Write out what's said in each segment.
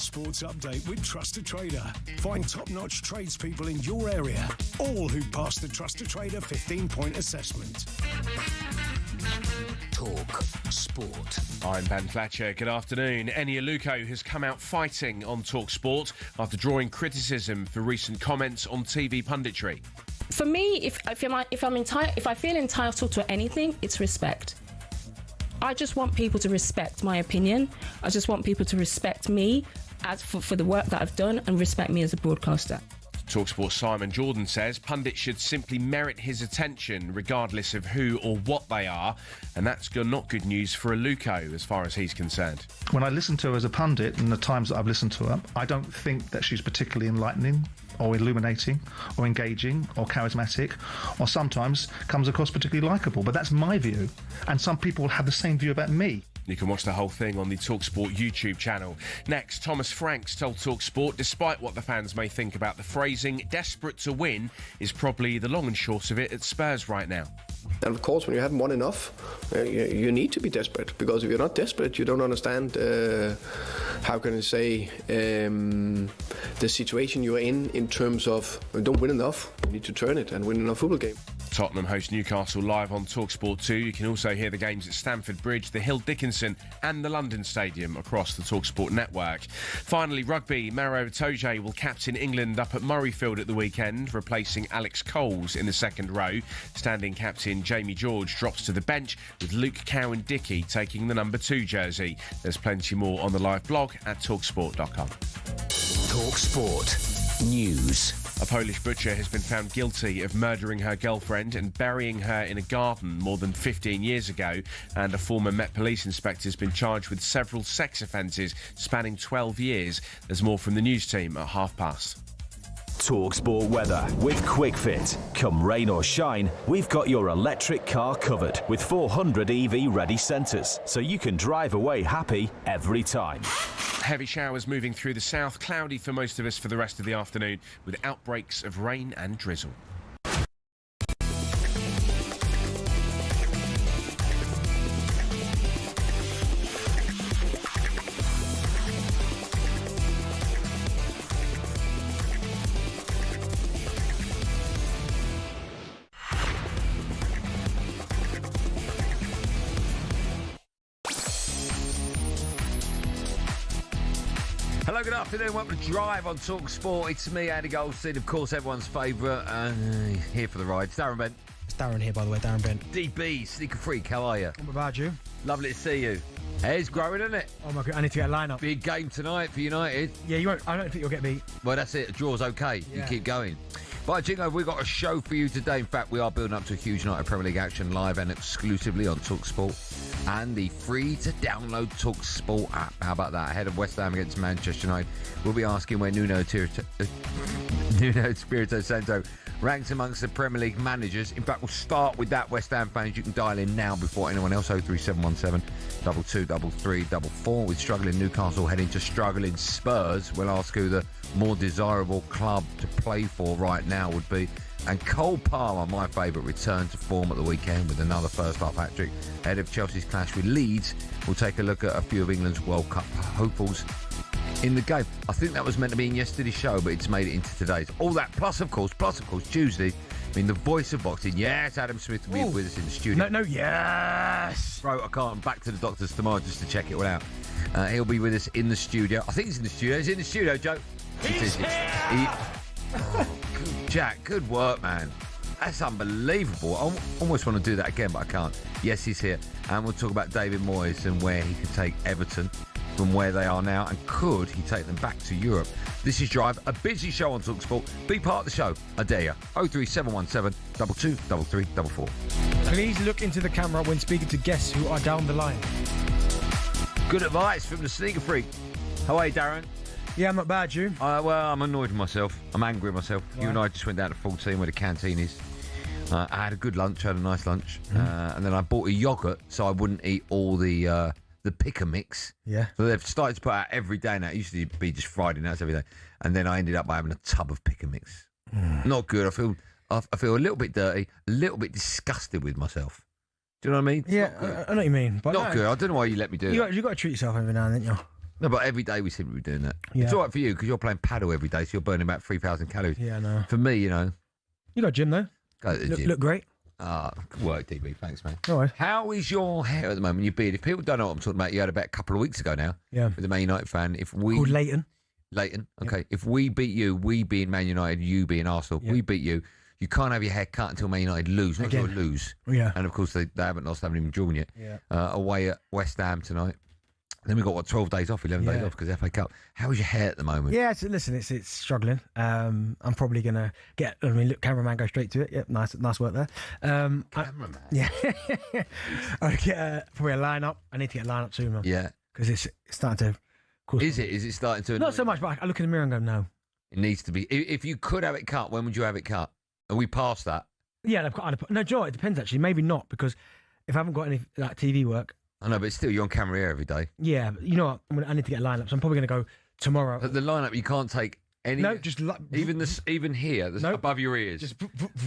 sports update with Trust a Trader. Find top-notch tradespeople in your area, all who pass the Trust a Trader 15-point assessment. Talk Sport. I'm Ben Fletcher. Good afternoon. Andy Aluko has come out fighting on Talk Sport after drawing criticism for recent comments on TV punditry. For me, if I feel entitled to anything, it's respect. I just want people to respect my opinion. I just want people to respect me for the work that I've done and respect me as a broadcaster. TalkSport's Simon Jordan says pundits should simply merit his attention regardless of who or what they are, and that's not good news for Aluko as far as he's concerned. When I listen to her as a pundit and the times that I've listened to her, I don't think that she's particularly enlightening or illuminating or engaging or charismatic, or sometimes comes across particularly likeable. But that's my view, and some people have the same view about me. You can watch the whole thing on the TalkSport YouTube channel. Next, Thomas Franks told TalkSport, despite what the fans may think about the phrasing, desperate to win is probably the long and short of it at Spurs right now. And of course, when you haven't won enough, you need to be desperate, because if you're not desperate, you don't understand, how can I say, the situation you're in terms of don't win enough, you need to turn it and win enough football game. Tottenham host Newcastle live on TalkSport 2. You can also hear the games at Stamford Bridge, the Hill Dickinson and the London Stadium across the TalkSport network. Finally, rugby. Maro Itoje will captain England up at Murrayfield at the weekend, replacing Alex Coles in the second row. Standing captain Jamie George drops to the bench, with Luke Cowan-Dickey taking the number 2 jersey. There's plenty more on the live blog at talksport.com. TalkSport News. A Polish butcher has been found guilty of murdering her girlfriend and burying her in a garden more than 15 years ago, and a former Met Police inspector has been charged with several sex offences spanning 12 years. There's more from the news team at past. TalkSport weather with QuickFit. Come rain or shine, we've got your electric car covered with 400 EV ready centres, so you can drive away happy every time. Heavy showers moving through the south, cloudy for most of us for the rest of the afternoon, with outbreaks of rain and drizzle. Hello, good afternoon. Welcome to Drive on TalkSport. It's me, Andy Goldstein, of course, everyone's favourite. Here for the ride. It's Darren Bent. It's Darren here, by the way, Darren Bent. DB, Sneaker Freak, how are you? What about you? Lovely to see you. Hair's growing, isn't it? Oh my God, I need to get a line-up. Big game tonight for United. Yeah, you won't. I don't think you'll get beat. Well, that's it. A draw's okay. Yeah. You keep going. But Jingo, we've got a show for you today. In fact, we are building up to a huge night of Premier League action live and exclusively on TalkSport and the free-to-download TalkSport app. How about that? Ahead of West Ham against Manchester United, we'll be asking where Nuno Espirito Santo ranks amongst the Premier League managers. In fact, we'll start with that, West Ham fans. You can dial in now before anyone else. 03717 223344. With struggling Newcastle heading to struggling Spurs, we'll ask who the more desirable club to play for right now would be. And Cole Palmer, my favourite, returned to form at the weekend with another first-half hat-trick ahead of Chelsea's clash with Leeds. We'll take a look at a few of England's World Cup hopefuls in the game. I think that was meant to be in yesterday's show, but it's made it into today's. All that, plus of course, Tuesday. I mean, the voice of boxing. Yes, Adam Smith will be with us in the studio. Yes! Bro, I can't. I'm back to the doctors tomorrow just to check it all out. He'll be with us in the studio. I think he's in the studio. He's in the studio, Joe. He's here! Jack, good work, man. That's unbelievable. I almost want to do that again, but I can't. Yes, he's here. And we'll talk about David Moyes and where he could take Everton from where they are now, and could he take them back to Europe. This is Drive, a busy show on TalkSport. Be part of the show. I dare you. 03717 223344. Please look into the camera when speaking to guests who are down the line. Good advice from the Sneaker Freak. How are you, Darren? Yeah, I'm not bad, you? Well, I'm annoyed with myself. I'm angry with myself. Right. You and I just went down to 14 where the canteen is. I had a good lunch, I had a nice lunch. And then I bought a yoghurt so I wouldn't eat all the picker mix. Yeah. So they've started to put out every day now. It used to be just Friday nights every day. And then I ended up by having a tub of picker mix. Not good. I feel a little bit dirty, a little bit disgusted with myself. Do you know what I mean? Yeah, I know what you mean. But not good. I don't know why you let me do it. You got to treat yourself every now and then, you know. No, but every day we seem to be doing that. Yeah. It's all right for you because you're playing paddle every day, so you're burning about 3,000 calories. Yeah, I know. For me, You got a gym, though. go to the gym. Look great. Good work, DB. Thanks, man. No worries. How is your hair at the moment, your beard? If people don't know what I'm talking about, you had about a couple of weeks ago now. Yeah. With the Man United fan. Called Leighton. Leighton, okay. If we beat you, we being Man United, you being Arsenal, we beat you, you can't have your hair cut until Man United lose. Not until lose. Yeah. And of course, they haven't lost, haven't even drawn yet. Yeah. Away at West Ham tonight. Then we've got, 12 days off, 11 days off because FA Cup. How is your hair at the moment? Yeah, it's struggling. I'm probably going to look, cameraman, go straight to it. Yep, nice work there. Cameraman? Yeah. I'll get probably a line-up. I need to get a line-up soon, man. Yeah. Because it's starting to... Is it starting to... Not so much, but I look in the mirror and go, no. It needs to be... If you could have it cut, when would you have it cut? Are we past that? Yeah, no, do you know what? It depends, actually. Maybe not, because if I haven't got any TV work... I know, but still, you're on camera here every day. Yeah, but you know what? I need to get a line-up, so I'm probably going to go tomorrow. But the line-up, you can't take any... No, just... Even here, above your ears. Just...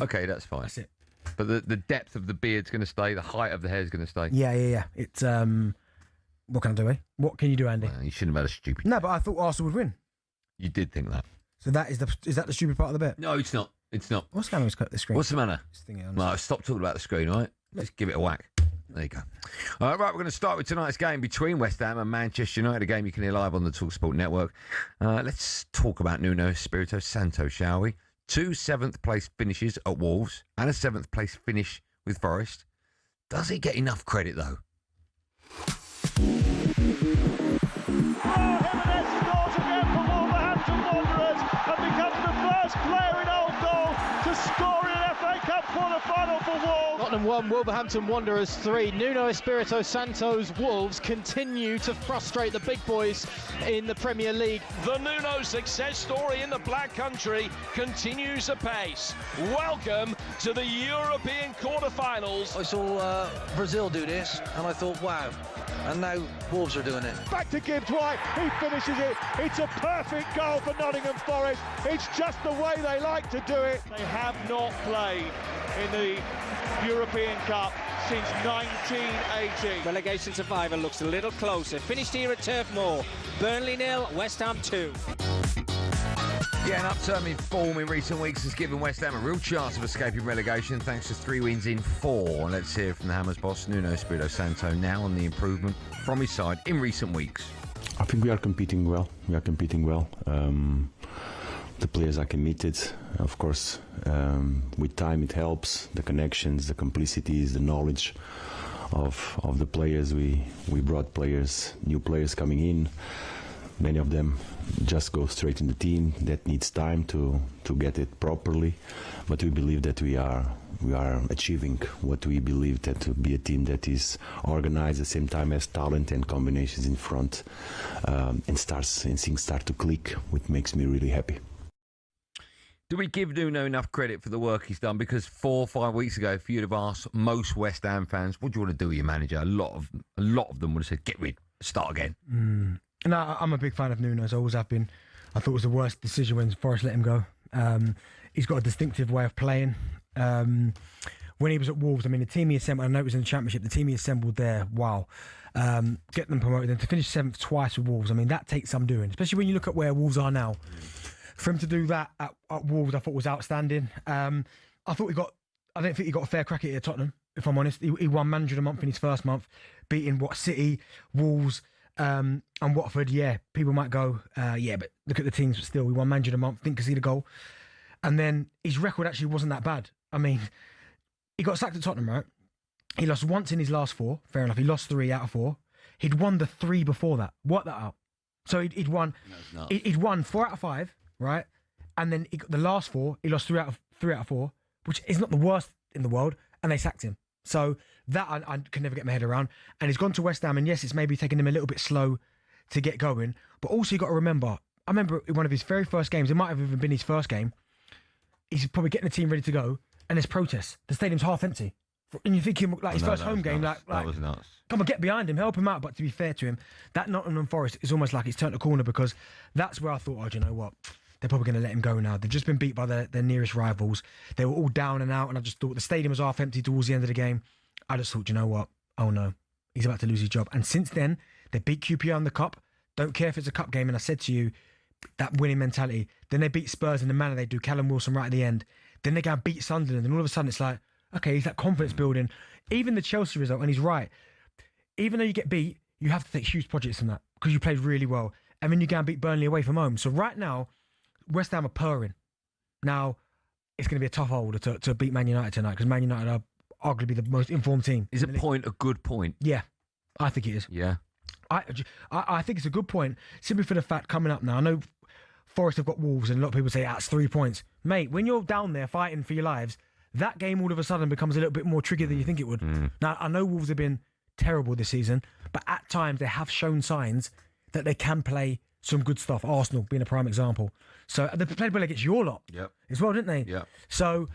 Okay, that's fine. That's it. But the depth of the beard's going to stay, the height of the hair's going to stay. Yeah. It's... What can I do, eh? What can you do, Andy? Well, you shouldn't have had a stupid... No, but I thought Arsenal would win. You did think that. So is that the stupid part of the bet? No, it's not. It's not. What's going on with the screen? What's the matter? This thing No, stop talking about the screen, all right? Let's give it a whack. There you go. All right, we're going to start with tonight's game between West Ham and Manchester United, a game you can hear live on the talkSPORT network. Let's talk about Nuno Espirito Santo, shall we? 2 7th-place finishes at Wolves and a 7th-place finish with Forest. Does he get enough credit, though? Jimenez scores again for Wolverhampton Wanderers and becomes the first player in old goal to score in an FA Cup quarter-final for Wolves. Tottenham 1, Wolverhampton Wanderers 3. Nuno Espirito Santo's Wolves continue to frustrate the big boys in the Premier League. The Nuno success story in the Black Country continues apace. Welcome to the European quarter-finals. I saw Brazil do this and I thought, wow. And now Wolves are doing it. Back to Gibbs White, he finishes it. It's a perfect goal for Nottingham Forest. It's just the way they like to do it. They have not played in the European Cup since 1980. Relegation survivor looks a little closer. Finished here at Turf Moor. Burnley 0, West Ham 2. Yeah, an upturn form in recent weeks has given West Ham a real chance of escaping relegation thanks to 3 wins in 4. Let's hear from the Hammers boss, Nuno Espirito Santo, now on the improvement from his side in recent weeks. I think we are competing well. The players are committed. Of course, with time it helps. The connections, the complicities, the knowledge of the players. We brought players, new players coming in. Many of them just go straight in the team. That needs time to get it properly, but we believe that we are achieving what we believe that to be a team that is organized at the same time as talent and combinations in front, and things start to click, which makes me really happy. Do we give Nuno enough credit for the work he's done? Because 4 or 5 weeks ago, if you'd have asked most West Ham fans, what do you want to do with your manager? A lot of them would have said, get rid, start again. No, I'm a big fan of Nuno's. I always have been. I thought it was the worst decision when Forest let him go. He's got a distinctive way of playing. When he was at Wolves, I mean, the team he assembled, I know it was in the Championship, the team he assembled there, wow. Get them promoted, then to finish 7th twice with Wolves, I mean, that takes some doing, especially when you look at where Wolves are now. For him to do that at Wolves, I thought was outstanding. I don't think he got a fair crack at it at Tottenham, if I'm honest. He won Manager of the Month in his first month, beating City, Wolves, and Watford. Yeah, people might go, but look at the teams, but still, we won Manager of the Month, didn't concede a goal. And then his record actually wasn't that bad. I mean, he got sacked at Tottenham, right? He lost once in his last 4, fair enough. He lost 3 out of 4. He'd won the 3 before that. Work that out. So he'd won 4 out of 5, right? And then the last 4, he lost 3 out of 4, which is not the worst in the world, and they sacked him. So that I can never get my head around. And he's gone to West Ham, and yes, it's maybe taking him a little bit slow to get going. But also you got to remember, I remember in one of his very first games, it might have even been his first game, he's probably getting the team ready to go, and there's protests. The stadium's half empty. And you're thinking, like, his first home game, that was nuts. Come on, get behind him, help him out. But to be fair to him, that Nottingham Forest is almost like it's turned a corner, because that's where I thought, oh, do you know what? They're probably going to let him go now. They've just been beat by their nearest rivals. They were all down and out, and I just thought the stadium was half empty towards the end of the game. I just thought, do you know what? Oh, no. He's about to lose his job. And since then, they beat QPR in the Cup. Don't care if it's a cup game. And I said to you, that winning mentality. Then they beat Spurs in the manner they do. Callum Wilson right at the end. Then they go and beat Sunderland. And all of a sudden it's like, okay, he's that confidence building. Even the Chelsea result, and he's right. Even though you get beat, you have to take huge projects from that because you played really well. And then you go and beat Burnley away from home. So right now, West Ham are purring. Now, it's going to be a tough hold to beat Man United tonight because Man United are arguably the most informed team. Is a point a good point? Yeah, I think it is. Yeah. I think it's a good point simply for the fact coming up now. I know Forest have got Wolves and a lot of people say that's 3 points. Mate, when you're down there fighting for your lives, that game all of a sudden becomes a little bit more tricky than you think it would. Now, I know Wolves have been terrible this season, but at times they have shown signs that they can play some good stuff. Arsenal being a prime example. So they played well against your lot as well, didn't they? Yeah. So,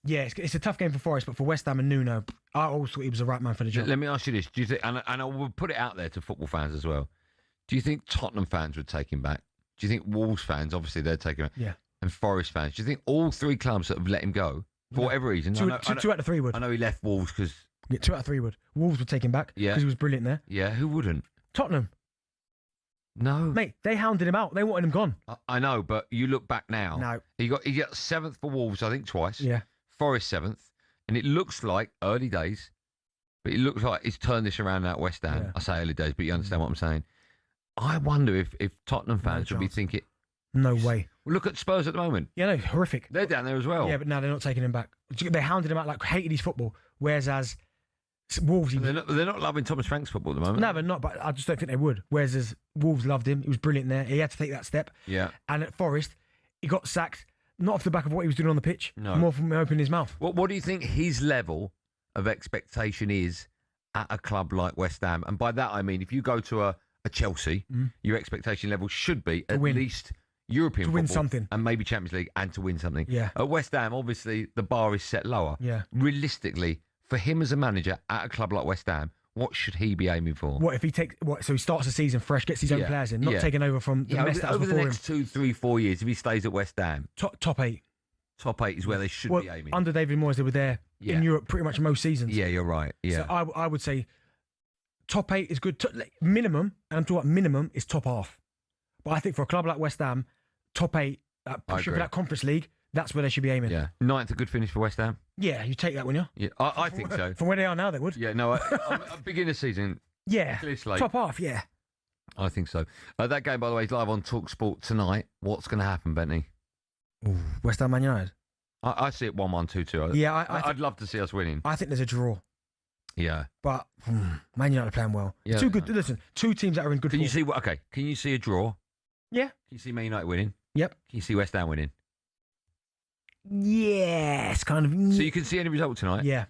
yeah, it's a tough game for Forest, but for West Ham and Nuno, I always thought he was the right man for the job. Let me ask you this. Do you think, and I will put it out there to football fans as well, do you think Tottenham fans would take him back? Do you think Wolves fans, obviously they're taking him back, yeah, and Forest fans, do you think all three clubs that have let him go, for whatever reason, two out of three would. I know he left Wolves because... Yeah, 2 out of 3 would. Wolves would take him back because he was brilliant there. Yeah, who wouldn't? Tottenham. No. Mate, they hounded him out. They wanted him gone. I know, but you look back now. No. He got 7th for Wolves, I think, twice. Yeah. Forest 7th. And it looks like, early days, but it looks like he's turned this around at West Ham. Yeah. I say early days, but you understand what I'm saying. I wonder if Tottenham fans would be thinking... No way. Well, look at Spurs at the moment. Yeah, no, horrific. They're down there as well. Yeah, but now they're not taking him back. They hounded him out like hated his football. Whereas as Wolves... They're not loving Thomas Frank's football at the moment. No, they're not, but I just don't think they would. Whereas as Wolves loved him. He was brilliant there. He had to take that step. Yeah. And at Forest, he got sacked, not off the back of what he was doing on the pitch, more from opening his mouth. What do you think his level of expectation is at a club like West Ham? And by that I mean, if you go to a Chelsea, your expectation level should be at least European to win football something, and maybe Champions League, and to win something. Yeah. At West Ham, obviously the bar is set lower. Yeah. Realistically, for him as a manager at a club like West Ham, what should he be aiming for? What if he takes so he starts the season fresh, gets his own players in, not taking over from the mess that was over the before next him. 2, 3, 4 years, if he stays at West Ham, Top 8. Top 8 is where they should be aiming. Under David Moyes, they were there in Europe pretty much most seasons. Yeah, you're right. Yeah. So I would say top 8 is good. Minimum, and I'm talking about minimum, is top half. But I think for a club like West Ham, top 8, pushing for that Conference League, that's where they should be aiming. Yeah. 9th, a good finish for West Ham? Yeah, you take that, wouldn't you? Yeah, I think so. From where they are now, they would. Yeah, no, a beginner season. Yeah, clear slate. top half, yeah. I think so. That game, by the way, is live on talkSPORT tonight. What's going to happen, Bentley? West Ham Man United. I see it 1-1, 2-2. Yeah, I'd love to see us winning. I think there's a draw. Yeah. But Man United are playing well. Yeah. Too good. Listen, two teams that are in good form. Can you see a draw? Yeah. Can you see Man United winning? Yep. Can you see West Ham winning? Yes, kind of. So you can see any result tonight? Yeah.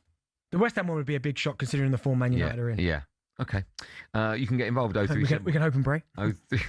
The West Ham one would be a big shock considering the form Man United are in. Yeah. Okay. You can get involved. 037. We can hope and pray.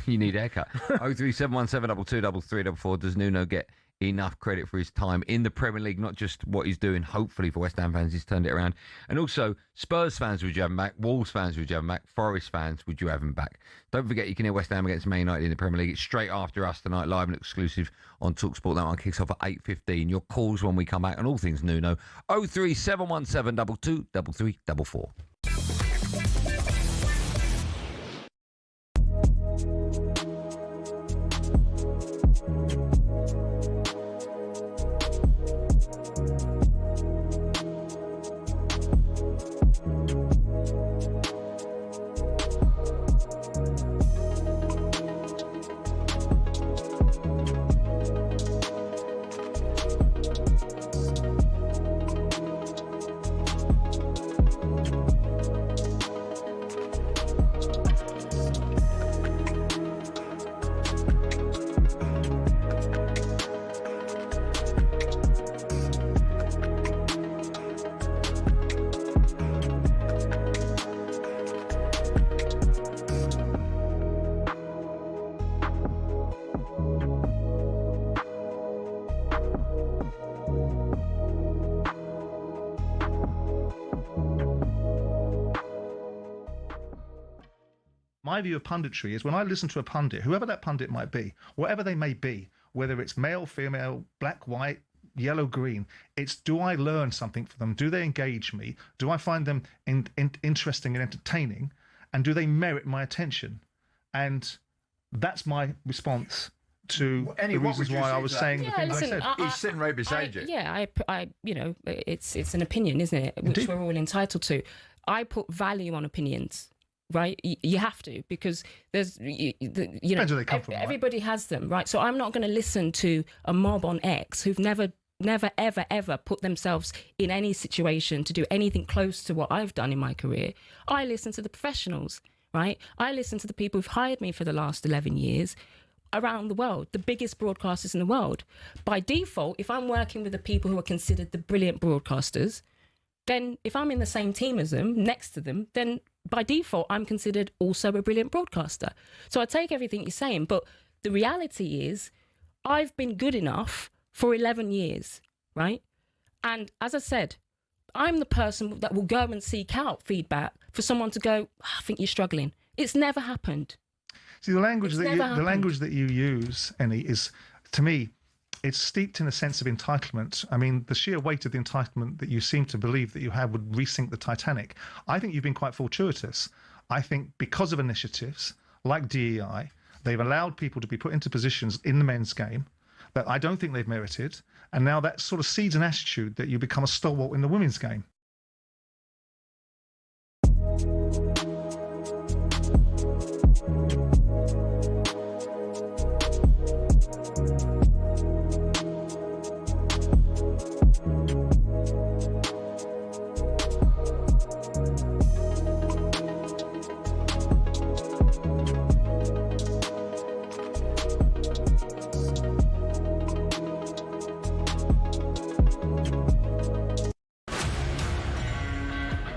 You need a haircut. 03717223344. Does Nuno get enough credit for his time in the Premier League? Not just what he's doing, hopefully, for West Ham fans. He's turned it around. And also, Spurs fans, would you have him back? Wolves fans, would you have him back? Forest fans, would you have him back? Don't forget, you can hear West Ham against Man United in the Premier League. It's straight after us tonight, live and exclusive on talkSPORT. That one kicks off at 8:15. Your calls when we come back on all things Nuno. 03717 223344. My view of punditry is when I listen to a pundit, whoever that pundit might be, whatever they may be, whether it's male, female, black, white, yellow, green, it's do I learn something from them? Do they engage me? Do I find them interesting and entertaining? And do they merit my attention? And That's my response to the reasons why I was saying the things I said. He's sitting right beside you. Yeah, it's an opinion, isn't it? Which we're all entitled to. I put value on opinions, right? You have to, because there's, Depends where they come from, right? Everybody has them, right? So I'm not going to listen to a mob on X who've never, ever put themselves in any situation to do anything close to what I've done in my career. I listen to the professionals, right? I listen to the people who've hired me for the last 11 years around the world, the biggest broadcasters in the world. By default, if I'm working with the people who are considered the brilliant broadcasters, then if I'm in the same team as them, next to them, then by default, I'm considered also a brilliant broadcaster. So I take everything you're saying, but the reality is I've been good enough for 11 years, right? And as I said, I'm the person that will go and seek out feedback for someone to go, I think you're struggling. It's never happened. See, the language that you use, Annie, is, to me, it's steeped in a sense of entitlement. I mean, the sheer weight of the entitlement that you seem to believe that you have would resink the Titanic. I think you've been quite fortuitous. I think because of initiatives like DEI, they've allowed people to be put into positions in the men's game that I don't think they've merited. And now that sort of seeds an attitude that you become a stalwart in the women's game.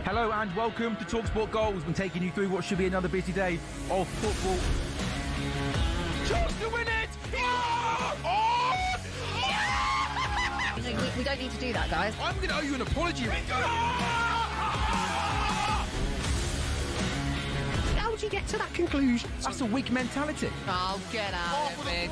Hello and welcome to talkSPORT Goals. We've been taking you through what should be another busy day of football. Chance to win it! We don't need to do that, guys. I'm going to owe you an apology. How would you get to that conclusion? That's a weak mentality. Oh, get out of it.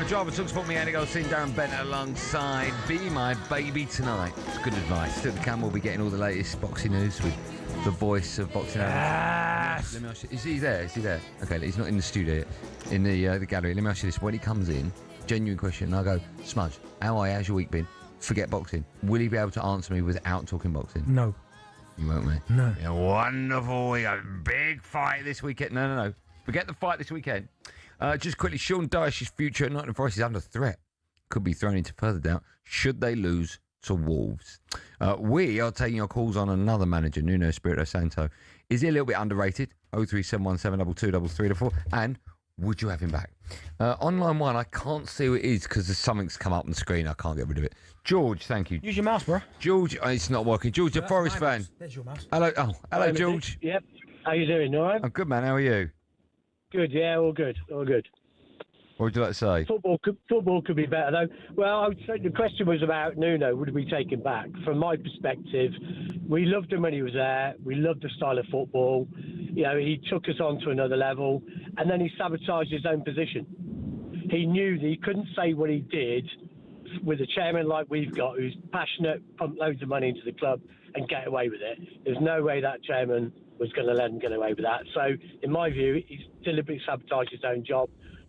Java talkSPORT, me, Andy Goldstein Darren Bent alongside Be My Baby Tonight. It's good advice. Stuart the Cam will be getting all the latest boxing news with the voice of boxing. Yes. Let me ask you, is he there? Is he there? Okay, he's not in the studio yet. In the gallery. Let me ask you this. When he comes in, genuine question, and I go, Smudge, how are you? How's your week been? Forget boxing. Will he be able to answer me without talking boxing? No. You won't, mate? No. Yeah, wonderful. We got a big fight this weekend. No. Forget the fight this weekend. Just quickly, Sean Dyche's future at Nottingham Forest is under threat. Could be thrown into further doubt should they lose to Wolves. We are taking your calls on another manager, Nuno Espirito Santo. Is he a little bit underrated? 03717223334. And would you have him back? Online one, I can't see who it is because something's come up on the screen. I can't get rid of it. George, thank you. Use your mouse, bro. George, it's not working. George, a Forest fan. There's your mouse. Hello, George. Yep. How you doing? All right? I'm good, man. How are you? Good, yeah, all good. What would you like to say? Football could be better, though. Well, I would say the question was about Nuno. Would we take him back? From my perspective, we loved him when he was there. We loved the style of football. You know, he took us on to another level, and then he sabotaged his own position. He knew that he couldn't say what he did with a chairman like we've got, who's passionate, pump loads of money into the club and get away with it, there's no way that chairman was going to let him get away with that. So, in my view, he's deliberately sabotaged his own job,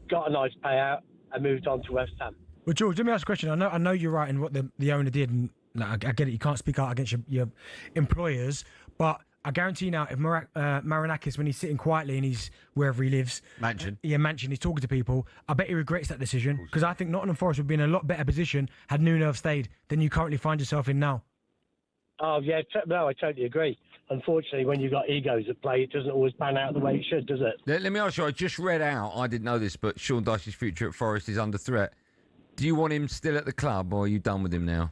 got a nice payout, and moved on to West Ham. Well, George, let me ask a question. I know you're right in what the owner did, and I get it. You can't speak out against your employers, but I guarantee you now, if Marinakis, when he's sitting quietly and he's wherever he lives, mansion, he's talking to people, I bet he regrets that decision, because I think Nottingham Forest would be in a lot better position had Nuno have stayed than you currently find yourself in now. Oh, yeah, no, I totally agree. Unfortunately, when you've got egos at play, it doesn't always pan out the way it should, does it? Let me ask you, I just read out, I didn't know this, but Sean Dyche's future at Forest is under threat. Do you want him still at the club, or are you done with him now?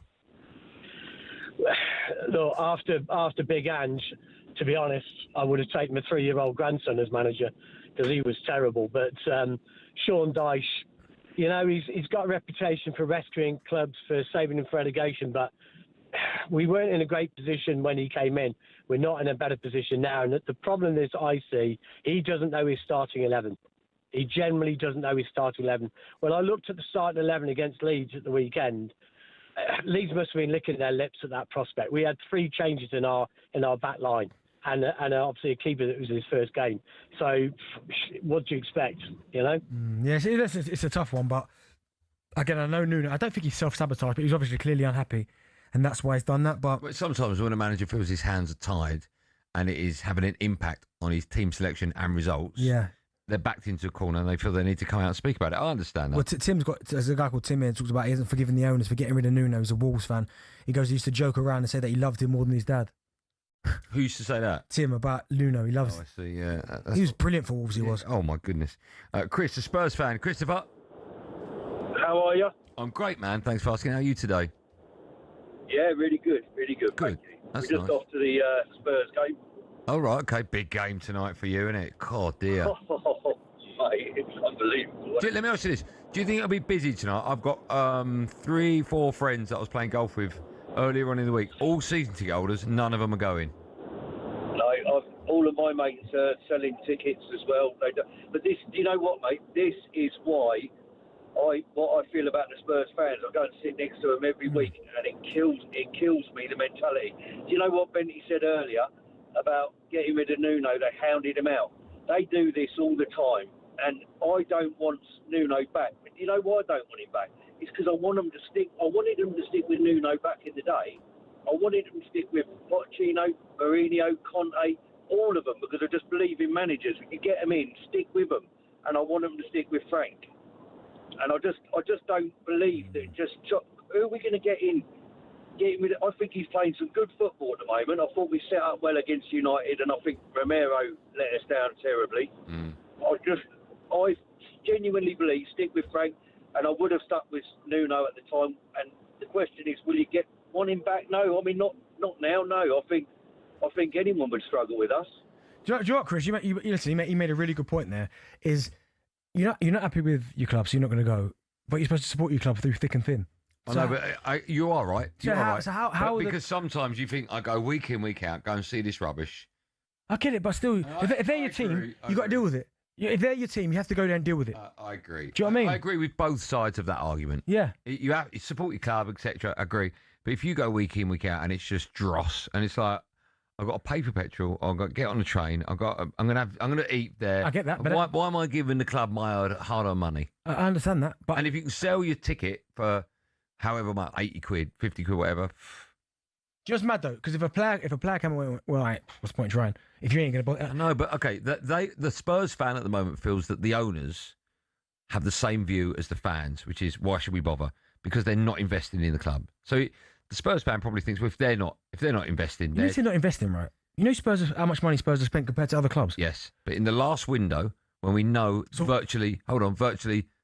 Look, after Big Ange, to be honest, I would have taken my 3-year-old grandson as manager, because he was terrible. But Sean Dyche, you know, he's got a reputation for rescuing clubs, for saving them from relegation, but we weren't in a great position when he came in. We're not in a better position now. And the problem is, I see, he doesn't know his starting 11. He generally doesn't know his starting 11. When I looked at the starting 11 against Leeds at the weekend, Leeds must have been licking their lips at that prospect. We had 3 changes in our back line, and obviously a keeper that was his first game. So what do you expect, you know? Yes, it's a tough one, but again, I know Nuno, I don't think he's self-sabotaged, but he's obviously clearly unhappy, and that's why he's done that. But sometimes when a manager feels his hands are tied and it is having an impact on his team selection and results, they're backed into a corner and they feel they need to come out and speak about it. I understand that. Well, there's a guy called Tim here who talks about he hasn't forgiven the owners for getting rid of Nuno. He's a Wolves fan. He goes, he used to joke around and say that he loved him more than his dad. Who used to say that? Tim, about Nuno. He loves I see, yeah. He was brilliant for Wolves, he was. Oh, my goodness. Chris, a Spurs fan. Christopher? How are you? I'm great, man. Thanks for asking. How are you today? Yeah, really good. Really good. Good. We're just off to the Spurs game. Oh, right, okay. Big game tonight for you, isn't it? God, dear. Mate, it's unbelievable. Let me ask you this. Do you think it'll be busy tonight? I've got 3-4 friends that I was playing golf with earlier on in the week. All season ticket holders. None of them are going. No, all of my mates are selling tickets as well. But this, do you know what, mate? This is why what I feel about the Spurs fans. I go and sit next to them every week, and it kills me, the mentality. Do you know what Benty said earlier about getting rid of Nuno? They hounded him out. They do this all the time, and I don't want Nuno back. But you know why I don't want him back? It's because I wanted them to stick with Nuno back in the day. I wanted them to stick with Pochettino, Mourinho, Conte, all of them, because I just believe in managers. We can get them in, stick with them, and I want them to stick with Frank. And I just don't believe that. Who are we going to get in? I think he's playing some good football at the moment. I thought we set up well against United, and I think Romero let us down terribly. I genuinely believe stick with Frank, and I would have stuck with Nuno at the time. And the question is, will you want him back? No, I mean not now. No, I think anyone would struggle with us. Do you know what, Chris? You made a really good point there. Is you're not happy with your club, so you're not going to go, but you're supposed to support your club through thick and thin. I know, but you are right. Because sometimes you think, I go week in, week out, go and see this rubbish. I get it, but still, if they're your team, you've got to deal with it. If they're your team, you have to go there and deal with it. I agree. Do you know what I mean? I agree with both sides of that argument. Yeah. You support your club, etc. I agree. But if you go week in, week out, and it's just dross, and it's like, I've got to pay for petrol, I've got to get on the train, I'm gonna eat there. I get that. But why am I giving the club my hard-earned money? I understand that. And if you can sell your ticket for however much, 80 quid, 50 quid, whatever. Just mad though, because if a player came away, well, right, what's the point trying? If you ain't going to buy it. No, but okay, the Spurs fan at the moment feels that the owners have the same view as the fans, which is, why should we bother? Because they're not investing in the club. So the Spurs fan probably thinks, well, if they're not investing, they're not investing, right? You know how much money Spurs have spent compared to other clubs? Yes, but in the last window, when we know virtually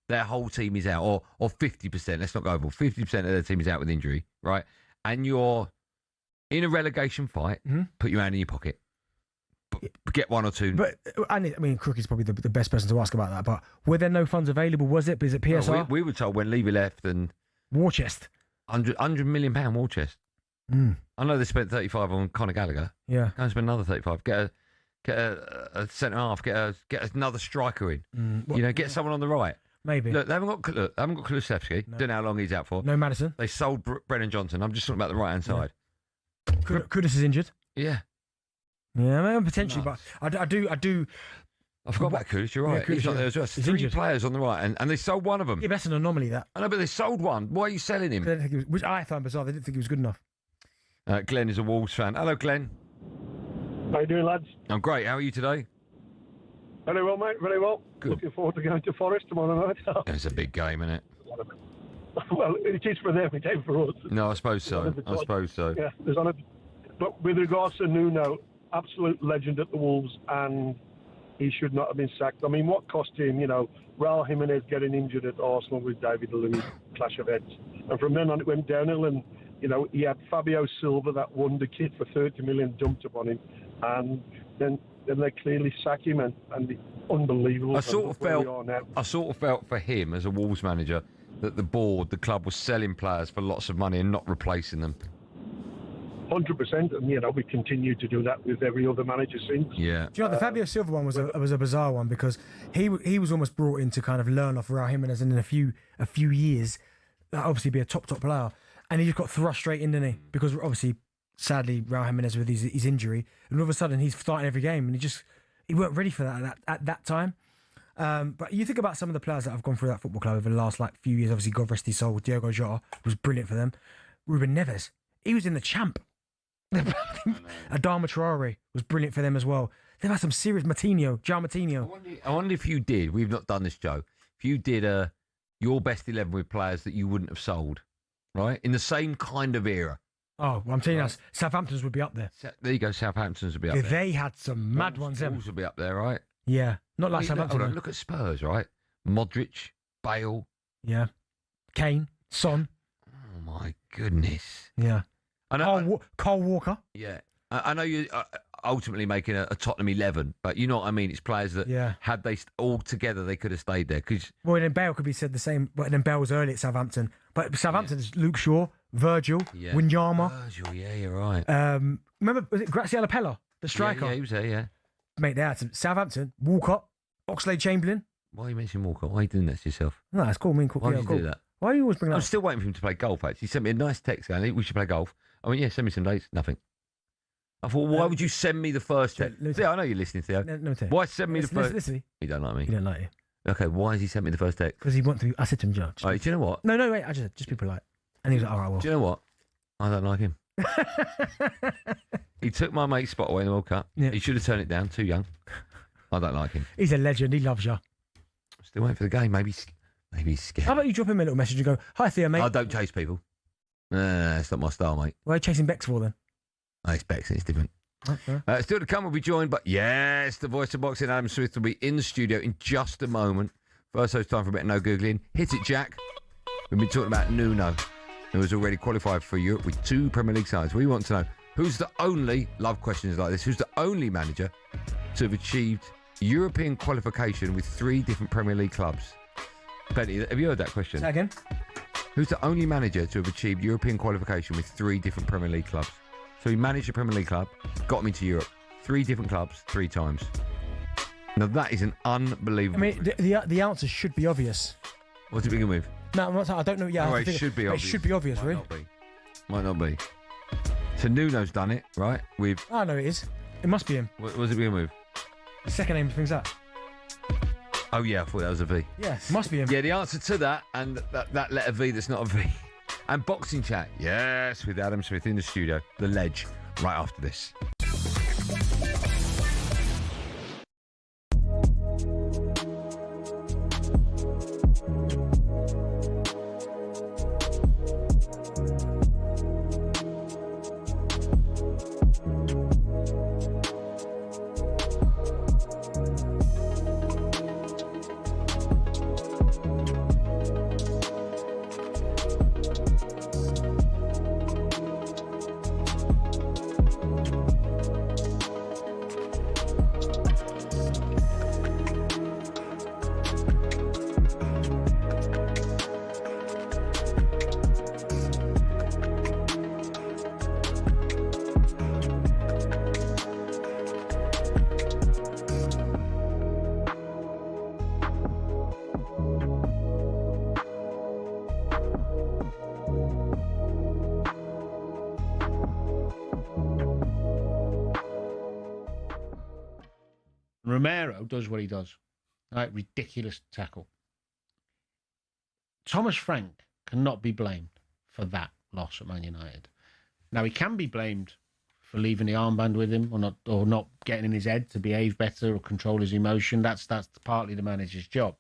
their whole team is out, or 50%, let's not go over, 50% of their team is out with injury, right? And you're in a relegation fight, put your hand in your pocket, get one or two. But I mean, Crookie's probably the best person to ask about that, but were there no funds available, was it? Is it PSR? Well, we were told when Levy left and... War chest. £100 million war chest. I know they spent 35 on Conor Gallagher. Yeah. Go and spend another 35. Get a centre half. Get another striker in. Get someone on the right. Maybe. Look, they haven't got Kulusevski. No. Don't know how long he's out for. No Maddison. They sold Brennan Johnson. I'm just talking about the right-hand side. Kudus is injured. Yeah. Yeah, maybe potentially, but I do. I forgot about Kudus. You're right. Yeah, Kudus, he's not there as well. He's 3 injured. players on the right, and they sold one of them. Yeah, that's an anomaly. That. I know, but they sold one. Why are you selling him? Which I found bizarre. They didn't think he was good enough. Glenn is a Wolves fan. Hello, Glenn. How you doing, lads? I'm great. How are you today? Very well, mate. Very well. Good. Looking forward to going to Forest tomorrow night. It's a big game, isn't it? Well, it is for them. It ain't for us. No, I suppose so. I suppose so. Yeah, there's on it. But with regards to Nuno, absolute legend at the Wolves, and he should not have been sacked. I mean, what cost him? Raul Jimenez getting injured at Arsenal with David Luiz, clash of heads, and from then on it went downhill. And he had Fabio Silva, that wonder kid, for 30 million dumped upon him, and then they clearly sack him, and unbelievable. I sort of felt for him as a Wolves manager that the club was selling players for lots of money and not replacing them. 100%, and we continue to do that with every other manager since. Yeah. Do you know the Fabio Silva one was a bizarre one because he was almost brought in to kind of learn off Raul Jimenez, and in a few years, obviously be a top player, and he just got thrust straight in, didn't he? Because obviously, sadly, Raul Jimenez with his injury, and all of a sudden he's starting every game, and he weren't ready for that at that time. But you think about some of the players that have gone through that football club over the last few years. Obviously, God rest his soul, Diogo Jota was brilliant for them. Ruben Neves, he was in the champ. Adama Traore was brilliant for them as well. They've had some serious João Moutinho. I wonder if you did. We've not done this, Joe. If you did your best 11 with players that you wouldn't have sold, right, in the same kind of era. Oh, well, I'm telling you, Southampton's would be up there. There you go. Southampton's would be up there. They had some mad ones. Wolves would be up there, right? Yeah, not like Southampton. Look at Spurs, right? Modric, Bale. Yeah, Kane, Son. Oh my goodness. Yeah. Cole Walker. Yeah. I know you're ultimately making a Tottenham 11, but you know what I mean? It's players that, had they all together, they could have stayed there. Well, then Bale could be said the same, but then Bale was early at Southampton. But Southampton's Luke Shaw, Virgil, Wanyama. Virgil, yeah, you're right. Remember, was it Graziella Pella, the striker? Yeah, he was there, yeah. Mate, they had some Southampton, Walcott, Oxlade-Chamberlain. Why are you mentioning Walcott? Why are you doing that to yourself? No, it's cool. Why did you do that? Why do you always bring that I'm up? still waiting for him to play golf, actually. He sent me a nice text going, we should play golf. I went, yeah, send me some dates. Nothing. I thought, why would you send me the first text? Theo, I know you're listening, Theo. No, why send me the first? Listen. He don't like me. He don't like you. Okay, why has he sent me the first text? Because he went through. I said to him, Judge. Right, do you know what? No, wait. I just people like. And he was like, all right, well. Do you know what? I don't like him. He took my mate's spot away in the World Cup. Yeah. He should have turned it down. Too young. I don't like him. He's a legend. He loves you. Still waiting for the game. Maybe he's scared. How about you drop him a little message and go, hi, Theo, mate. I don't chase people. It's not my style, mate. Why are you chasing Bex for then? Oh, it's Bex. It's different. Okay. Still to come, we'll be joined by, yes, the voice of boxing, Adam Smith, will be in the studio in just a moment. First, it's time for a bit of no Googling. Hit it, Jack. We've been talking about Nuno, who has already qualified for Europe with 2 Premier League sides. We want to know, who's the only, love questions like this, who's the only manager to have achieved European qualification with 3 different Premier League clubs? Benny, have you heard that question? Say again. Who's the only manager to have achieved European qualification with 3 different Premier League clubs? So he managed a Premier League club, got him into Europe. 3 different clubs, 3 times. Now that is an unbelievable. I mean, the answer should be obvious. What's it begin with? No, I'm not. I don't know. Yeah, it should be obvious. It should be obvious, really. Might not be. So Nuno's done it, right? With. I know it is. It must be him. What was it begin with? The second name brings that. Oh yeah, I thought that was a V. Yes, must be him. Yeah, the answer to that and that letter V that's not a V. And boxing chat, yes, with Adam Smith in the studio, the ledge, right after this. Romero does what he does. Right? Ridiculous tackle. Thomas Frank cannot be blamed for that loss at Man United. Now, he can be blamed for leaving the armband with him or not getting in his head to behave better or control his emotion. That's partly the manager's job.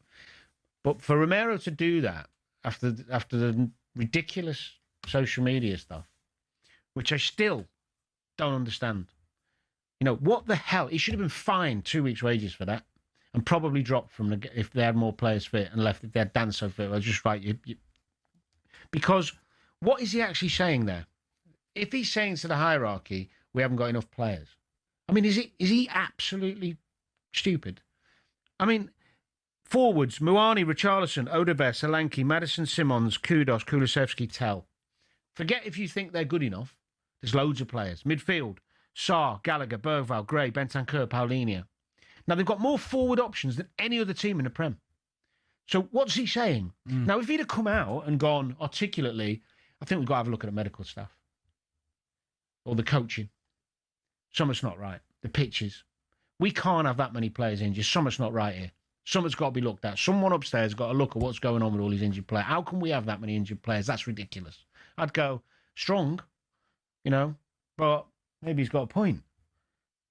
But for Romero to do that after the ridiculous social media stuff, which I still don't understand. You know, what the hell? He should have been fined 2 weeks' wages for that and probably dropped from if they had more players fit and left if they had Danso fit. I was just right. Because what is he actually saying there? If he's saying to the hierarchy, we haven't got enough players. I mean, is he absolutely stupid? I mean, forwards, Muani, Richarlison, Odobert, Solanke, Madison, Simons, Kudos, Kulusevski, Tell. Forget if you think they're good enough. There's loads of players. Midfield, Sarr, Gallagher, Bergvall, Gray, Bentancur, Paulinho. Now, they've got more forward options than any other team in the Prem. So what's he saying? Now, if he'd have come out and gone articulately, I think we've got to have a look at the medical staff. Or the coaching. Something's not right. The pitches. We can't have that many players injured. Something's not right here. Something's got to be looked at. Someone upstairs has got to look at what's going on with all these injured players. How can we have that many injured players? That's ridiculous. I'd go, strong, you know, but maybe he's got a point.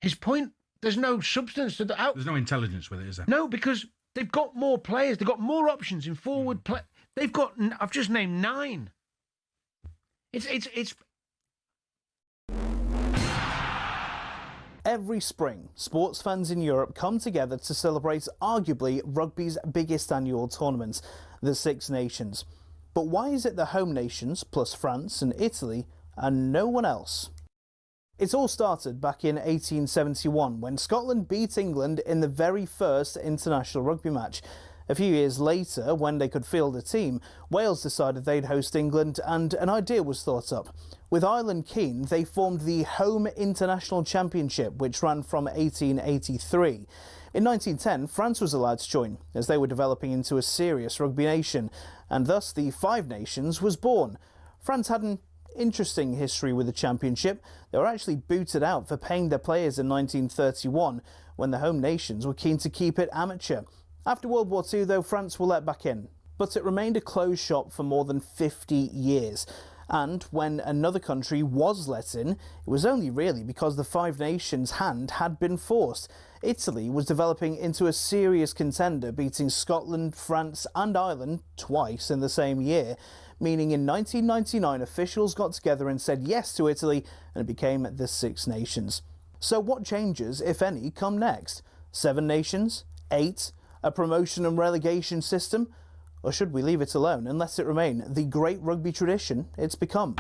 His point, there's no substance to the out. There's no intelligence with it, is there? No, because they've got more players. They've got more options in forward play. They've got, I've just named 9. It's Every spring, sports fans in Europe come together to celebrate arguably rugby's biggest annual tournament, the Six Nations. But why is it the home nations, plus France and Italy, and no one else? It all started back in 1871 when Scotland beat England in the very first international rugby match. A few years later, when they could field a team, Wales decided they'd host England and an idea was thought up. With Ireland keen, they formed the Home International Championship, which ran from 1883. In 1910, France was allowed to join, as they were developing into a serious rugby nation, and thus the Five Nations was born. France had an interesting history with the championship. They were actually booted out for paying their players in 1931, when the home nations were keen to keep it amateur. After World War II, though, France were let back in, but it remained a closed shop for more than 50 years. And when another country was let in, it was only really because the Five Nations' hand had been forced. Italy was developing into a serious contender, beating Scotland, France and Ireland twice in the same year, meaning in 1999 officials got together and said yes to Italy and it became the Six Nations. So what changes, if any, come next? 7 nations? 8? A promotion and relegation system? Or should we leave it alone and let it remain the great rugby tradition it's become?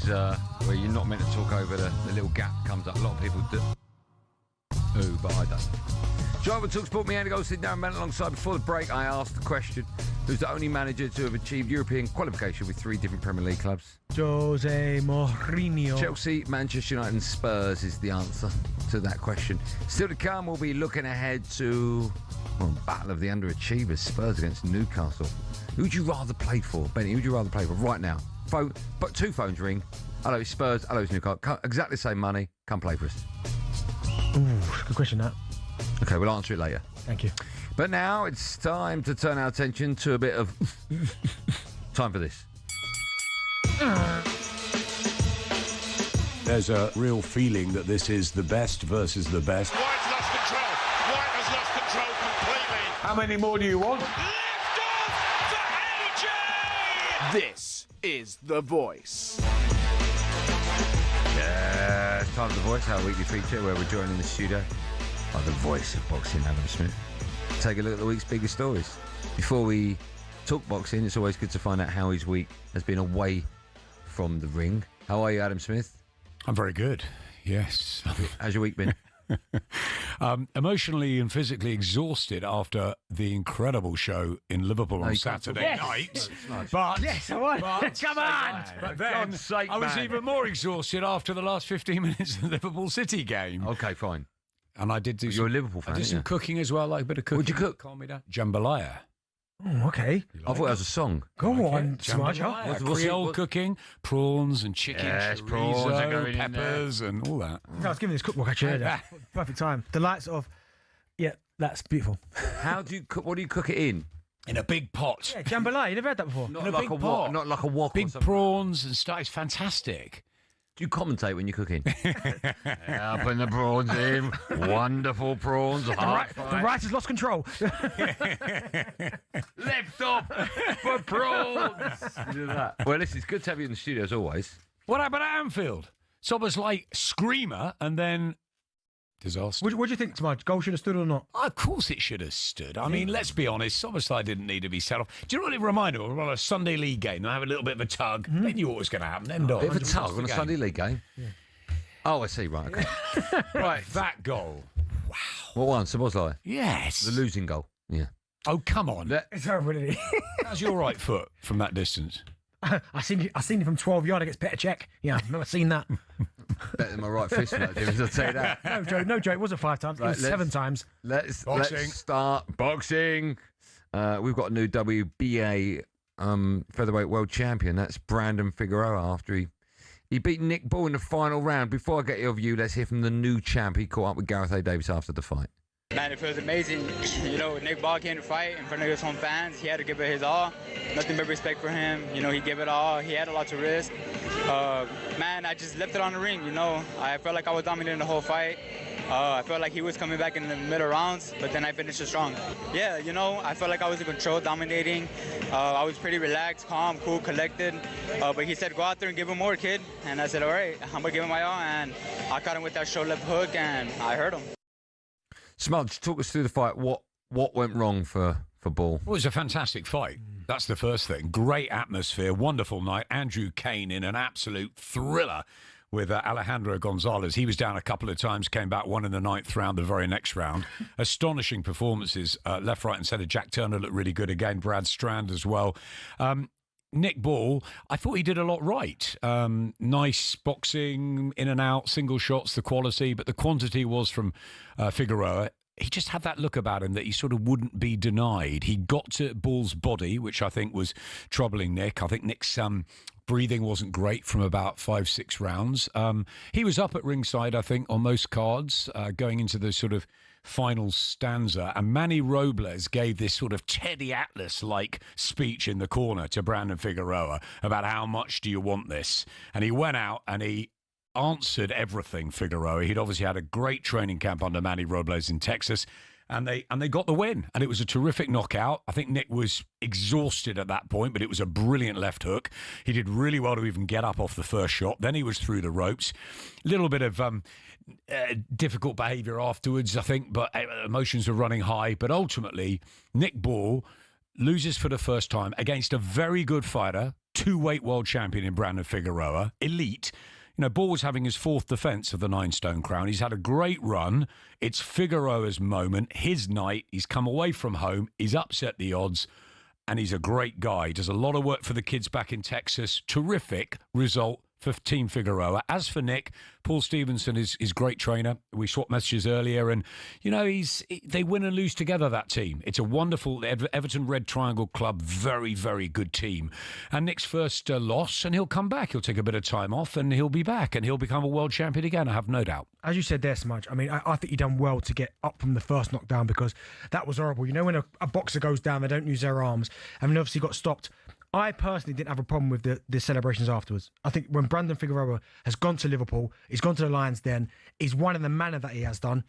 where you're not meant to talk over the little gap comes up. A lot of people do, but I don't. Joy with talkSPORT, me, Andy Goldstein Darren Bent alongside. Before the break, I asked the question, who's the only manager to have achieved European qualification with 3 different Premier League clubs? Jose Mourinho. Chelsea, Manchester United and Spurs is the answer to that question. Still to come, we'll be looking ahead to battle of the underachievers, Spurs against Newcastle. Who would you rather play for, Benny? Who would you rather play for right now? Phone, but 2 phones ring. Hello, it's Spurs. Hello, it's Newcastle. Exactly the same money. Come play for us. Ooh, good question, that. Okay, we'll answer it later. Thank you. But now it's time to turn our attention to a bit of time for this. There's a real feeling that this is the best versus the best. White's lost control. White has lost control completely. How many more do you want? This is The Voice. Yeah, it's time for The Voice, our weekly feature where we're joined in the studio by the voice of boxing, Adam Smith. Take a look at the week's biggest stories. Before we talk boxing, it's always good to find out how his week has been away from the ring. How are you, Adam Smith? I'm very good, yes. How's your week been? Emotionally and physically exhausted after the incredible show in Liverpool on Saturday night. Nice. But yes, I won. Come on! But then I was even more exhausted after the last 15 minutes of the Liverpool City game. Okay, fine. And I did do You're a Liverpool fan, I did some cooking as well, like a bit of cooking. What'd you cook? Calm me down. Jambalaya. Oh, okay. I thought it was a song. Go on, Jambalaya. Creole cooking, prawns and chicken, yes, chorizo, prawns are going peppers and all that. I was giving this cookbook actually earlier. Perfect time. The lights of, yeah, that's beautiful. How do you cook? What do you cook it in? In a big pot. Yeah, jambalaya. You never had that before. Not in a like big a pot. wok. Not like a wok. Big prawns and stuff. It's fantastic. Do you commentate when you're cooking? Yeah, putting the prawns in. Wonderful prawns. The writer's lost control. Left off for prawns. Do that. Well, listen, it's good to have you in the studio as always. What happened at Anfield? Sober's like screamer and then disaster. What do you think, Smudge? Goal should have stood or not? Of course it should have stood. I mean, let's be honest, Soberslide didn't need to be set off. Do you know what it reminded me of? On a Sunday league game, they have a little bit of a tug. They knew what was going to happen. Then Bit of a tug on a Sunday league game? Yeah. Oh, I see, right, okay. Right, that goal. Wow. What one? Soberslide? Yes. The losing goal. Yeah. Oh, come on. It's horrible, isn't it? How's your right foot from that distance? I seen it from 12 yards against Petr Cech. Yeah, I've never seen that. Better than my right fist from that difference, I'll tell you that. No, Joe, it wasn't 5 times. It was 7 times. Let's start boxing. We've got a new WBA featherweight world champion. That's Brandon Figueroa after he beat Nick Ball in the final round. Before I get your view, let's hear from the new champ. He caught up with Gareth A. Davis after the fight. Man, it feels amazing. You know, Nick Ball came to fight in front of his home fans. He had to give it his all. Nothing but respect for him. You know, he gave it all. He had a lot to risk. Man, I just left it on the ring, you know. I felt like I was dominating the whole fight. I felt like he was coming back in the middle rounds, but then I finished it strong. Yeah, you know, I felt like I was in control, dominating. I was pretty relaxed, calm, cool, collected. But he said, go out there and give him more, kid. And I said, all right, I'm going to give him my all. And I caught him with that short left hook, and I hurt him. Smudge, talk us through the fight. What went wrong for Ball? Well, it was a fantastic fight. That's the first thing. Great atmosphere, wonderful night. Andrew Kane in an absolute thriller with Alejandro Gonzalez. He was down a couple of times, came back, won in the 9th round, the very next round. Astonishing performances, left, right and centre. Jack Turner looked really good again, Brad Strand as well. Nick Ball, I thought he did a lot right. Nice boxing, in and out, single shots, the quality, but the quantity was from Figueroa. He just had that look about him that he sort of wouldn't be denied. He got to Ball's body, which I think was troubling Nick. I think Nick's breathing wasn't great from about 5-6 rounds. He was up at ringside, I think, on most cards, going into the sort of final stanza, and Manny Robles gave this sort of Teddy Atlas-like speech in the corner to Brandon Figueroa about how much do you want this, and he went out and he answered everything. Figueroa, he'd obviously had a great training camp under Manny Robles in Texas, and they got the win, and it was a terrific knockout. I think Nick was exhausted at that point, but it was a brilliant left hook. He did really well to even get up off the first shot. Then he was through the ropes. A little bit of difficult behaviour afterwards, I think, but emotions were running high. But ultimately, Nick Ball loses for the first time against a very good fighter, two-weight world champion in Brandon Figueroa, elite. You know, Ball was having his 4th defence of the 9-stone crown. He's had a great run. It's Figueroa's moment, his night. He's come away from home. He's upset the odds, and he's a great guy. He does a lot of work for the kids back in Texas. Terrific result for Team Figueroa. As for Nick, Paul Stevenson is great trainer. We swapped messages earlier, and you know they win and lose together. That team. It's a wonderful Everton Red Triangle club. Very, very good team. And Nick's first loss, and he'll come back. He'll take a bit of time off, and he'll be back, and he'll become a world champion again. I have no doubt. As you said there, Smudge, I mean, I think you've done well to get up from the first knockdown, because that was horrible. You know, when a boxer goes down, they don't use their arms, and then obviously got stopped. I personally didn't have a problem with the celebrations afterwards. I think when Brandon Figueroa has gone to Liverpool, he's gone to the Lions Den, he's won in the manner that he has done.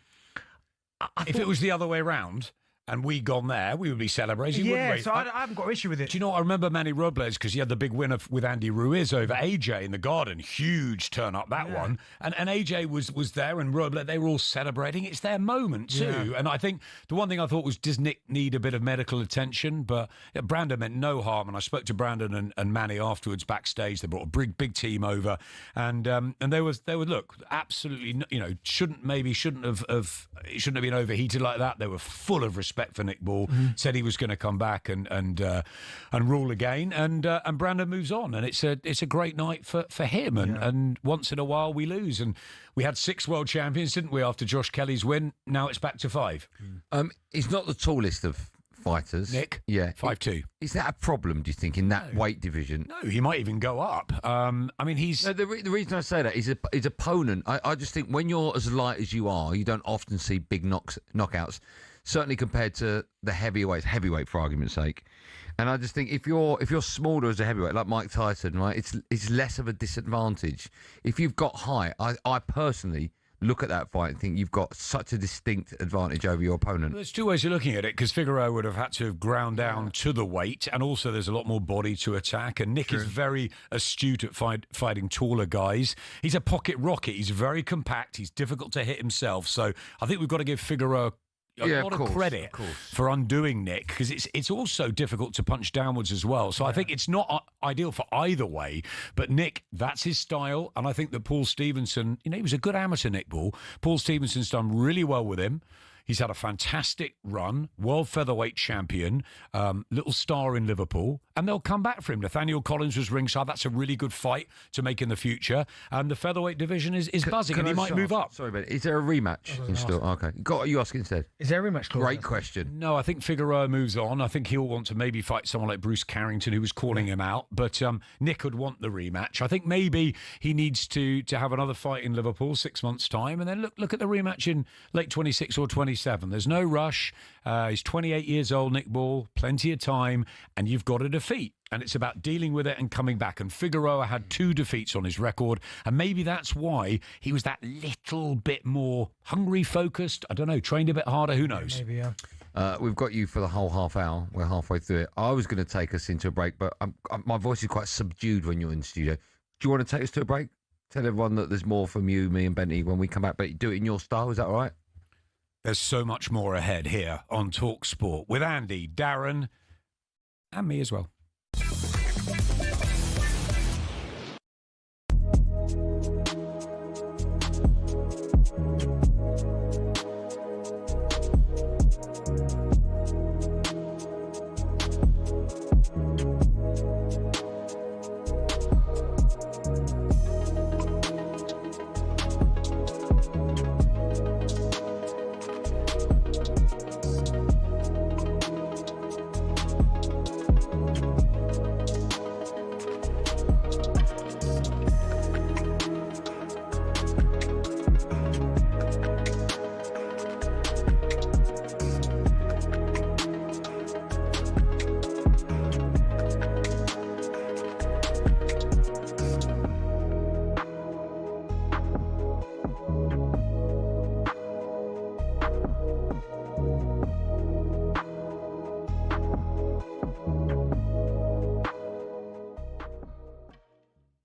If it was the other way round and we'd gone there, we would be celebrating, wouldn't we? So I haven't got an issue with it. Do you know what? I remember Manny Robles, because he had the big win with Andy Ruiz over AJ in the Garden. Huge turn up, that one. And AJ was there, and Robles, they were all celebrating. It's their moment too. And I think the one thing I thought was, does Nick need a bit of medical attention? But Brandon meant no harm. And I spoke to Brandon and Manny afterwards backstage. They brought a big team over, and they were look, absolutely, you know, shouldn't have been overheated like that. They were full of respect for Nick Ball. Said he was going to come back and rule again, and Brandon moves on, and it's a great night for him. And once in a while we lose, and we had 6 world champions, didn't we, after Josh Kelly's win? Now it's back to 5. He's not the tallest of fighters. Nick? Yeah. 5'2". Is that a problem, do you think, in that weight division? No, he might even go up. I mean, he's... No, the reason I say that is his opponent, I just think when you're as light as you are, you don't often see big knockouts, certainly compared to the heavyweight for argument's sake. And I just think if you're smaller as a heavyweight, like Mike Tyson, right, it's less of a disadvantage. If you've got height, I personally look at that fight and think you've got such a distinct advantage over your opponent. There's 2 ways of looking at it, because Figueroa would have had to have ground down to the weight, and also there's a lot more body to attack, and Nick is very astute at fighting taller guys. He's a pocket rocket. He's very compact. He's difficult to hit himself. So I think we've got to give Figueroa a lot of credit for undoing Nick, because it's also difficult to punch downwards as well. So I think it's not ideal for either way. But Nick, that's his style. And I think that Paul Stevenson, you know, he was a good amateur, Nick Ball. Paul Stevenson's done really well with him. He's had a fantastic run, world featherweight champion, little star in Liverpool, and they'll come back for him. Nathaniel Collins was ringside. That's a really good fight to make in the future. And the featherweight division is buzzing, and he might move up. Sorry, but is there a rematch? Okay. You ask instead. Is there a rematch clause? Great question. No, I think Figueroa moves on. I think he'll want to maybe fight someone like Bruce Carrington, who was calling him out. But Nick would want the rematch. I think maybe he needs to have another fight in Liverpool 6 months' time, and then look at the rematch in late 26 or 27. There's no rush. He's 28 years old, Nick Ball, plenty of time, and you've got a defeat. And it's about dealing with it and coming back. And Figueroa had 2 defeats on his record, and maybe that's why he was that little bit more hungry, focused. I don't know, trained a bit harder. Who knows? Maybe, yeah. We've got you for the whole half hour. We're halfway through it. I was going to take us into a break, but my voice is quite subdued when you're in the studio. Do you want to take us to a break? Tell everyone that there's more from you, me and Benny when we come back, but do it in your style. Is that all right? There's so much more ahead here on talkSPORT with Andy, Darren, and me as well.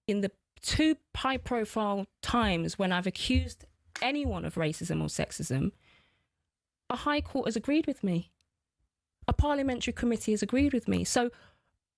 In the 2 high-profile times when I've accused anyone of racism or sexism, a High Court has agreed with me. A parliamentary committee has agreed with me. So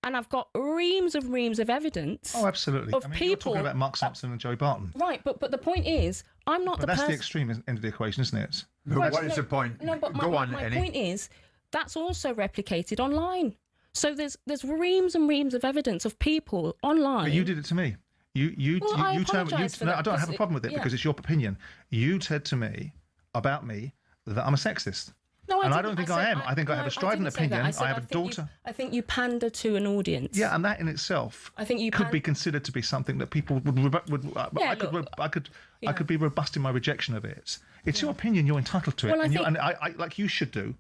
And I've got reams of evidence. Oh, absolutely. Of You're people talking about Mark Sampson and Joey Barton. Right, but the point is, I'm not the But that's person. the extreme end of the equation, isn't it? What is the point? No, but my point is, that's also replicated online. So there's reams and reams of evidence of people online. But you did it to me. You told me. I don't have a problem with it because it's your opinion. You said to me about me that I'm a sexist. No, I don't think I am. I think I have a strident opinion. I have a daughter. I think you pander to an audience. Yeah, and that in itself could be considered to be something that people I could be robust in my rejection of it. It's your opinion. You're entitled to it, and I like you should do.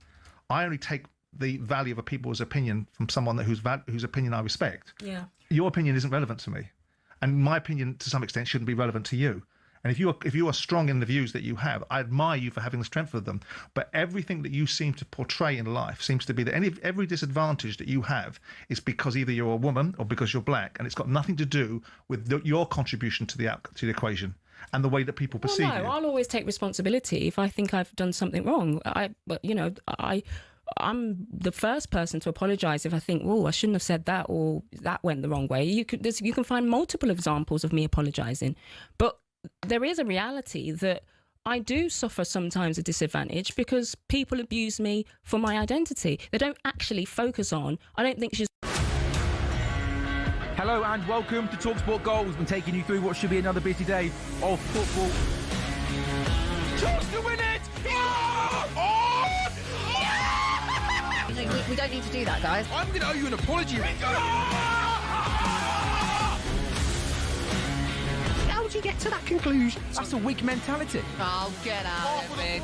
I only take the value of a people's opinion from someone whose opinion I respect. Yeah. Your opinion isn't relevant to me, and my opinion to some extent shouldn't be relevant to you. And if you are strong in the views that you have, I admire you for having the strength of them. But everything that you seem to portray in life seems to be that every disadvantage that you have is because either you're a woman or because you're black, and it's got nothing to do with your contribution to the equation and the way that people perceive you. I'll always take responsibility if I think I've done something wrong. I'm the first person to apologise if I think, I shouldn't have said that, or that went the wrong way. You can find multiple examples of me apologising, but there is a reality that I do suffer sometimes a disadvantage because people abuse me for my identity. They don't actually focus on, I don't think she's... Hello and welcome to talkSPORT Goals. We've been taking you through what should be another busy day of football. Chance to win it! We don't need to do that, guys. I'm going to owe you an apology. How would you get to that conclusion? That's a weak mentality. Oh, get out of it.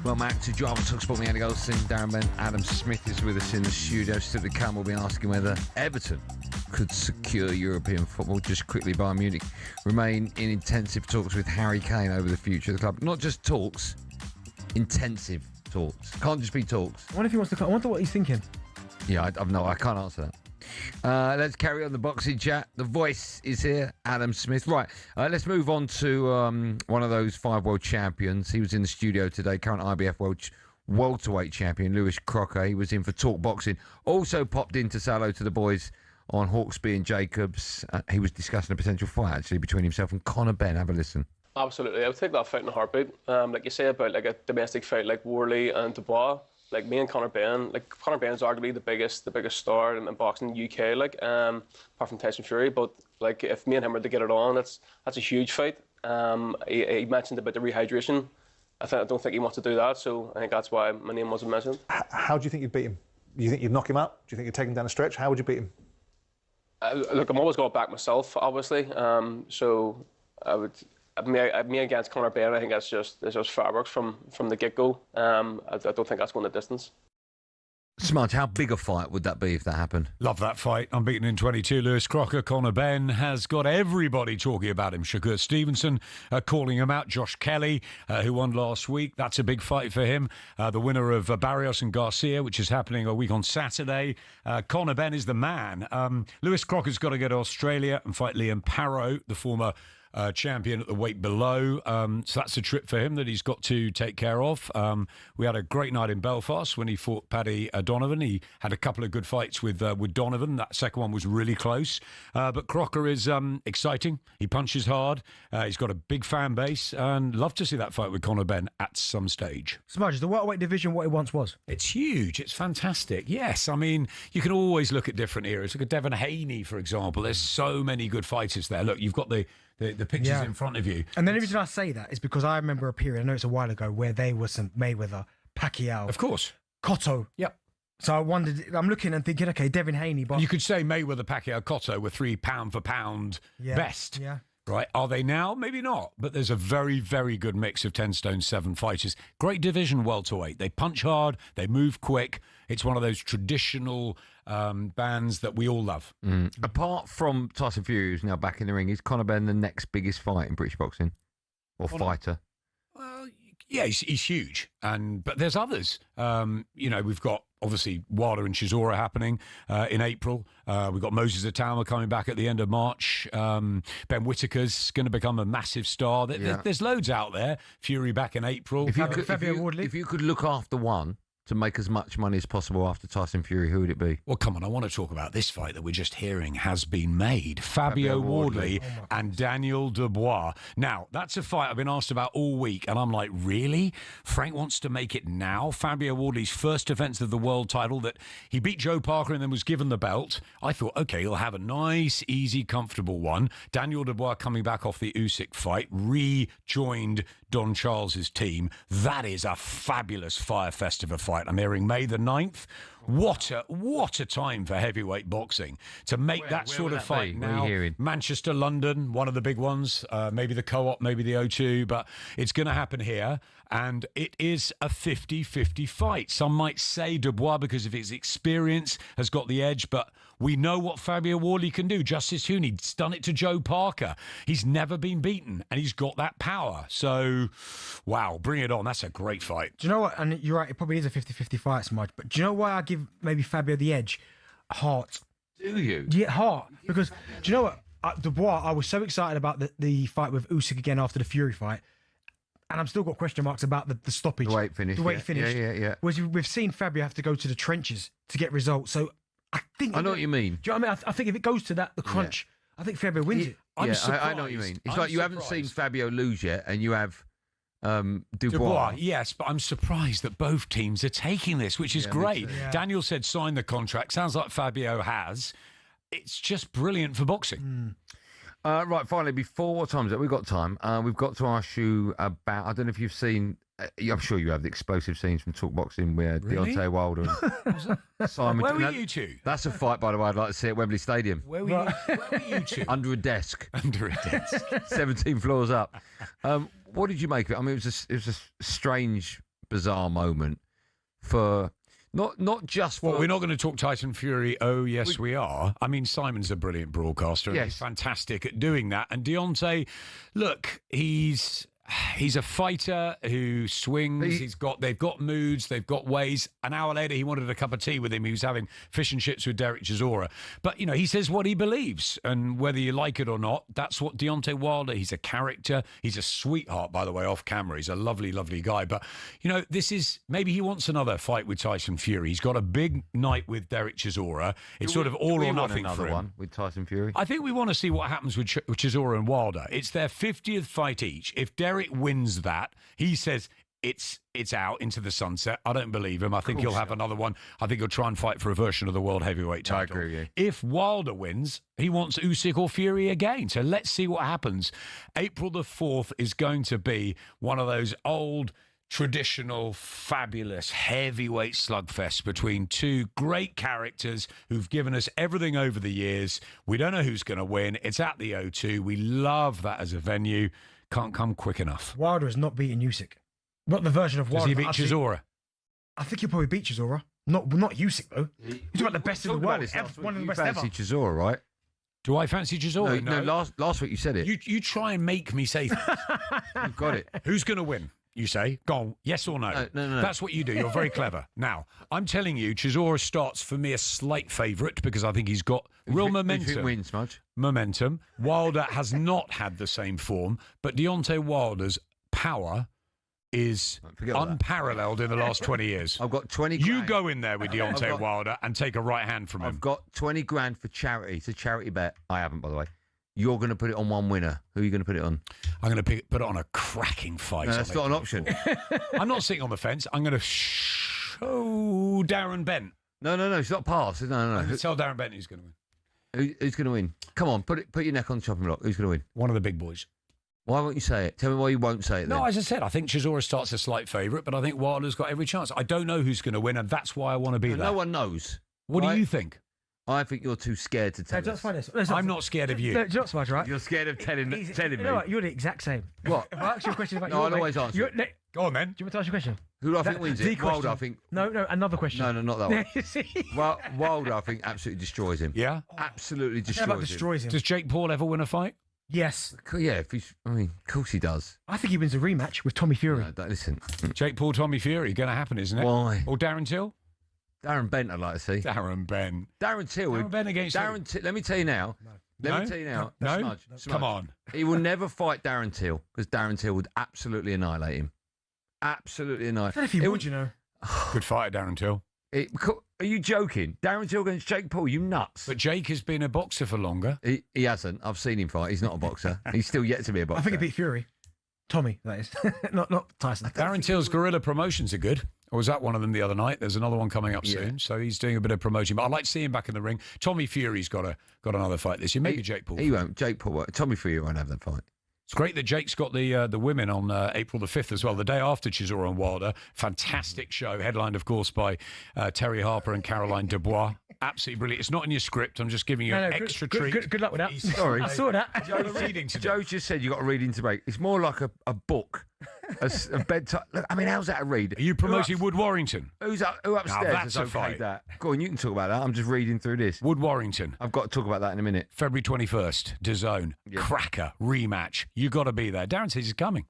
Well, Matt, to drive on talkSPORT, Andy Goldstein Darren Bent. Adam Smith is with us in the studio. Still to come, we'll be asking whether Everton could secure European football. Just quickly, Bayern Munich remain in intensive talks with Harry Kane over the future of the club. Not just talks, intensive talks. Can't just be talks. I wonder if he wants to. I wonder what he's thinking. Yeah, I can't answer that. Let's carry on the boxing chat. The voice is here, Adam Smith. Right, let's move on to one of those 5 world champions. He was in the studio today, current IBF welterweight champion, Lewis Crocker. He was in for Talk Boxing. Also popped in to say hello to the boys on Hawksby and Jacobs. He was discussing a potential fight, actually, between himself and Conor Benn. Have a listen. Absolutely. I would take that fight in a heartbeat. Like you say about like a domestic fight like Worley and Dubois. Like me and Conor Benn, Conor Benn's arguably the biggest star in boxing in the UK, apart from Tyson Fury. But like if me and him were to get it on, that's a huge fight. He mentioned about the rehydration. I don't think he wants to do that, so I think that's why my name wasn't mentioned. How do you think you'd beat him? Do you think you'd knock him out? Do you think you'd take him down a stretch? How would you beat him? Look, I'm always going to back myself, obviously. So I would. Me against Conor Benn, I think that's just fireworks from the get-go. I don't think that's going the distance. Smudge, how big a fight would that be if that happened? Love that fight. Unbeaten in 22. Lewis Crocker, Conor Benn has got everybody talking about him. Shakur Stevenson calling him out. Josh Kelly, who won last week. That's a big fight for him. The winner of Barrios and Garcia, which is happening a week on Saturday. Conor Benn is the man. Lewis Crocker's got to go to Australia and fight Liam Parrow, the former champion at the weight below. So that's a trip for him that he's got to take care of. We had a great night in Belfast when he fought Paddy Donovan. He had a couple of good fights with Donovan. That second one was really close. But Crocker is exciting. He punches hard. He's got a big fan base, and love to see that fight with Conor Benn at some stage. Smudge, is the welterweight division what it once was? It's huge. It's fantastic. Yes, I mean, you can always look at different eras. Look at Devon Haney, for example. There's so many good fighters there. Look, you've got the pictures in front of you. And the only reason I say that is because I remember a period, I know it's a while ago, where they were some Mayweather, Pacquiao. Of course. Cotto. Yep. So I wondered, I'm looking and thinking, okay, Devin Haney, but... You could say Mayweather, Pacquiao, Cotto were 3 pound for pound best. Yeah. Right? Are they now? Maybe not. But there's a very, very good mix of 10 stone 7 fighters. Great division welterweight. They punch hard. They move quick. It's one of those traditional bands that we all love. Apart from Tyson Fury, who's now back in the ring, is Conor Benn the next biggest fight in British boxing? Or fighter? Well, yeah, he's huge. But there's others. We've got, obviously, Wilder and Chisora happening in April. We've got Moses Atama coming back at the end of March. Ben Whittaker's going to become a massive star. There's loads out there. Fury back in April. If you could look after one to make as much money as possible after Tyson Fury, who would it be? Well, come on, I want to talk about this fight that we're just hearing has been made. Fabio Wardley and Daniel Dubois. Now, that's a fight I've been asked about all week, and I'm like, really? Frank wants to make it now? Fabio Wardley's first defence of the world title, that he beat Joe Parker and then was given the belt. I thought, okay, he'll have a nice, easy, comfortable one. Daniel Dubois coming back off the Usyk fight, rejoined Don Charles's team. That is a fabulous Fire Fest of a fight. I'm hearing May the 9th. What a time for heavyweight boxing to make that sort of fight now. Manchester, London, one of the big ones. Maybe the Co-op, maybe the O2, but it's going to happen here. And it is a 50-50 fight. Some might say Dubois, because of his experience, has got the edge, but we know what Fabio Wardley can do. Justice Hooney's done it to Joe Parker. He's never been beaten, and he's got that power. So, wow, bring it on. That's a great fight. Do you know what? And you're right, it probably is a 50-50 fight, Smudge. But do you know why I give maybe Fabio the edge? Heart. Do you? Yeah, heart. Because, do you know what? Dubois, I was so excited about the fight with Usyk again after the Fury fight. And I've still got question marks about the stoppage. The weight finish. Yeah. Whereas we've seen Fabio have to go to the trenches to get results. So I think... I know what you mean. Do you know what I mean? I think if it goes to the crunch, I think Fabio wins it. I'm surprised. I know what you mean. It's like you haven't seen Fabio lose yet, and you have Dubois. Yes, but I'm surprised that both teams are taking this, which is great. Yeah. Daniel said sign the contract. Sounds like Fabio has. It's just brilliant for boxing. Right, finally, before what time is it? We've got time. We've got to ask you about, I don't know if you've seen, I'm sure you have, the explosive scenes from Talk Boxing where Deontay Wilder and Simon... Where were you two? That's a fight, by the way, I'd like to see at Wembley Stadium. Where were you two? Under a desk. Under a desk. 17 floors up. What did you make of it? I mean, it was a strange, bizarre moment for... Not just for... Well, we're not going to talk Tyson Fury. Oh, yes, we are. I mean, Simon's a brilliant broadcaster. And he's fantastic at doing that. And Deontay, look, he's a fighter who swings. They've got moods. They've got ways. An hour later, he wanted a cup of tea with him. He was having fish and chips with Derek Chisora. But, he says what he believes. And whether you like it or not, that's what Deontay Wilder, he's a character. He's a sweetheart, by the way, off camera. He's a lovely, lovely guy. But, this is, maybe he wants another fight with Tyson Fury. He's got a big night with Derek Chisora. It's sort of all or nothing for him. One with Tyson Fury? I think we want to see what happens with Chisora and Wilder. It's their 50th fight each. If Derek wins that, he says it's out into the sunset. I don't believe him. I think he'll have another one. I think he'll try and fight for a version of the world heavyweight title. I agree with you. If Wilder wins, he wants Usyk or Fury again. So let's see what happens. April the 4th is going to be one of those old, traditional, fabulous heavyweight slugfests between two great characters who've given us everything over the years. We don't know who's going to win. It's at the O2. We love that as a venue. Can't come quick enough. Wilder has not beaten Usyk. Not the version of Wilder. Does he beat Chisora? I think he'll probably beat Chisora. Not Usyk, though. He's talking about the best in the world. One of the best ever. You fancy Chisora, right? Do I fancy Chisora? No, last week you said it. You try and make me say things. You've got it. Who's going to win? you say. Go on, yes or no? No. That's what you do. You're very clever. Now, I'm telling you, Chisora starts for me a slight favourite because I think he's got real momentum. Who do you think wins, Smudge? Momentum. Wilder has not had the same form, but Deontay Wilder's power is unparalleled in the last 20 years. I've got 20 grand. You go in there with Deontay Wilder and take a right hand from him. I've got 20 grand for charity. It's a charity bet. I haven't, by the way. You're going to put it on one winner. Who are you going to put it on? I'm going to put it on a cracking fight. No, that's not an option. I'm not sitting on the fence. I'm going to show Darren Bent. No, it's not pass. No. I'm going to tell Darren Bent who's going to win. Who's going to win? Come on, put your neck on the chopping block. Who's going to win? One of the big boys. Why won't you say it? Tell me why you won't say it then. No, as I said, I think Chisora starts a slight favourite, but I think Wilder's got every chance. I don't know who's going to win, and that's why I want to be there. No one knows. What do you think? I think you're too scared to tell us. I'm not scared of you. No, do you know what's Smudge, right? You're scared of telling me. You know what? You're the exact same. What? If I ask you a question about No, I'll always answer. Go on, then. Do you want to ask you a question? Who do I think wins it? Wilder, I think. No, another question. No, not that one. Wilder, I think, absolutely destroys him. Yeah? Absolutely destroys How about destroys him? Does Jake Paul ever win a fight? Yes. Yeah, of course he does. I think he wins a rematch with Tommy Fury. No, listen. Jake Paul, Tommy Fury, going to happen, isn't it? Why? Or Darren Till? Darren Bent, I'd like to see. Darren Bent. Darren Till. Darren Bent against Darren Till. Let me tell you now. Let me tell you now. Smudge. Come on. He will never fight Darren Till because Darren Till would absolutely annihilate him. Absolutely annihilate. I don't know if he would, you know. Good fighter, Darren Till. Are you joking? Darren Till against Jake Paul? You nuts? But Jake has been a boxer for longer. He hasn't. I've seen him fight. He's not a boxer. He's still yet to be a boxer. I think he beat Fury. Tommy, that is. not Tyson. Darren Till's guerrilla promotions are good. Or was that one of them the other night? There's another one coming up soon. So he's doing a bit of promotion. But I'd like to see him back in the ring. Tommy Fury's got another fight this year. Maybe Jake Paul. He won't. Jake Paul won't. Tommy Fury won't have that fight. It's great that Jake's got the women on April the 5th as well, the day after Chisora and Wilder. Fantastic show, headlined, of course, by Terry Harper and Caroline Dubois. Absolutely brilliant. It's not in your script. I'm just giving you an extra treat. Good luck with that. Sorry. I saw that. Joe just said you got to read into break. It's more like a book, a bedtime. Look, I mean, how's that a read? Are you promoting Wood Warrington? Who upstairs that's has a fight. that? Go on, you can talk about that. I'm just reading through this. Wood Warrington. I've got to talk about that in a minute. February 21st, DAZN. Yeah. Cracker, rematch. You got to be there. Darren says he's coming.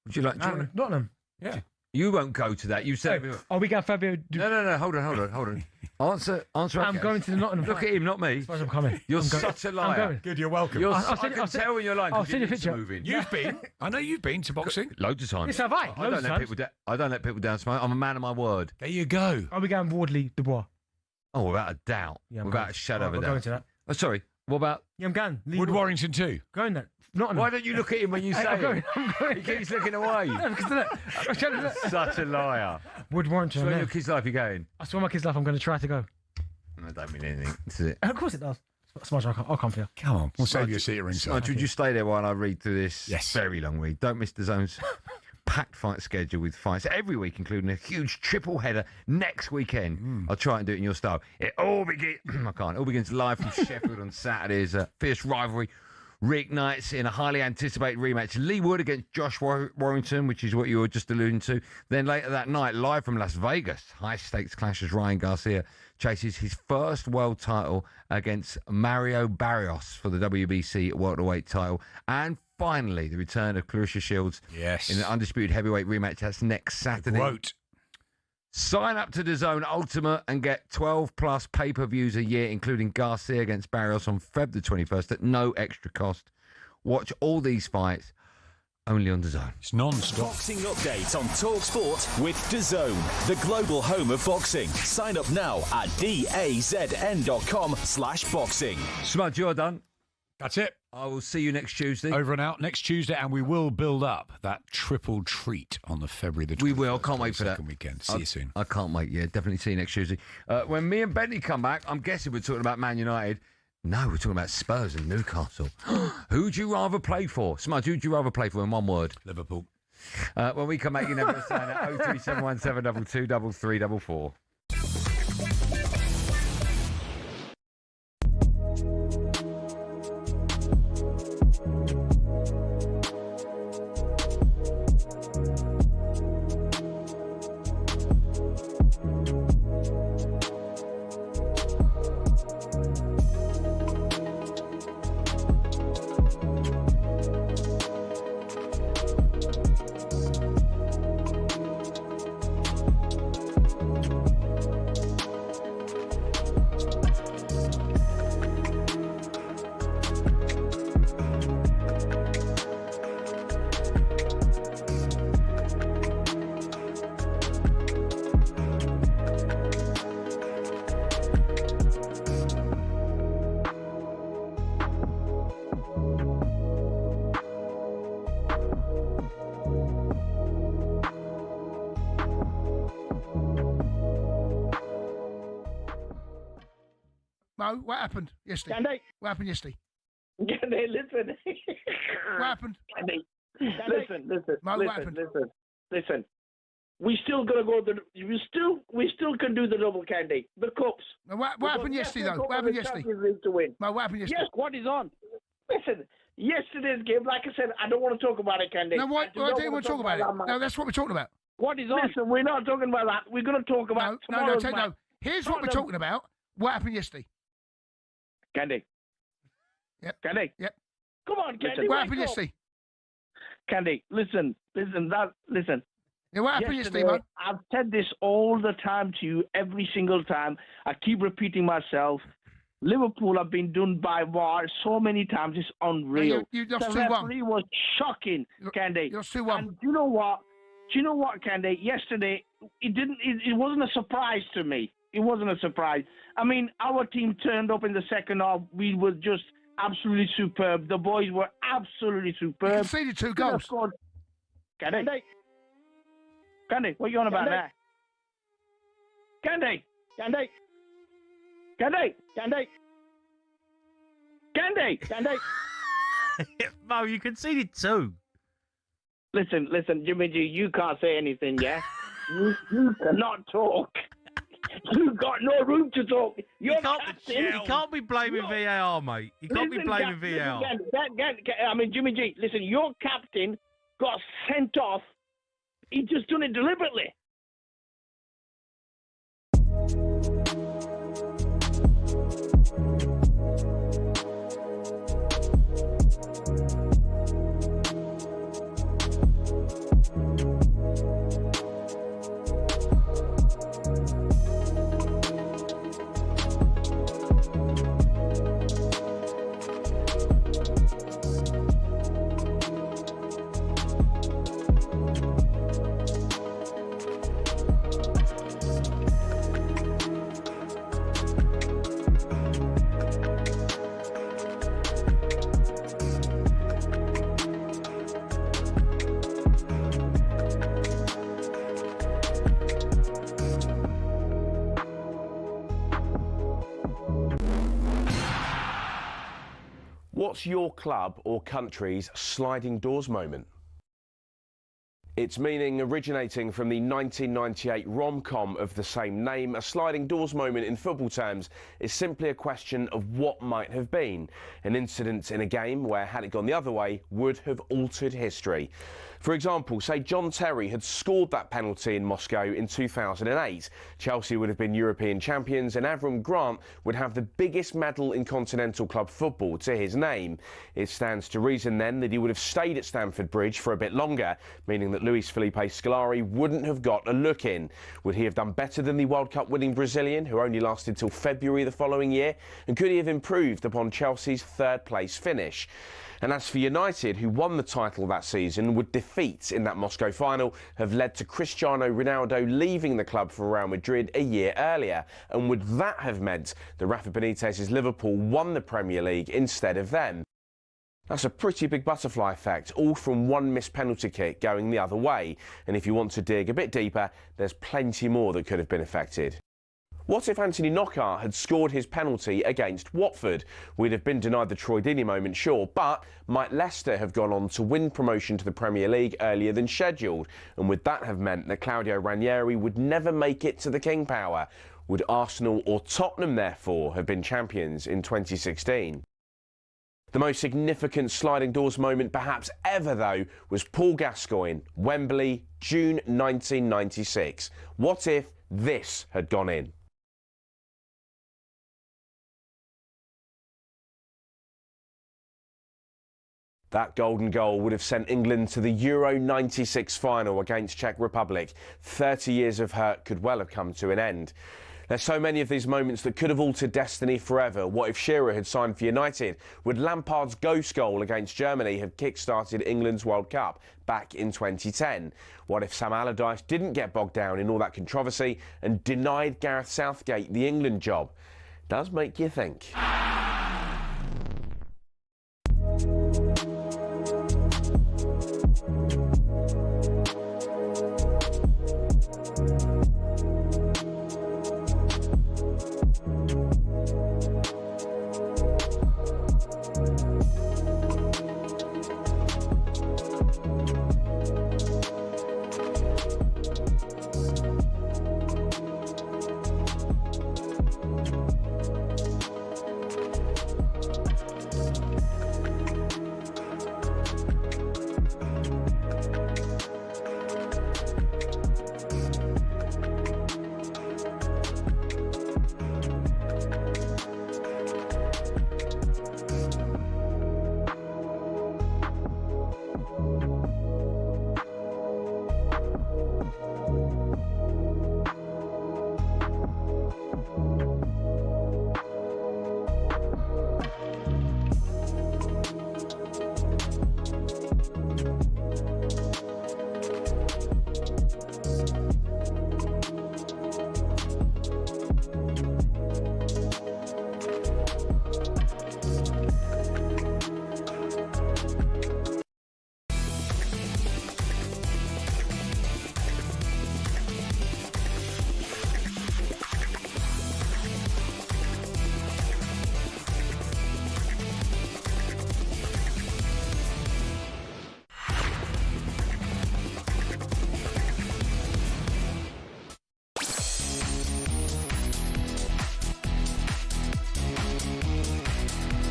Would you like? Nottingham. Yeah. You won't go to that. You said. Are we going Fabio? No. Hold on. Answer. I'm going to the Nottingham. Look at him, not me. I'm coming. You're such a liar. I'm going. Good, you're welcome. I'll can tell when you're lying. I'll send you a picture. You've been. I know you've been to boxing. Loads of times. Yes, have I? I don't let people down, Smoke. I'm a man of my word. There you go. Are we going Wardley, Dubois? Oh, without a doubt. Yeah, without a shadow of a doubt. Going to that. Oh, sorry. What about? Yeah, I'm going. Wood Warrington too. Going there. Nottingham. Why don't you look at him when you say I'm going. He keeps looking away. No, because Such a liar. Wood Warrington. So your kid's life you're going? I swear my kid's life I'm going to try to go. I don't mean anything. This is it. Of course it does. Smudge, I'll come for you. Come on. We'll save you a seat at ringside. Smudge, would you stay there while I read through this Yes. very long read? Don't miss the Zone's packed fight schedule with fights every week, including a huge triple header next weekend. I'll try and do it in your style. It all begins. I can't. It all begins live from Sheffield on Saturday. A fierce rivalry reignites in a highly anticipated rematch. Lee Wood against Josh Warrington, which is what you were just alluding to. Then later that night, live from Las Vegas, high-stakes clash as Ryan Garcia chases his first world title against Mario Barrios for the WBC welterweight title. And finally, the return of Clarissa Shields in the undisputed heavyweight rematch. That's next Saturday. Quote. Sign up to DAZN Ultimate and get 12+ pay-per-views a year, including Garcia against Barrios on Feb the 21st at no extra cost. Watch all these fights only on DAZN. It's non-stop. Boxing update on talkSPORT with DAZN, the global home of boxing. Sign up now at dazn.com/boxing. Smudge, you're done. That's it. I will see you next Tuesday. Over and out next Tuesday, and we will build up that triple treat on the February the 21st. We will. Can't wait for that weekend. See you soon. I can't wait. Yeah, definitely see you next Tuesday. When me and Bentley come back, I'm guessing we're talking about Man United. No, we're talking about Spurs and Newcastle. Who'd you rather play for? Smudge, who'd you rather play for in one word? Liverpool. When we come back, you never sign at 03717223344. Mo, what happened yesterday? Candy. What happened yesterday? Candy, listen. What happened? Candy. Candy. Listen. We still gotta go. We still can do the double, Candy. The cups. What happened yesterday, though? What happened yesterday? To win. Mo, what happened yesterday? Yes, what is on? Listen, yesterday's game, like I said, I don't want to talk about it, Candy. No, why don't you want to talk about it? No, that's what we're talking about. What is on? Listen, we're not talking about that. We're going to talk about tomorrow's match. No. Here's what we're talking about. What happened yesterday? Candy. Yep. Candy. Yep. Come on, Candy. What happened yesterday? Candy, listen. Yeah, what happened yesterday, man? I've said this all the time to you, every single time. I keep repeating myself. Liverpool have been done by VAR so many times, it's unreal. No, you lost 2-1. The referee was shocking, Candy. You lost 2-1. And do you know what, Candy? Yesterday, it wasn't a surprise to me. It wasn't a surprise. I mean, our team turned up in the second half. We were just absolutely superb. The boys were absolutely superb. You conceded 2 goals. Candy, what are you on about now? Candy. Mo, you conceded 2. Listen, Jimmy G, you can't say anything, yeah? you cannot talk. You got no room to talk. You can't be blaming VAR, mate. You can't be blaming VAR. I mean, Jimmy G, listen, your captain got sent off. He just done it deliberately. What's your club or country's sliding doors moment? Its meaning originating from the 1998 rom-com of the same name, a sliding doors moment in football terms is simply a question of what might have been. An incident in a game where, had it gone the other way, would have altered history. For example, say John Terry had scored that penalty in Moscow in 2008. Chelsea would have been European champions and Avram Grant would have the biggest medal in continental club football to his name. It stands to reason then that he would have stayed at Stamford Bridge for a bit longer, meaning that Luis Felipe Scolari wouldn't have got a look in. Would he have done better than the World Cup winning Brazilian, who only lasted till February the following year? And could he have improved upon Chelsea's third place finish? And as for United, who won the title that season, would defeats in that Moscow final have led to Cristiano Ronaldo leaving the club for Real Madrid a year earlier? And would that have meant that Rafa Benitez's Liverpool won the Premier League instead of them? That's a pretty big butterfly effect, all from one missed penalty kick going the other way. And if you want to dig a bit deeper, there's plenty more that could have been affected. What if Anthony Knockaert had scored his penalty against Watford? We'd have been denied the Troy Deeney moment, sure, but might Leicester have gone on to win promotion to the Premier League earlier than scheduled? And would that have meant that Claudio Ranieri would never make it to the King Power? Would Arsenal or Tottenham, therefore, have been champions in 2016? The most significant sliding doors moment perhaps ever, though, was Paul Gascoigne, Wembley, June 1996. What if this had gone in? That golden goal would have sent England to the Euro 96 final against Czech Republic. 30 years of hurt could well have come to an end. There's so many of these moments that could have altered destiny forever. What if Shearer had signed for United? Would Lampard's ghost goal against Germany have kick-started England's World Cup back in 2010? What if Sam Allardyce didn't get bogged down in all that controversy and denied Gareth Southgate the England job? Does make you think.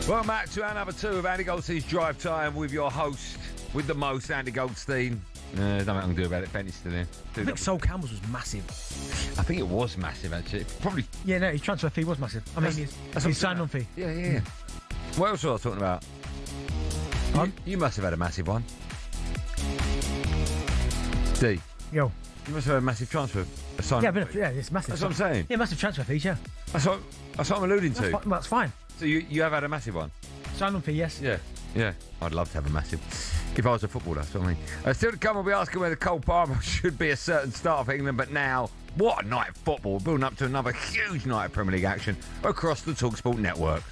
Welcome back to another 2 of Andy Goldstein's Drive Time with your host, with the most, Andy Goldstein. There's nothing I can do about it. Benny's still in. I think Sol Campbell's was massive. I think it was massive, actually. Probably. Yeah, no, his transfer fee was massive. I mean, his sign-on fee. Yeah. What else was I talking about? You must have had a massive one. D. Yo. You must have had a massive transfer. Yeah, it's massive. That's what I'm saying. Yeah, massive transfer fees, yeah. That's what I'm alluding to. That's fine. So you have had a massive one? Sign-on fee, yes. Yeah. I'd love to have a massive. If I was a footballer, that's what I mean. Still to come, we'll be asking whether Cole Palmer should be a certain start for England. But now, what a night of football. We're building up to another huge night of Premier League action across the talkSPORT network.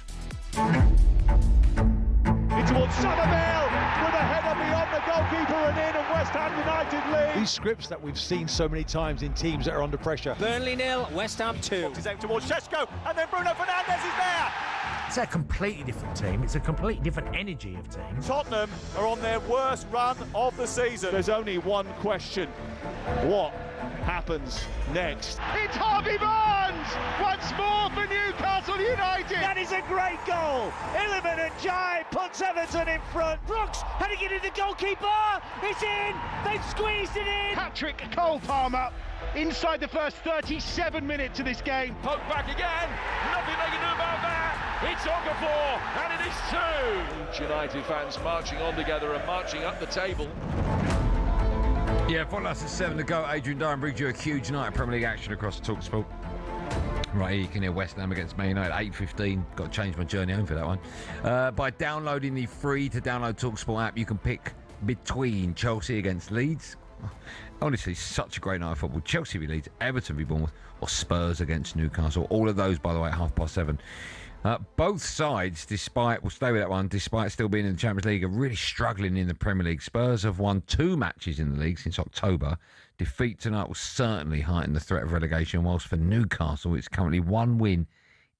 In towards Somerville with a header beyond the goalkeeper and in, and West Ham United lead. These scripts that we've seen so many times in teams that are under pressure. Burnley 0, West Ham 2. He's out towards Šeško, and then Bruno Fernandes is there. It's a completely different team. It's a completely different energy of team. Tottenham are on their worst run of the season. There's only one question. What happens next? It's Harvey Barnes! Once more for Newcastle United! That is a great goal. Illivan and Jai puts Everton in front. Brooks heading it to the goalkeeper. It's in. They've squeezed it in. Patrick Cole Palmer inside the first 37 minutes of this game. Poke back again. Nothing they can do about that. It's Okafor, and it is 2. United fans marching on together and marching up the table. Yeah, follow us at 7 to go. Adrian Darren brings you a huge night of Premier League action across the talkSPORT. Right here, you can hear West Ham against Man United, 8:15. Got to change my journey home for that one. By downloading the free-to-download talkSPORT app, you can pick between Chelsea against Leeds. Honestly, such a great night of football. Chelsea v Leeds, Everton v Bournemouth, or Spurs against Newcastle. All of those, by the way, at 7:30. Both sides, we'll stay with that one, despite still being in the Champions League, are really struggling in the Premier League. Spurs have won 2 matches in the league since October. Defeat tonight will certainly heighten the threat of relegation, whilst for Newcastle, it's currently 1 win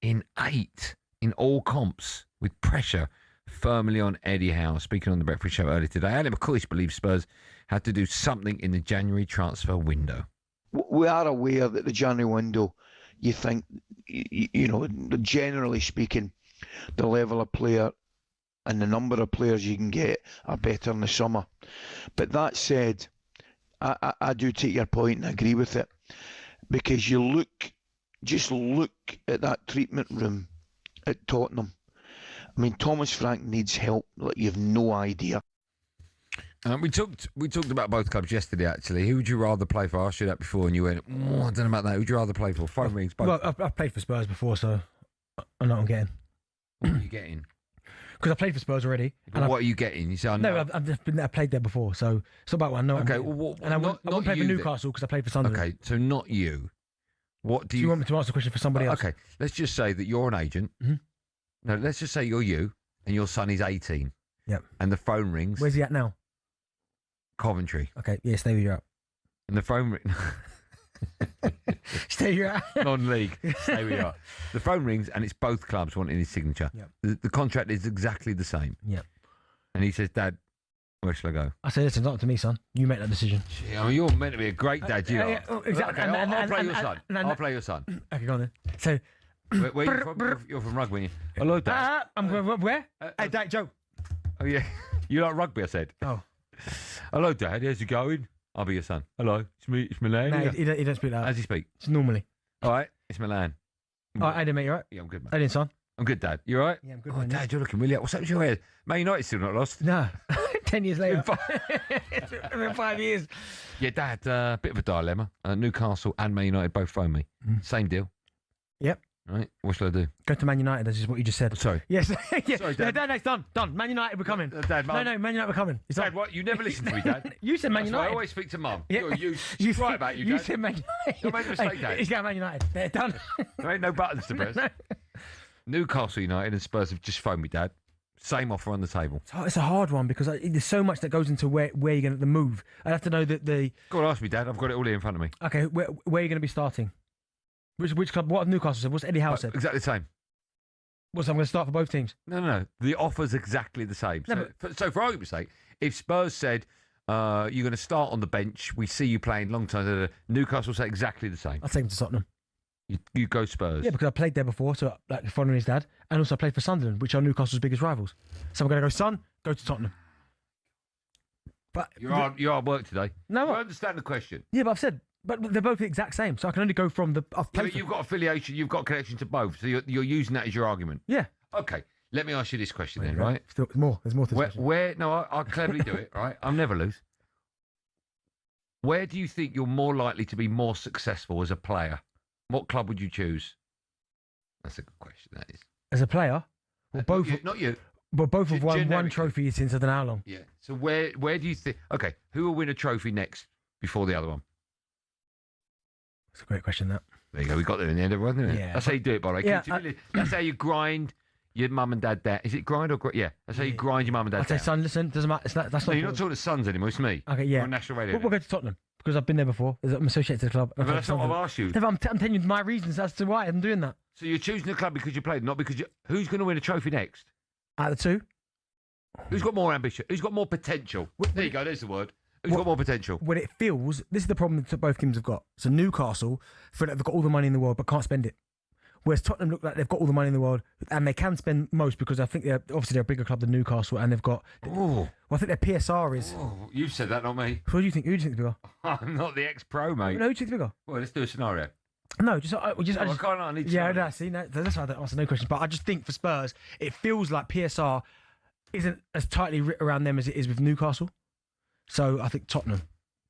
in 8 in all comps, with pressure firmly on Eddie Howe. Speaking on the Breakfast Show earlier today, Alan McCoy believes Spurs had to do something in the January transfer window. We are aware that the January window, you think, you know, generally speaking, the level of player and the number of players you can get are better in the summer. But that said, I do take your point and agree with it, because just look at that treatment room at Tottenham. I mean, Thomas Frank needs help like you've no idea. We talked about both clubs yesterday, actually. Who would you rather play for? I asked you that before, and you went, I don't know about that. Who would you rather play for? Phone rings, both. Well, I've played for Spurs before, so I know what I'm getting. What are you getting? Because I played for Spurs already. And what are you getting? You say, I've played there before, so it's about one. No, okay, I wouldn't play for Newcastle because I played for Sunderland. Okay, so not you. What do you want me to answer the question for somebody else? Okay, let's just say that you're an agent. Mm-hmm. No, let's just say you're you, and your son is 18. Yep. And the phone rings. Where's he at now? Coventry. Okay, yeah, stay where you're at. And the phone rings. Stay where you're at. Non-league. Stay where you are. The phone rings, and it's both clubs wanting his signature. Yep. The contract is exactly the same. Yep. And he says, Dad, where shall I go? I say, listen, it's not up to me, son. You make that decision. Gee, I mean, you're meant to be a great dad, you are. Exactly. Okay, I'll play your son. I'll play your son. Okay, go on then. So, where are you from? You're from Rugby. Hello, Dad. I'm where? Hey, Dad, Joe. Oh, yeah. You like rugby, I said. Oh. Hello, Dad. How's it going? I'll be your son. Hello. It's me. It's Milan. No, he don't speak that. How does he speak? It's normally. All right. It's Milan. All right, mate, you all right? Yeah, I'm good, mate. How you doing, son? I'm good, Dad. You all right? Yeah, I'm good, Oh, man. Dad, you're looking really... What's up with your hair? Man United's still not lost. No. 10 years later. It's been 5 years. Yeah, Dad, bit of a dilemma. Newcastle and Man United both phone me. Same deal. Yep. Right. What shall I do? Go to Man United, this is what you just said. Sorry. Yes. Yeah. Sorry, Dad. No, it's done. Man United, we're coming. Dad, Mum. No, Man United, we're coming. It's Dad, what? You never listen to me, Dad. You said Man That's United. I always speak to Mum. Yeah. You're right about you, Dad. You said Man United. You made a mistake, Dad. He's going Man United. They're done. There ain't no buttons to press. No. Newcastle United and Spurs have just phoned me, Dad. Same offer on the table. It's a hard one because there's so much that goes into where you're going to move. I'd have to know that the... Go on, ask me, Dad. I've got it all here in front of me. Okay, where are you going to be starting? Which club? What have Newcastle said? What's Eddie Howe said? Exactly the same. So I'm going to start for both teams? No. The offer's exactly the same. So for argument's sake, if Spurs said, you're going to start on the bench, we see you playing long term, Newcastle will say exactly the same. I'll take him to Tottenham. You go Spurs. Yeah, because I played there before, so like following his dad, and also I played for Sunderland, which are Newcastle's biggest rivals. So I'm going to go, son, go to Tottenham. But You're hard work today. No, I understand the question. Yeah, but I've said, but they're both the exact same, so I can only go from the. But you've got affiliation, you've got connection to both, so you're using that as your argument. Yeah. Okay, let me ask you this question then, right? There's more to this question. I'll cleverly do it, right? I'll never lose. Where do you think you're more likely to be more successful as a player? What club would you choose? That's a good question, that is. As a player? Well, both. Not you. But both have won one trophy since I don't know how long. Yeah. So where do you think... Okay, who will win a trophy next before the other one? That's a great question, that. There you go. We got there in the end, everyone, didn't it? Yeah. That's how you do it, by the way. Yeah, That's how you grind your mum and dad down. Is it grind or... Yeah, that's how you grind your mum and dad I'd say, down. son, listen, doesn't matter. That's No, not you're not talking to sons anymore, it's me. Okay, yeah. You're on national radio. We'll go to Tottenham, because I've been there before. I'm associated to the club. But that's not what I've asked you. No, but I'm telling you my reasons as to why I'm doing that. So you're choosing the club because you played, not because you... Who's going to win a trophy next? Out of the two? Who's got more ambition? Who's got more potential? There you go, there's the word. Who's got more potential? When it feels... This is the problem that both teams have got. So Newcastle feel like they've got all the money in the world but can't spend it. Whereas Tottenham look like they've got all the money in the world and they can spend most because I think they're a bigger club than Newcastle and they've got... Well, I think their PSR is... Oh, you've said that, not me. So who do you think is bigger? I'm not the ex-pro, mate. No, who do you think is bigger? Well, let's do a scenario. No, I need to yeah, know. no, see, no, that's why I don't answer no questions. But I just think for Spurs, it feels like PSR isn't as tightly writ around them as it is with Newcastle. So I think Tottenham.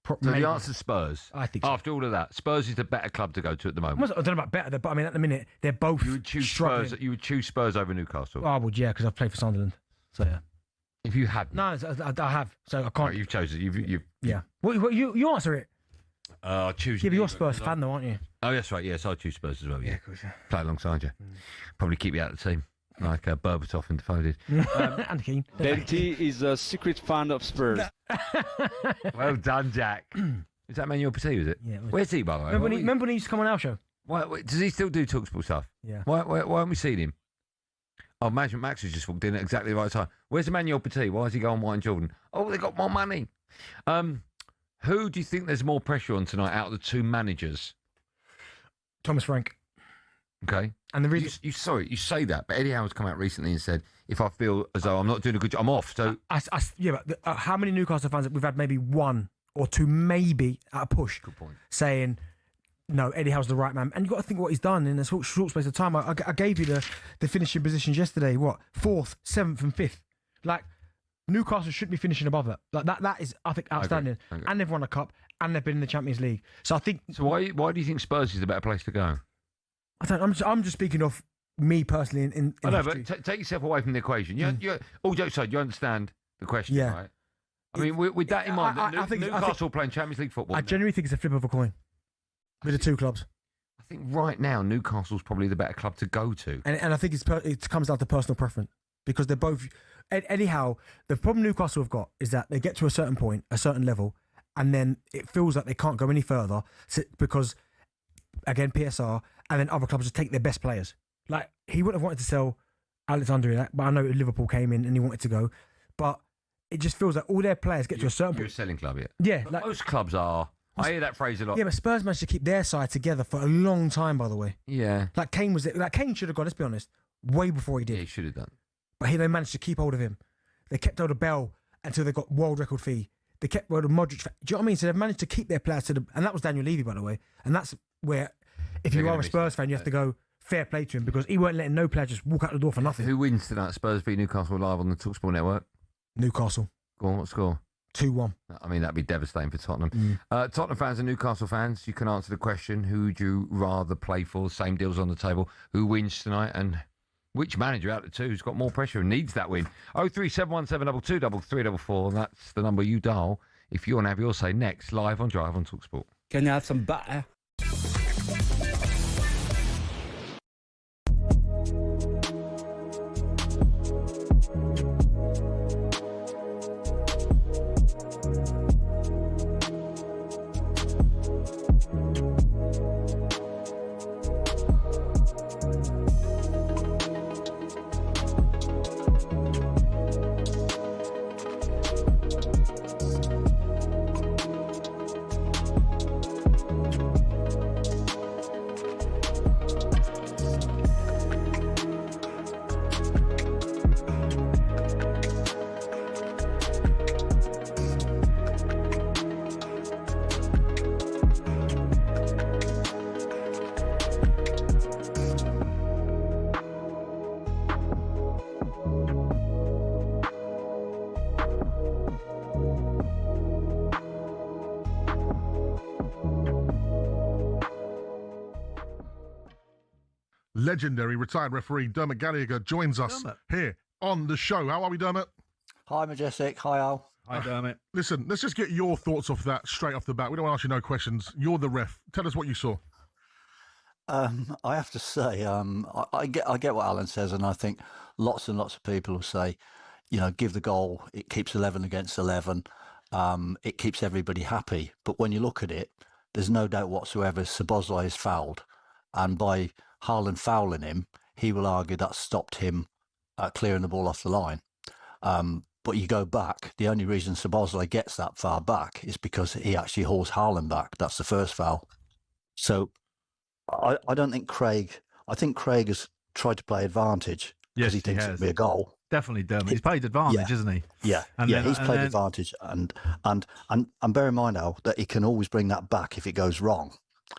So the answer's Spurs. I think so. After all of that, Spurs is the better club to go to at the moment. I don't know about better, but I mean at the minute they're both. You would choose struggling. Spurs. You would choose Spurs over Newcastle. Oh, I would, yeah, because I've played for Sunderland. So yeah. If you had, no, I have. So I can't. Right, you've chosen. You've yeah. What you answer it. I'll choose. Yeah, but you're a Spurs fan, though, aren't you? Oh, that's right. Yes, I'll choose Spurs as well. Yeah, of course. Yeah. Play alongside you. Probably keep you out of the team, like Berbatov and Defoe did. And Keane. Benty is a secret fan of Spurs. Well done, Jack. Is that Manuel Petit, was it? Yeah. Where's he, by the way? Remember when he used to come on our show? Why, does he still do talkSPORT stuff? Yeah. Why haven't we seen him? Oh, Management Max has just walked in at exactly the right time. Where's Emmanuel Petit? Why has he gone White and Jordan? Oh, they got more money. Who do you think there's more pressure on tonight out of the two managers? Thomas Frank. Okay. And the reason you say that, but Eddie Howe's come out recently and said, if I feel as though I'm not doing a good job, I'm off. So yeah, but how many Newcastle fans we've had maybe one or two maybe at a push saying, no, Eddie Howe's the right man. And you've got to think what he's done in a short space of time. I gave you the finishing positions yesterday. What? 4th, 7th and 5th. Like, Newcastle should be finishing above that. Like that is, I think, outstanding. I agree. And they've won a cup and they've been in the Champions League. So I think... So why do you think Spurs is the better place to go? I don't. I'm just speaking of me personally. In I know, but take yourself away from the equation. You're all jokes aside, you understand the question, right? I mean, with that in mind, I think Newcastle playing Champions League football. I genuinely think it's a flip of a coin with the two clubs. I think right now Newcastle's probably the better club to go to, and I think it comes down to personal preference because they're both. Anyhow, the problem Newcastle have got is that they get to a certain point, a certain level, and then it feels like they can't go any further because, again, PSR, and then other clubs just take their best players. Like, he wouldn't have wanted to sell Alexander, but I know Liverpool came in and he wanted to go. But it just feels like all their players get to a certain point. You're a selling club, yeah? Yeah. Like, most clubs are. I hear that phrase a lot. Yeah, but Spurs managed to keep their side together for a long time, by the way. Yeah. Like, Kane should have gone, let's be honest, way before he did. Yeah, he should have done. But they managed to keep hold of him. They kept hold of Bell until they got world record fee. They kept hold of Modric. Do you know what I mean? So they've managed to keep their players and that was Daniel Levy, by the way. And that's where, if you are a Spurs fan, you have to go fair play to him because he weren't letting no player just walk out the door for nothing. Who wins tonight? Spurs v Newcastle live on the talkSPORT network. Newcastle. Go on, what score? 2-1. I mean, that'd be devastating for Tottenham. Tottenham fans and Newcastle fans, you can answer the question, who would you rather play for? Same deals on the table. Who wins tonight and which manager out of the two has got more pressure and needs that win? 03717223344. That's the number you dial if you want to have your say next, live on Drive on talkSPORT. Can you have some butter? legendary retired referee Dermot Gallagher joins us here on the show. How are we, Dermot? Hi, Majestic. Hi, Al. Hi, Dermot. Listen, let's just get your thoughts off that straight off the bat. We don't want to ask you no questions. You're the ref. Tell us what you saw. I have to say, I get what Alan says, and I think lots and lots of people will say, give the goal. It keeps 11 against 11. It keeps everybody happy. But when you look at it, there's no doubt whatsoever Szoboszlai is fouled, and by Haaland fouling him, he will argue that stopped him clearing the ball off the line. But you go back, the only reason Szoboszlai gets that far back is because he actually hauls Haaland back. That's the first foul. So I don't think I think Craig has tried to play advantage because he thinks it'll be a goal. Definitely, Dermot. He's played advantage, isn't he? Yeah, he's played advantage, and bear in mind, Al, that he can always bring that back if it goes wrong.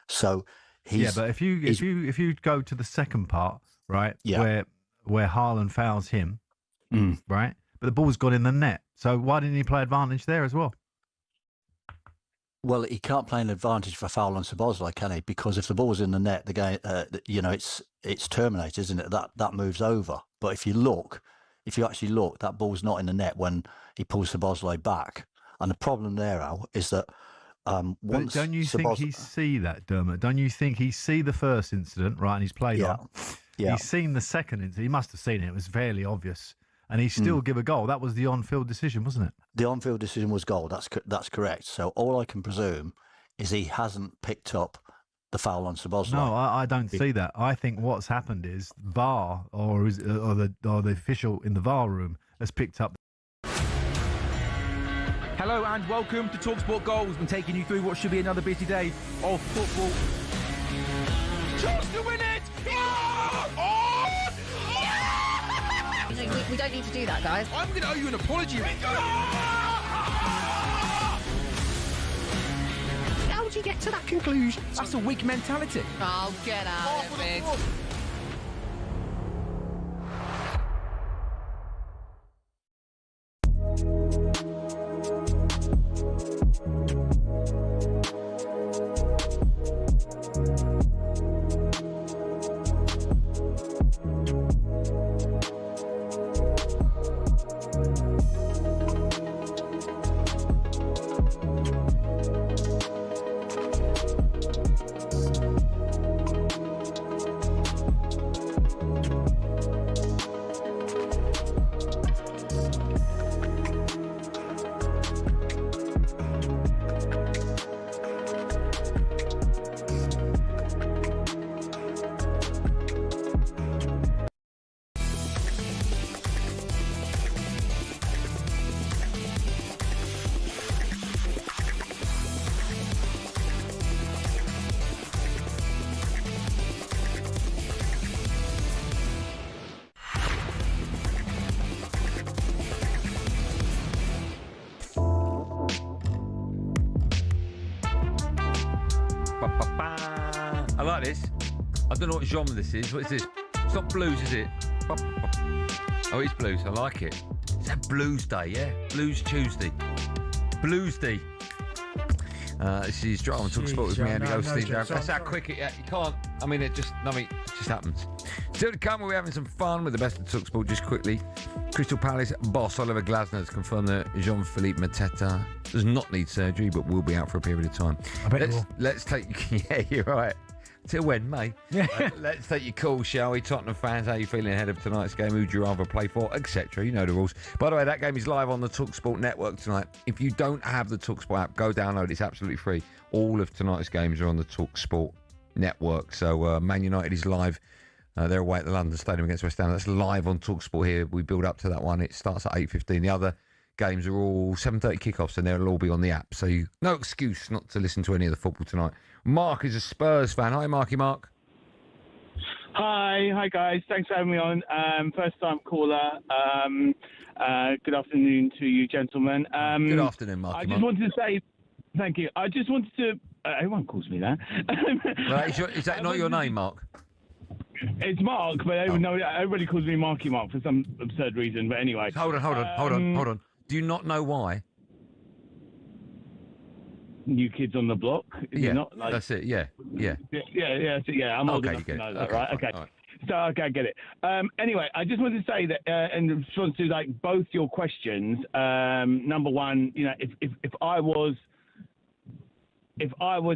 So but if you go to the second part, right, where Haaland fouls him, right, but the ball's gone in the net. So why didn't he play advantage there as well? Well, he can't play an advantage for foul on Szoboszlai, can he? Because if the ball's in the net, the game, it's terminated, isn't it? That moves over. But if you actually look, that ball's not in the net when he pulls Szoboszlai back. And the problem there, Al, is that once don't you think he see that, Dermot? Don't you think he see the first incident, right? And he's played on. Yeah. He's seen the second incident. He must have seen it. It was fairly obvious. And he still give a goal. That was the on-field decision, wasn't it? The on-field decision was goal. That's correct. So all I can presume is he hasn't picked up the foul on Szoboszlai. No, I don't see that. I think what's happened is VAR or the official in the VAR room has picked up. Hello and welcome to talkSPORT Goals. We're taking you through what should be another busy day of football. Chance to win it! We don't need to do that, guys. I'm going to owe you an apology. How would you get to that conclusion? That's a weak mentality. Oh, get out of it. I like this. I don't know what genre this is. What is this? It's not blues, is it? Oh, it's blues. I like it. It's a blues day, yeah? Blues Tuesday. Blues day. This is Drama on talkSPORT with me, Andy Goldstein Darren Bent. That's how quick it... you can't... I mean, it just happens. Still to come, we're having some fun with the best of talkSPORT. Just quickly, Crystal Palace boss Oliver Glasner has confirmed that Jean-Philippe Mateta does not need surgery, but will be out for a period of time. I bet he will. Let's take... Yeah, you're right. Till when, mate? Let's take your call, shall we? Tottenham fans, how are you feeling ahead of tonight's game? Who'd you rather play for? Etc. You know the rules. By the way, that game is live on the talkSPORT network tonight. If you don't have the talkSPORT app, go download it. It's absolutely free. All of tonight's games are on the talkSPORT network. So Man United is live. They're away at the London Stadium against West Ham. That's live on talkSPORT here. We build up to that one. It starts at 8:15. The other games are all 7:30 kickoffs, and they'll all be on the app. So no excuse not to listen to any of the football tonight. Mark is a Spurs fan. Hi, Marky Mark. Hi guys. Thanks for having me on. First time caller. Good afternoon to you, gentlemen. Good afternoon, Marky. I just wanted to say thank you. I just wanted to. Everyone calls me that. Is that not your name, Mark? It's Mark, but everybody calls me Marky Mark for some absurd reason. But anyway. Hold on. Do you not know why? New Kids on the Block. Is Yeah, it not, like... that's it. Yeah. I'm old enough to know that, right? Okay. Right. So, okay, I get it. Anyway, I just wanted to say that in response to like both your questions, number one, you know, if I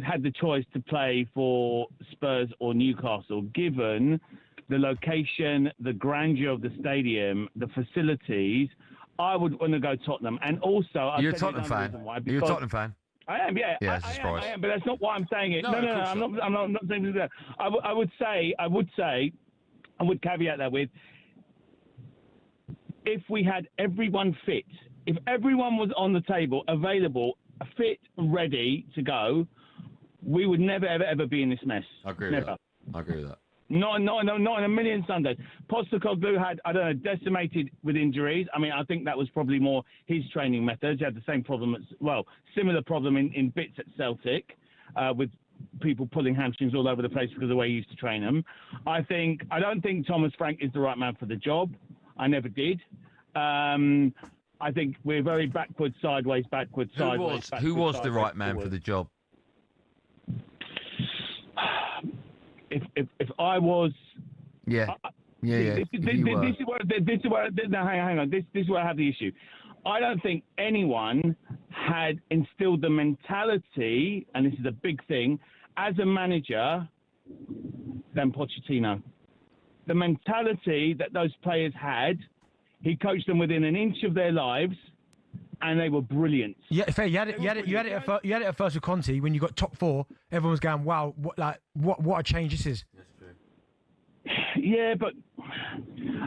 had the choice to play for Spurs or Newcastle, given the location, the grandeur of the stadium, the facilities, I would want to go Tottenham. And also, You're a Tottenham fan. You're a Tottenham fan. I am, yeah. Yeah, I am, but that's not why I'm saying it. No, I'm not saying that. I would caveat that with, if we had everyone fit, if everyone was on the table, available, fit, ready to go, we would never, ever be in this mess. I agree never. with that. I agree with that. Not in a million Sundays. Postecoglou had, I don't know, decimated with injuries. I mean, I think that was probably more his training methods. He had the same problem, similar problem in bits at Celtic, with people pulling hamstrings all over the place because of the way he used to train them. I don't think Thomas Frank is the right man for the job. I never did. I think we're very backwards, sideways. Who was the right man for the job? If I was, This is where hang on. This is where I have the issue. I don't think anyone had instilled the mentality, and this is a big thing, as a manager than Pochettino. The mentality that those players had, he coached them within an inch of their lives, and they were brilliant. Yeah, fair. You had it at first with Conte when you got top four. Everyone was going, "Wow, what a change this is." That's true. Yeah, but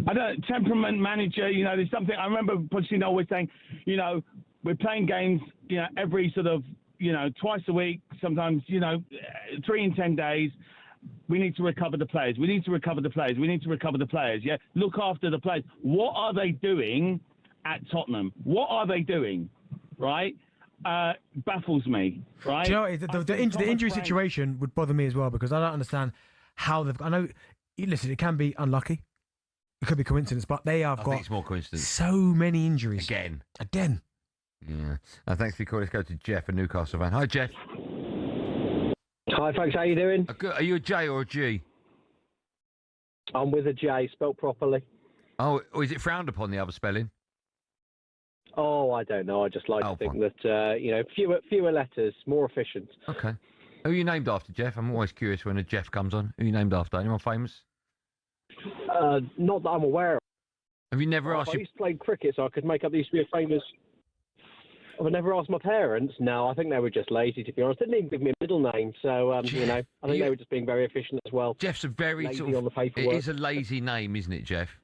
I don't. Temperament manager, you know, there's something. I remember Pochettino always saying, you know, we're playing games, you know, every sort of, you know, twice a week, sometimes, you know, 3 in 10 days. We need to recover the players. We need to recover the players. We need to recover the players. Yeah, look after the players. What are they doing at Tottenham? What are they doing? Right? Baffles me. Right? Do you know, the injury situation would bother me as well, because I don't understand how they've. I know. Listen, it can be unlucky. It could be coincidence, but they have got. I think it's more coincidence. So many injuries again. Mm. Yeah. Thanks for your call. Let's go to Jeff, a Newcastle fan. Hi, Jeff. Hi, folks. How you doing? Are you a J or a G? I'm with a J, spelt properly. Oh, is it frowned upon, the other spelling? Oh, I don't know. I just like to think that, you know, fewer letters, more efficient. Okay. Who are you named after, Jeff? I'm always curious when a Jeff comes on. Who are you named after? Anyone famous? Not that I'm aware of. Have you never asked I used to play cricket, so I could make up. There used to be a famous. I've never asked my parents. No, I think they were just lazy, to be honest. They didn't even give me a middle name, so you know, I think they were just being very efficient as well. Jeff's a very lazy sort of, on the paperwork. It is a lazy name, isn't it, Jeff?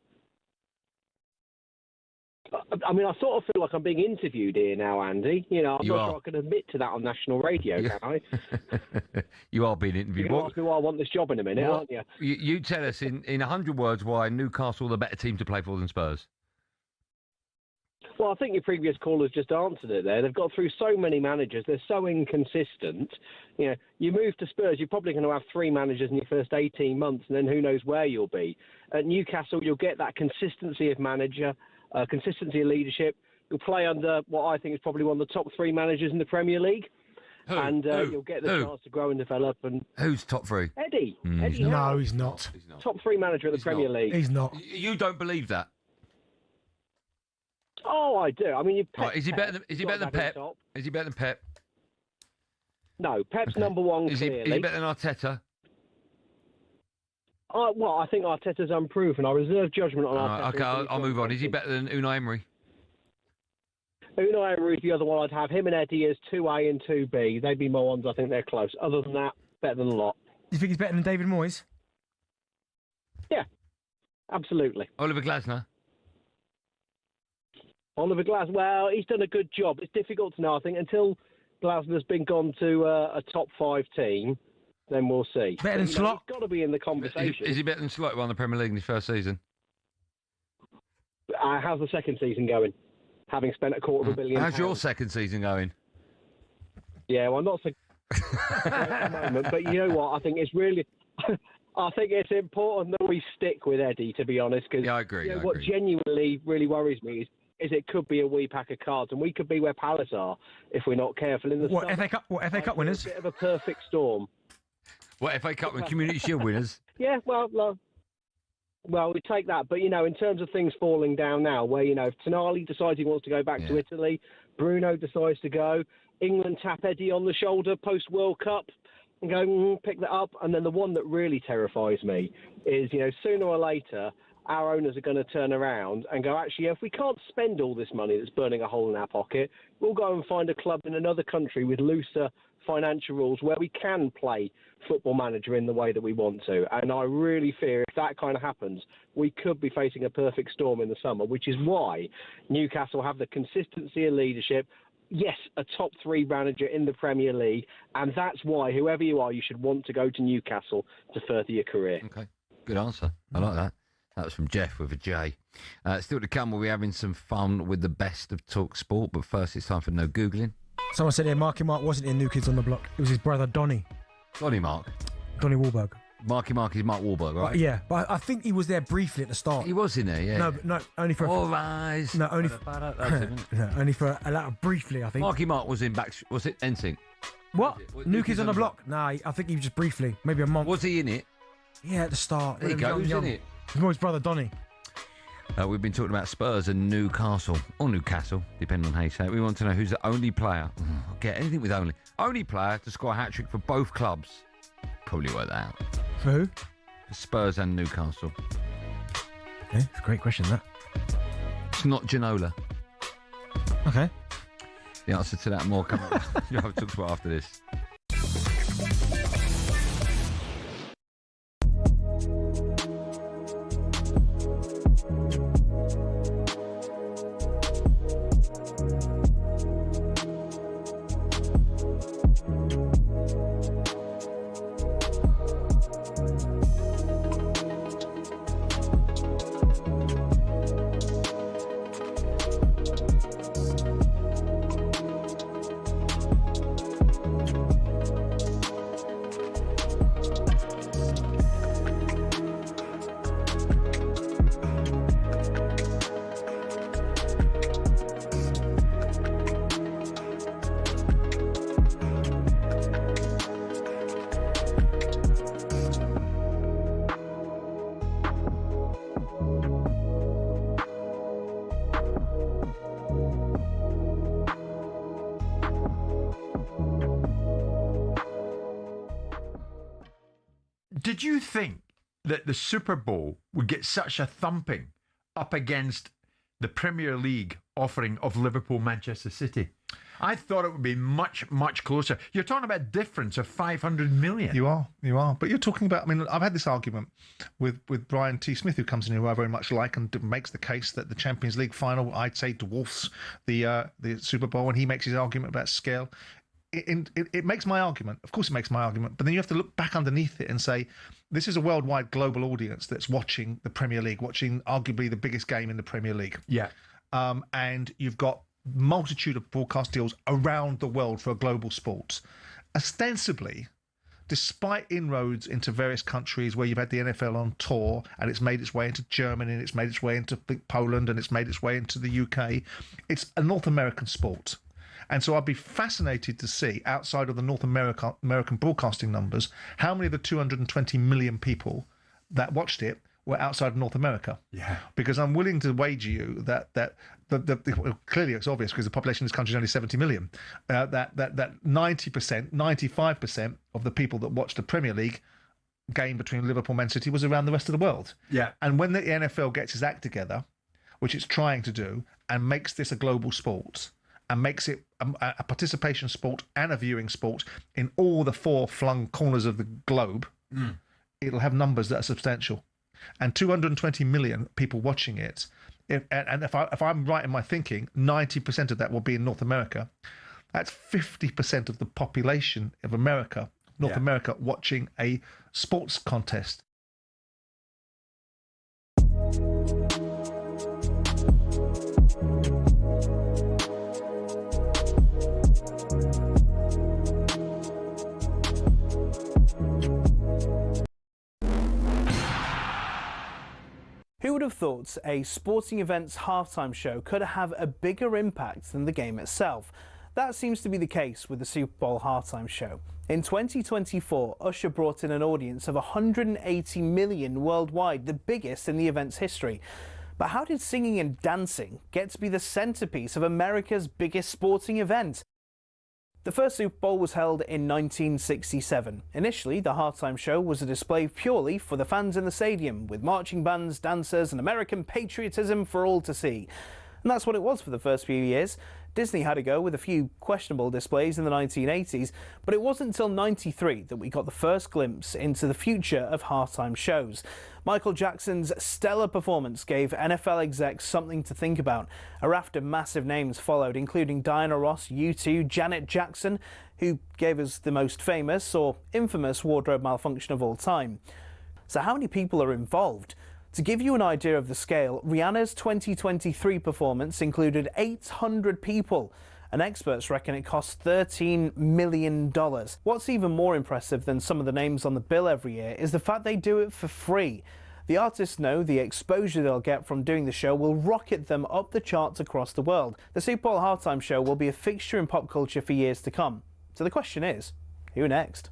I mean, I sort of feel like I'm being interviewed here now, Andy. You know, I'm not sure I can admit to that on national radio, can I? You are being interviewed. You're going to ask me why I want this job in a minute, aren't you? You tell us in 100 words why Newcastle are the better team to play for than Spurs. Well, I think your previous callers just answered it there. They've got through so many managers. They're so inconsistent. You know, you move to Spurs, you're probably going to have 3 managers in your first 18 months, and then who knows where you'll be. At Newcastle, you'll get that consistency of manager, consistency of leadership. You'll play under what I think is probably one of the top 3 managers in the Premier League. You'll get the chance to grow and develop. And who's top 3? Eddie. No, he's not. Top 3 manager of the Premier League. He's not. You don't believe that? Oh, I do. I mean, right, is he better than Pep? Is he better than Pep? No, Pep's number 1. Is he better than Arteta? Well, I think Arteta's unproven. I reserve judgment on Arteta. Okay, I'll move on. Is he better than Unai Emery? Unai Emery is the other one I'd have. Him and Eddie as 2A and 2B. They'd be my ones. I think they're close. Other than that, better than a lot. Do you think he's better than David Moyes? Yeah, absolutely. Oliver Glasner? Oliver Glasner, well, he's done a good job. It's difficult to know, I think, until Glasner's been gone to a top 5 team, then we'll see. Better than Slot? He's got to be in the conversation. Is he better than Slot, who won the Premier League in his first season? How's the second season going? Having spent £250 million. How's your second season going? Yeah, well, not so at the moment, but you know what? I think it's really... I think it's important that we stick with Eddie, to be honest, because I agree. What genuinely really worries me is it could be a wee pack of cards, and we could be where Palace are if we're not careful. In the What, FA Cup winners? A bit of a perfect storm. What, FA Cup and Community Shield winners? Yeah, well, Well, we take that, but, in terms of things falling down now, where, if Tonali decides he wants to go back to Italy, Bruno decides to go, England tap Eddie on the shoulder post-World Cup and go, pick that up, and then the one that really terrifies me is, sooner or later, our owners are going to turn around and go, actually, if we can't spend all this money that's burning a hole in our pocket, we'll go and find a club in another country with looser financial rules where we can play Football Manager in the way that we want to. And I really fear if that kind of happens, we could be facing a perfect storm in the summer, which is why Newcastle have the consistency of leadership. Yes, a top 3 manager in the Premier League, and that's why, whoever you are, you should want to go to Newcastle to further your career. Okay, good answer. I like that. That was from Jeff with a J. Still to come, we'll be having some fun with the best of talkSPORT, but first it's time for no Googling. Someone said Marky Mark wasn't in New Kids on the Block. It was his brother, Donny. Donny Mark? Donny Wahlberg. Marky Mark is Mark Wahlberg, right? But I think he was there briefly at the start. He was in there, yeah. No, only for... All rise. No, only only for briefly, I think. Marky Mark was in was it NSYNC? What? New Kids on the Block? Nah, I think he was just briefly, maybe a month. Was he in it? Yeah, at the start. There you go, who's in it? It was his brother, Donny. We've been talking about Spurs and Newcastle, or Newcastle, depending on how you say it. We want to know who's the only player, get anything with only player to score a hat-trick for both clubs. Probably work that out. For who? For Spurs and Newcastle. Yeah, it's a great question, that. It's not Ginola. Okay. The answer to that more coming up. You'll have to talk about after this. Did you think that the Super Bowl would get such a thumping up against the Premier League offering of Liverpool, Manchester City? I thought it would be much, much closer. You're talking about a difference of 500 million. You are. But you're talking about, I've had this argument with Brian T. Smith, who comes in here, who I very much like, and makes the case that the Champions League final, I'd say, dwarfs the Super Bowl, and he makes his argument about scale. It makes my argument. Of course it makes my argument. But then you have to look back underneath it and say, this is a worldwide global audience that's watching the Premier League, watching arguably the biggest game in the Premier League. Yeah. And you've got multitude of broadcast deals around the world for a global sport. Ostensibly, despite inroads into various countries where you've had the NFL on tour and it's made its way into Germany and it's made its way into Poland and it's made its way into the UK, it's a North American sport. And so I'd be fascinated to see, outside of the North American broadcasting numbers, how many of the 220 million people that watched it were outside of North America. Yeah. Because I'm willing to wager you that well, clearly it's obvious because the population of this country is only 70 million, that 90%, 95% of the people that watched the Premier League game between Liverpool and Man City was around the rest of the world. Yeah. And when the NFL gets its act together, which it's trying to do, and makes this a global sport, and makes it a participation sport and a viewing sport in all the four-flung corners of the globe, it'll have numbers that are substantial. And 220 million people watching it, if I'm right in my thinking, 90% of that will be in North America. That's 50% of the population of America, North America, watching a sports contest. Who would have thought a sporting event's halftime show could have a bigger impact than the game itself? That seems to be the case with the Super Bowl halftime show. In 2024, Usher brought in an audience of 180 million worldwide, the biggest in the event's history. But how did singing and dancing get to be the centrepiece of America's biggest sporting event? The first Super Bowl was held in 1967. Initially, the halftime show was a display purely for the fans in the stadium, with marching bands, dancers, and American patriotism for all to see. And that's what it was for the first few years. Disney had a go with a few questionable displays in the 1980s, but it wasn't until 93 that we got the first glimpse into the future of halftime shows. Michael Jackson's stellar performance gave NFL execs something to think about. A raft of massive names followed, including Diana Ross, U2, Janet Jackson, who gave us the most famous or infamous wardrobe malfunction of all time. So how many people are involved? To give you an idea of the scale, Rihanna's 2023 performance included 800 people, and experts reckon it cost $13 million. What's even more impressive than some of the names on the bill every year is the fact they do it for free. The artists know the exposure they'll get from doing the show will rocket them up the charts across the world. The Super Bowl halftime show will be a fixture in pop culture for years to come. So the question is, who next?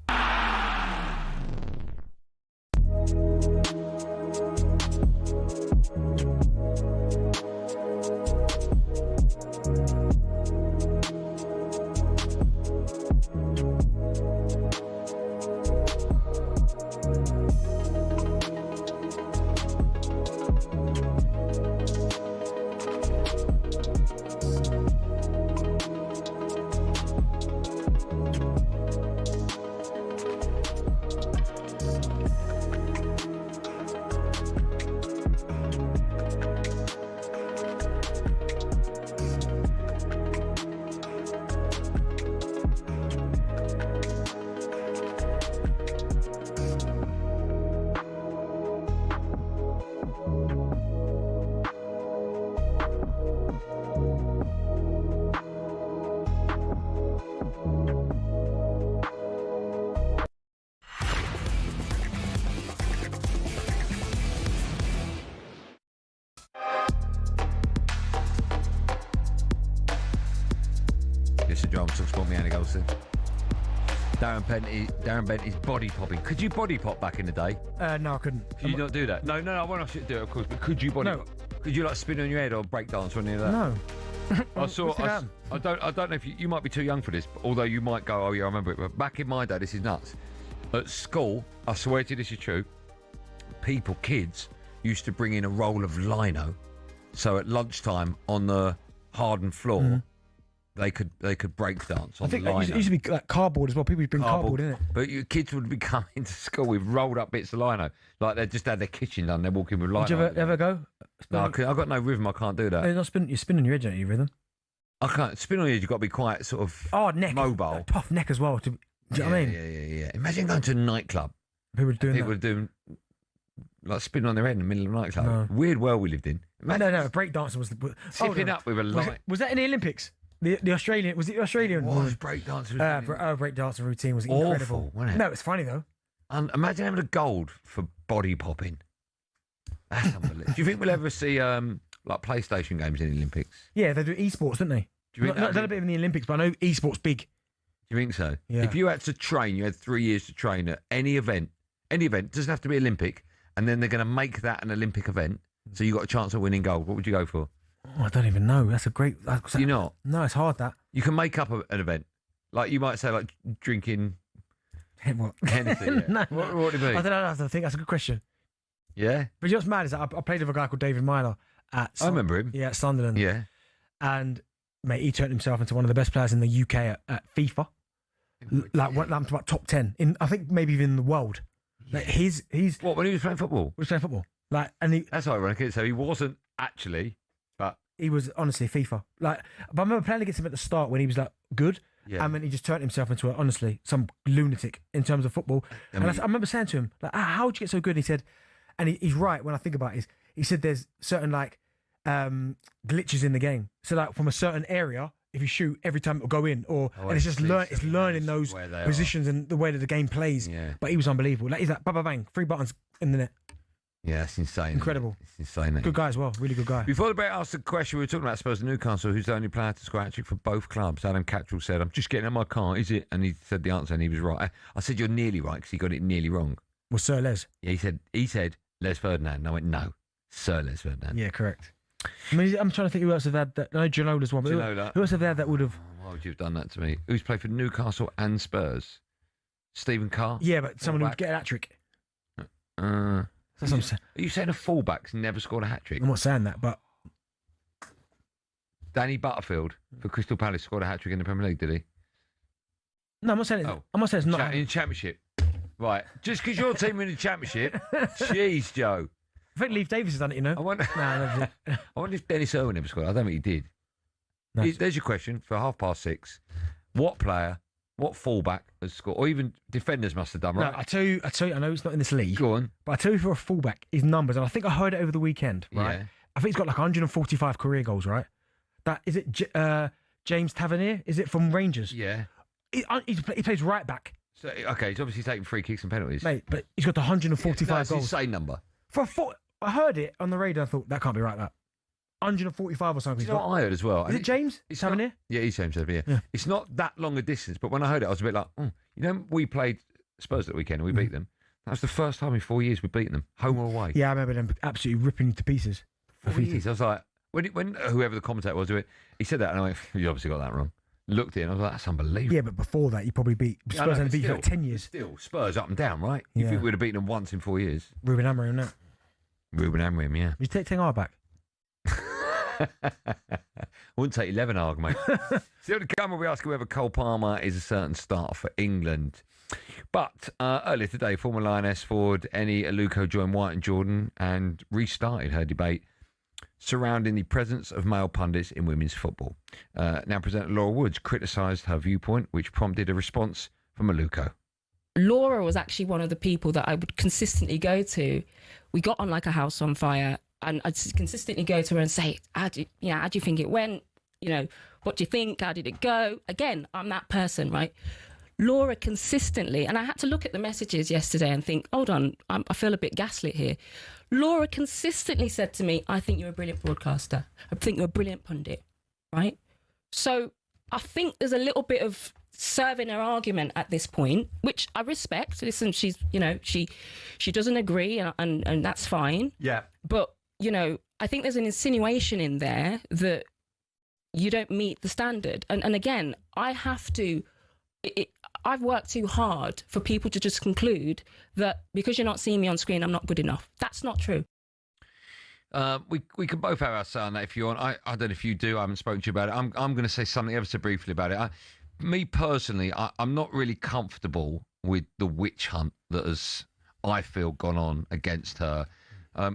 talkSPORT, me, Andy Goldstein. Darren Bent is body popping. Could you body pop back in the day? No, I couldn't. Could you not do that? No, I won't ask you to do it, of course, but could you body pop? Could you like spin on your head or breakdance or any of that? No. I don't know if you might be too young for this, although you might go, oh yeah, I remember it. But back in my day, this is nuts. At school, I swear to you, this is true. Kids used to bring in a roll of lino, so at lunchtime on the hardened floor, they could break dance on the lino. I think it used to be like cardboard as well. People used to bring cardboard in it. But your kids would be coming to school with rolled up bits of lino, like they just had their kitchen done. They're walking with lino. Did you ever go? No, I've got no rhythm. I can't do that. You're spinning your edge, aren't you, rhythm? I can't spin on your edge. You've got to be quite sort of neck mobile, tough neck as well. Do you know what I mean? Yeah. Imagine going to a nightclub. People were doing like spinning on their head in the middle of a nightclub. No. Weird world we lived in. Imagine, no. Breakdancing was the tipping up with a light. Was that in the Olympics? The Australian was it the Australian? What was breakdancing? Breakdancing routine was incredible. Awful, wasn't it? No, it's funny though. And imagine having a gold for body popping. That's unbelievable. Do you think we'll ever see like PlayStation games in the Olympics? Yeah, they do esports, don't they? Do you think not a bit in the Olympics, but I know esports big. Do you think so? Yeah. If you had to train, you had 3 years to train at any event. Any event doesn't have to be Olympic, and then they're going to make that an Olympic event, so you got a chance of winning gold. What would you go for? Oh, I don't even know. That's a great. You're not. No, it's hard. That you can make up an event, like you might say, like drinking. What? Anything, yeah. No. What do you mean? I don't know. I think that's a good question. Yeah. But you know what's mad is that I played with a guy called David Myler at. I remember him. Yeah, at Sunderland. Yeah. And mate, he turned himself into one of the best players in the UK at FIFA. Like went up to about top 10 in, I think maybe even in the world. Like he's what, when he was playing football? He was playing football. Like, and that's ironic. So he wasn't actually, but he was honestly FIFA. Like, but I remember playing against him at the start when he was like good. Yeah. And then he just turned himself into honestly some lunatic in terms of football. I remember saying to him like, "How would you get so good?" And he said, and he's right when I think about it. He said there's certain like glitches in the game. So like from a certain area, if you shoot every time it'll go in, and it's just learning those positions and the way that the game plays. Yeah. But he was unbelievable. Like he's like bang, 3 buttons in the net. Yeah, it's insane. Incredible. It's insane. Good guy as well. Really good guy. Before the break, I asked the question, we were talking about Spurs and Newcastle, who's the only player to score a hat-trick for both clubs. Adam Cattrall said, I'm just getting in my car, is it? And he said the answer, and he was right. I said, you're nearly right, because he got it nearly wrong. Well, Sir Les. Yeah, he said Les Ferdinand. And I went, no, Sir Les Ferdinand. Yeah, correct. I mean, I'm trying to think who else have had that. I know Ginola's one, but who else have had that would have... Why would you have done that to me? Who's played for Newcastle and Spurs? Stephen Carr? Yeah, but someone who'd get a hat-trick. That's what I'm saying. Are you saying a fullback's never scored a hat-trick? I'm not saying that, but... Danny Butterfield for Crystal Palace scored a hat-trick in the Premier League, did he? No, I'm not saying it's not... In the Championship. Right. Just because your team in the Championship. Jeez, Joe. I think Leif Davis has done it, you know. I wonder if Dennis Irwin ever scored. I don't think he did. No. There's your question for 6:30. What player, what fullback has scored? Or even defenders must have done, right? No, I tell you, I know it's not in this league. Go on. But I tell you for a fullback, his numbers, and I think I heard it over the weekend, right? Yeah. I think he's got like 145 career goals, right? That is it. James Tavernier, is it from Rangers? Yeah. He plays right back. So, okay, he's obviously taking free kicks and penalties. Mate, but he's got 145 that's goals. That's the same number. I heard it on the radio. I thought that can't be right. That 145 or something. Do you know what I heard as well? Is it James Tavernier? Yeah, he's James Tavernier. Yeah. It's not that long a distance, but when I heard it, I was a bit like, you know, we played Spurs that weekend and we beat them. That was the first time in 4 years we'd beaten them, home or away. Yeah, I remember them absolutely ripping to pieces. 4 years. I was like, when whoever the commentator was, he said that, and I went, you obviously got that wrong. Looked at it and I was like, that's unbelievable. Yeah, but before that, you probably beat Spurs and beat you for 10 years. Still, Spurs up and down, right? You think we'd have beaten them once in 4 years? Ruben Amorim, no. Ruben Amorim, yeah. You take Tengar back. Wouldn't take 11 arg, mate. Still to come, we ask whether Cole Palmer is a certain starter for England. But earlier today, former Lioness forward Annie Aluko joined White and Jordan and restarted her debate surrounding the presence of male pundits in women's football. Now presenter Laura Woods criticised her viewpoint, which prompted a response from Aluko. Laura was actually one of the people that I would consistently go to. We got on like a house on fire, and I'd consistently go to her and say, how do you think it went? You know, what do you think? How did it go? Again, I'm that person, right? Laura consistently, and I had to look at the messages yesterday and think, hold on, I feel a bit gaslit here. Laura consistently said to me, I think you're a brilliant broadcaster. I think you're a brilliant pundit, right? So I think there's a little bit of serving her argument at this point, which I respect. Listen, she's, she doesn't agree, and that's fine. Yeah. But, I think there's an insinuation in there that you don't meet the standard. And again, I have to... I've worked too hard for people to just conclude that because you're not seeing me on screen, I'm not good enough. That's not true. We can both have our say on that if you want. I don't know if you do. I haven't spoken to you about it. I'm going to say something ever so briefly about it. Me personally, I'm not really comfortable with the witch hunt that has, I feel, gone on against her.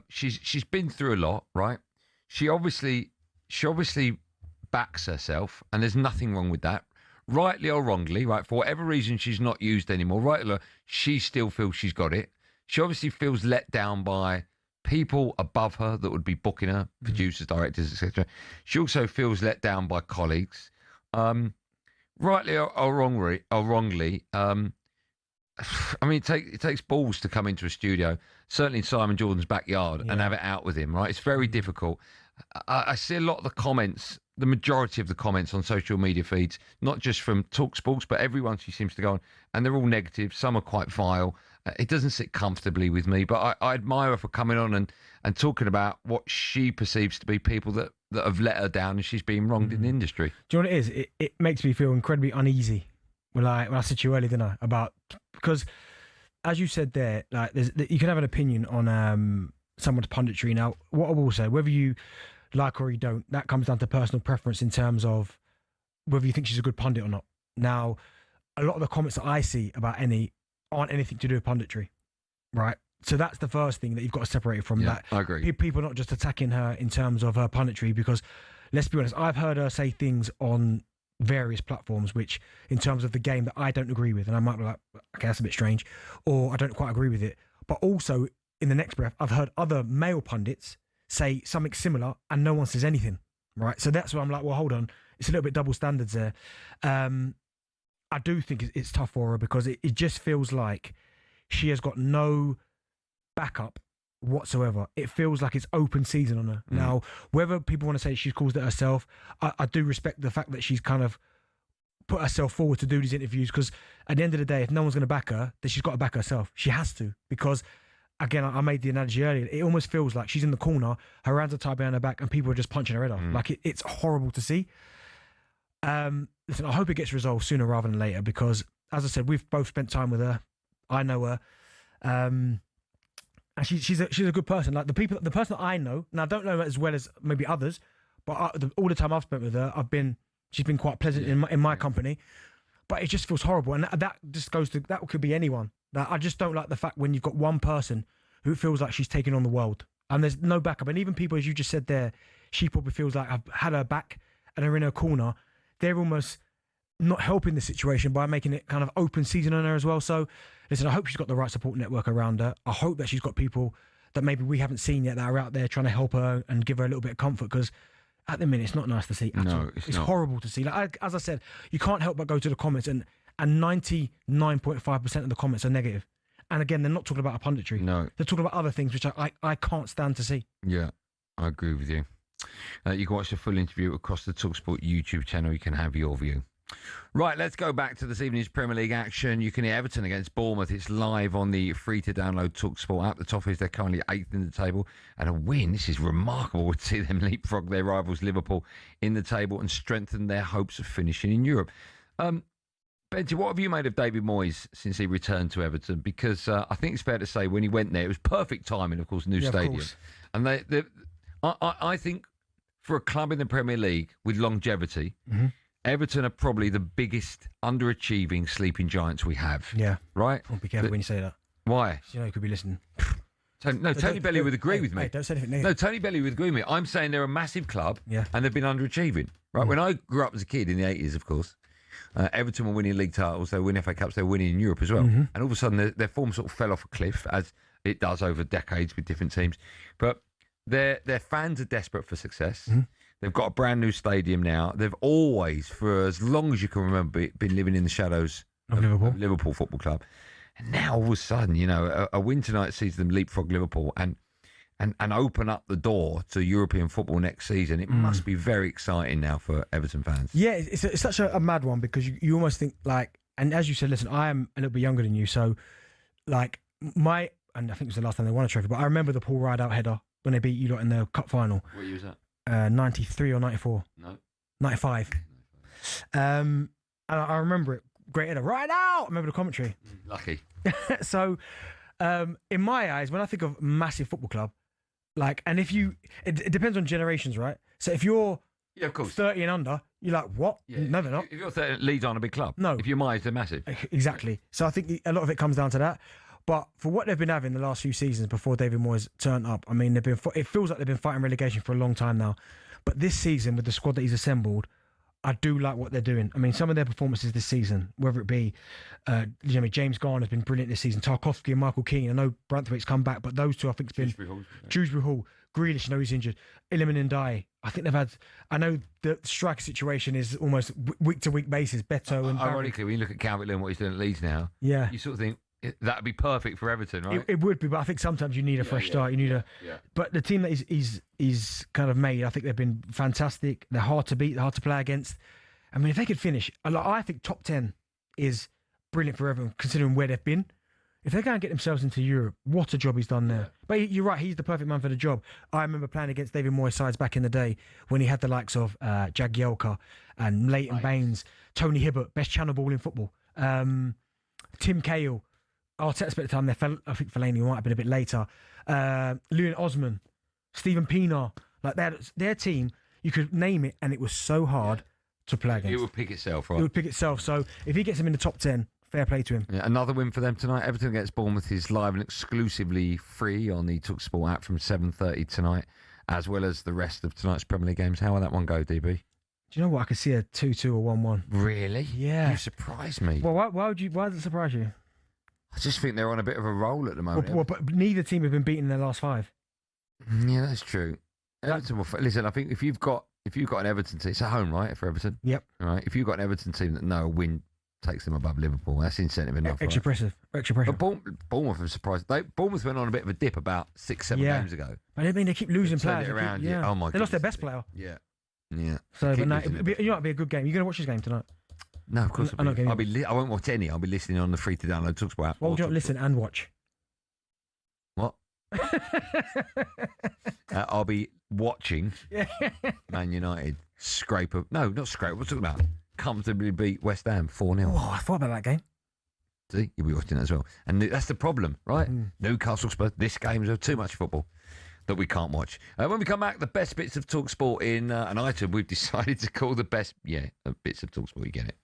She's been through a lot, right? She obviously backs herself, and there's nothing wrong with that. Rightly or wrongly, right, for whatever reason she's not used anymore, rightly or she still feels she's got it. She obviously feels let down by people above her that would be booking her, producers, directors, etc. She also feels let down by colleagues. Rightly or wrongly, I mean, it takes balls to come into a studio, certainly in Simon Jordan's backyard, and have it out with him, right? It's very difficult. I see a lot of the comments, the majority of the comments on social media feeds, not just from talkSPORT, but everyone she seems to go on, and they're all negative. Some are quite vile. It doesn't sit comfortably with me, but I admire her for coming on and talking about what she perceives to be people that have let her down, and she's been wronged in the industry. Do you know what it is? It makes me feel incredibly uneasy when I said to you earlier, didn't I? Because as you said there, like you can have an opinion on someone's punditry. Now, what I will say, whether you like her or you don't, that comes down to personal preference in terms of whether you think she's a good pundit or not. Now, a lot of the comments that I see about Annie aren't anything to do with punditry, right? So that's the first thing that you've got to separate from that. I agree. People are not just attacking her in terms of her punditry, because let's be honest, I've heard her say things on various platforms which, in terms of the game, that I don't agree with, and I might be like, okay, that's a bit strange, or I don't quite agree with it. But also, in the next breath, I've heard other male pundits say something similar and no one says anything, right? So that's where I'm like, well, hold on, it's a little bit double standards there. I do think it's tough for her, because it just feels like she has got no backup whatsoever. It feels like it's open season on her. Now, whether people want to say she's caused it herself, I do respect the fact that she's kind of put herself forward to do these interviews, because at the end of the day, if no one's going to back her, then she's got to back herself. She has to, because again, I made the analogy earlier. It almost feels like she's in the corner, her hands are tied behind her back, and people are just punching her head off. Like it's horrible to see. Listen, I hope it gets resolved sooner rather than later, because as I said, we've both spent time with her. I know her, and she's a good person. Like the person that I know, and I don't know her as well as maybe others, but all the time I've spent with her, she's been quite pleasant in my company. But it just feels horrible, and that just goes to that could be anyone. I just don't like the fact when you've got one person who feels like she's taking on the world, and there's no backup. And even people, as you just said there, she probably feels like I've had her back and are in her corner. They're almost not helping the situation by making it kind of open season on her as well. So, listen, I hope she's got the right support network around her. I hope that she's got people that maybe we haven't seen yet that are out there trying to help her and give her a little bit of comfort, because at the minute, it's not nice to see at all. It's horrible to see. Like, as I said, you can't help but go to the comments, and 99.5% of the comments are negative. And again, they're not talking about a punditry. No. They're talking about other things, which I can't stand to see. Yeah, I agree with you. You can watch the full interview across the talkSPORT YouTube channel. You can have your view. Right, let's go back to this evening's Premier League action. You can hear Everton against Bournemouth. It's live on the free-to-download talkSPORT app. The Toffees, they're currently 8th in the table. And a win, this is remarkable to see them leapfrog their rivals Liverpool in the table and strengthen their hopes of finishing in Europe. Benty, what have you made of David Moyes since he returned to Everton? Because I think it's fair to say when he went there, it was perfect timing, of course, new stadium. Course. And I think for a club in the Premier League with longevity, Everton are probably the biggest underachieving sleeping giants we have. Yeah. Right? Oh, be careful when you say that. Why? You know, you could be listening. Tony Bellew would agree with me. Hey, don't say anything negative. No, Tony Bellew would agree with me. I'm saying they're a massive club, and they've been underachieving. Right? When I grew up as a kid in the 80s, of course, Everton were winning league titles, they were winning FA Cups, they were winning in Europe as well. And all of a sudden, their form sort of fell off a cliff, as it does over decades with different teams. But their fans are desperate for success. They've got a brand new stadium now. They've always, for as long as you can remember, been living in the shadows of Liverpool Football Club. And now all of a sudden, you know, a win tonight sees them leapfrog Liverpool and open up the door to European football next season. It must be very exciting now for Everton fans. Yeah, it's such a mad one, because you almost think like, and as you said, listen, I am a little bit younger than you, so like and I think it was the last time they won a trophy, but I remember the Paul Rideout header when they beat you lot in the cup final. What year was that? 93 or 94? No. 95. And I remember it. Great header. Right out! I remember the commentary. Lucky. So, in my eyes, when I think of massive football club, like, and if you, it depends on generations, right? So if you're of course 30 and under, you're like, what? Yeah. No, they're not. If you're 30, Leeds aren't a big club. No. If you're Moyes, they're massive. Exactly. So I think a lot of it comes down to that. But for what they've been having the last few seasons before David Moyes turned up, I mean, it feels like they've been fighting relegation for a long time now. But this season, with the squad that he's assembled, I do like what they're doing. I mean, some of their performances this season, whether it be, James Garner's been brilliant this season, Tarkowski and Michael Keane. I know Branthwaite's come back, but those two I think it's been Dewsbury Hall, Grealish, I know he's injured, Iliman and Ndiaye. I think they've had. I know the striker situation is almost week to week basis. Beto and ironically, when you look at Calvert-Lewin, what he's doing at Leeds now, you sort of think that would be perfect for Everton, right? It would be, but I think sometimes you need a fresh start. You need But the team that he's kind of made, I think they've been fantastic. They're hard to beat. They're hard to play against. I mean, if they could finish, I think top 10 is brilliant for everyone, considering where they've been. If they're going to get themselves into Europe, what a job he's done there. But you're right, he's the perfect man for the job. I remember playing against David Moyes' sides back in the day when he had the likes of Jagielka and Leighton Baines, Tony Hibbert, best channel ball in football, Tim Cahill. Arteta spent the time there. I think Fellaini might have been a bit later. Leon Osman, Stephen Pienaar. Like their team, you could name it, and it was so hard to play against. It would pick itself, right? It would pick itself. So if he gets them in the top 10, fair play to him. Yeah, another win for them tonight. Everton against Bournemouth is live and exclusively free on the talkSPORT app from 7:30 tonight, as well as the rest of tonight's Premier League games. How will that one go, DB? Do you know what? I could see a 2-2 or 1-1. Really? Yeah. You surprised me. Well, why does it surprise you? I just think they're on a bit of a roll at the moment. But neither team have been beaten in their last 5. Yeah, that's true. Everton will, listen, I think if you've got an Everton team, it's at home, right, for Everton? Yep. All right. If you've got an Everton team that know a win takes them above Liverpool. That's incentive enough. Extra pressure. But Bournemouth are surprised. Bournemouth went on a bit of a dip about 6-7 games ago. But I mean, they keep losing players. It around. Yeah. Oh my! They lost their best player. Yeah. So, but no, it might be a good game. You're going to watch this game tonight? No, of course. I won't watch any. I'll be listening on the free to download talkSPORT app. Why would you not listen and watch? What? I'll be watching Man United scrape up. No, not scrape. What's it about? Comfortably beat West Ham 4-0. Oh, I thought about that game. See, you'll be watching that as well. And that's the problem, right? Newcastle Spurs. This game's too much football that we can't watch. When we come back, the best bits of talkSPORT in an item we've decided to call the best. Yeah, bits of talkSPORT. You get it.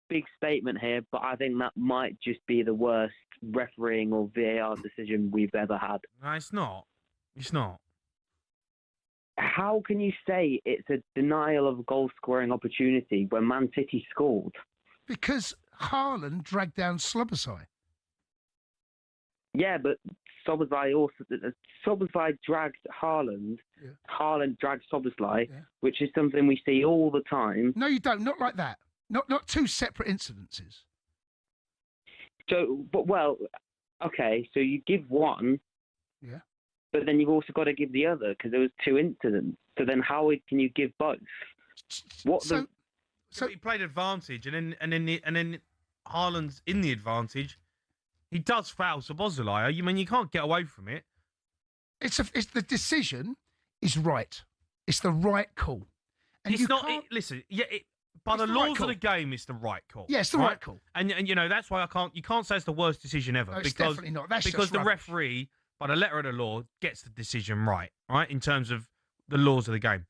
Big statement here, but I think that might just be the worst refereeing or VAR decision we've ever had. No, it's not. It's not. How can you say it's a denial of a goal-scoring opportunity when Man City scored? Because Haaland dragged down Slobosai. Yeah, but Szoboszlai dragged Haaland. Yeah. Haaland dragged Szoboszlai, which is something we see all the time. No, you don't. Not like that. Not two separate incidences. So, okay, so you give one, but then you've also got to give the other because there was two incidents. So then, how can you give both? So he played advantage, and then Haaland's in the advantage. He does foul Szoboszlai. You can't get away from it. It's the decision is right. It's the right call. And it's not. By the laws of the game, it's the right call. Yeah, it's the right call. And that's why you can't say it's the worst decision ever. No, it's definitely not. That's because just the rubbish. referee, by the letter of the law, gets the decision right, in terms of the laws of the game.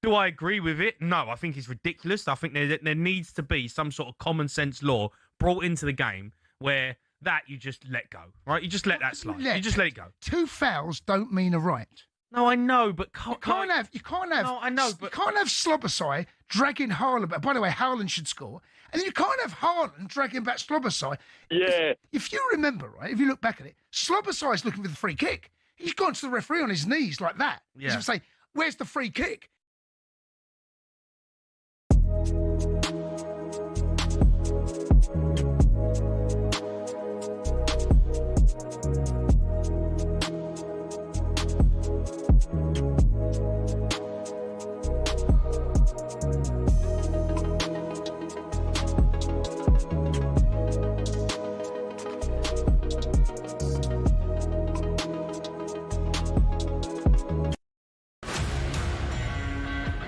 Do I agree with it? No, I think it's ridiculous. I think there needs to be some sort of common sense law brought into the game where that you just let go, right? You just let that slide. You just let it go. Two fouls don't mean a right. No, I know, but you can't have. No, I know, but you can't have Slobosai dragging Haaland. By the way, Haaland should score, and you can't have Haaland dragging back Slobosai. Yeah. If you remember, right, if you look back at it, Slobosai's looking for the free kick. He's gone to the referee on his knees like that. Yeah. He's say, "Where's the free kick?"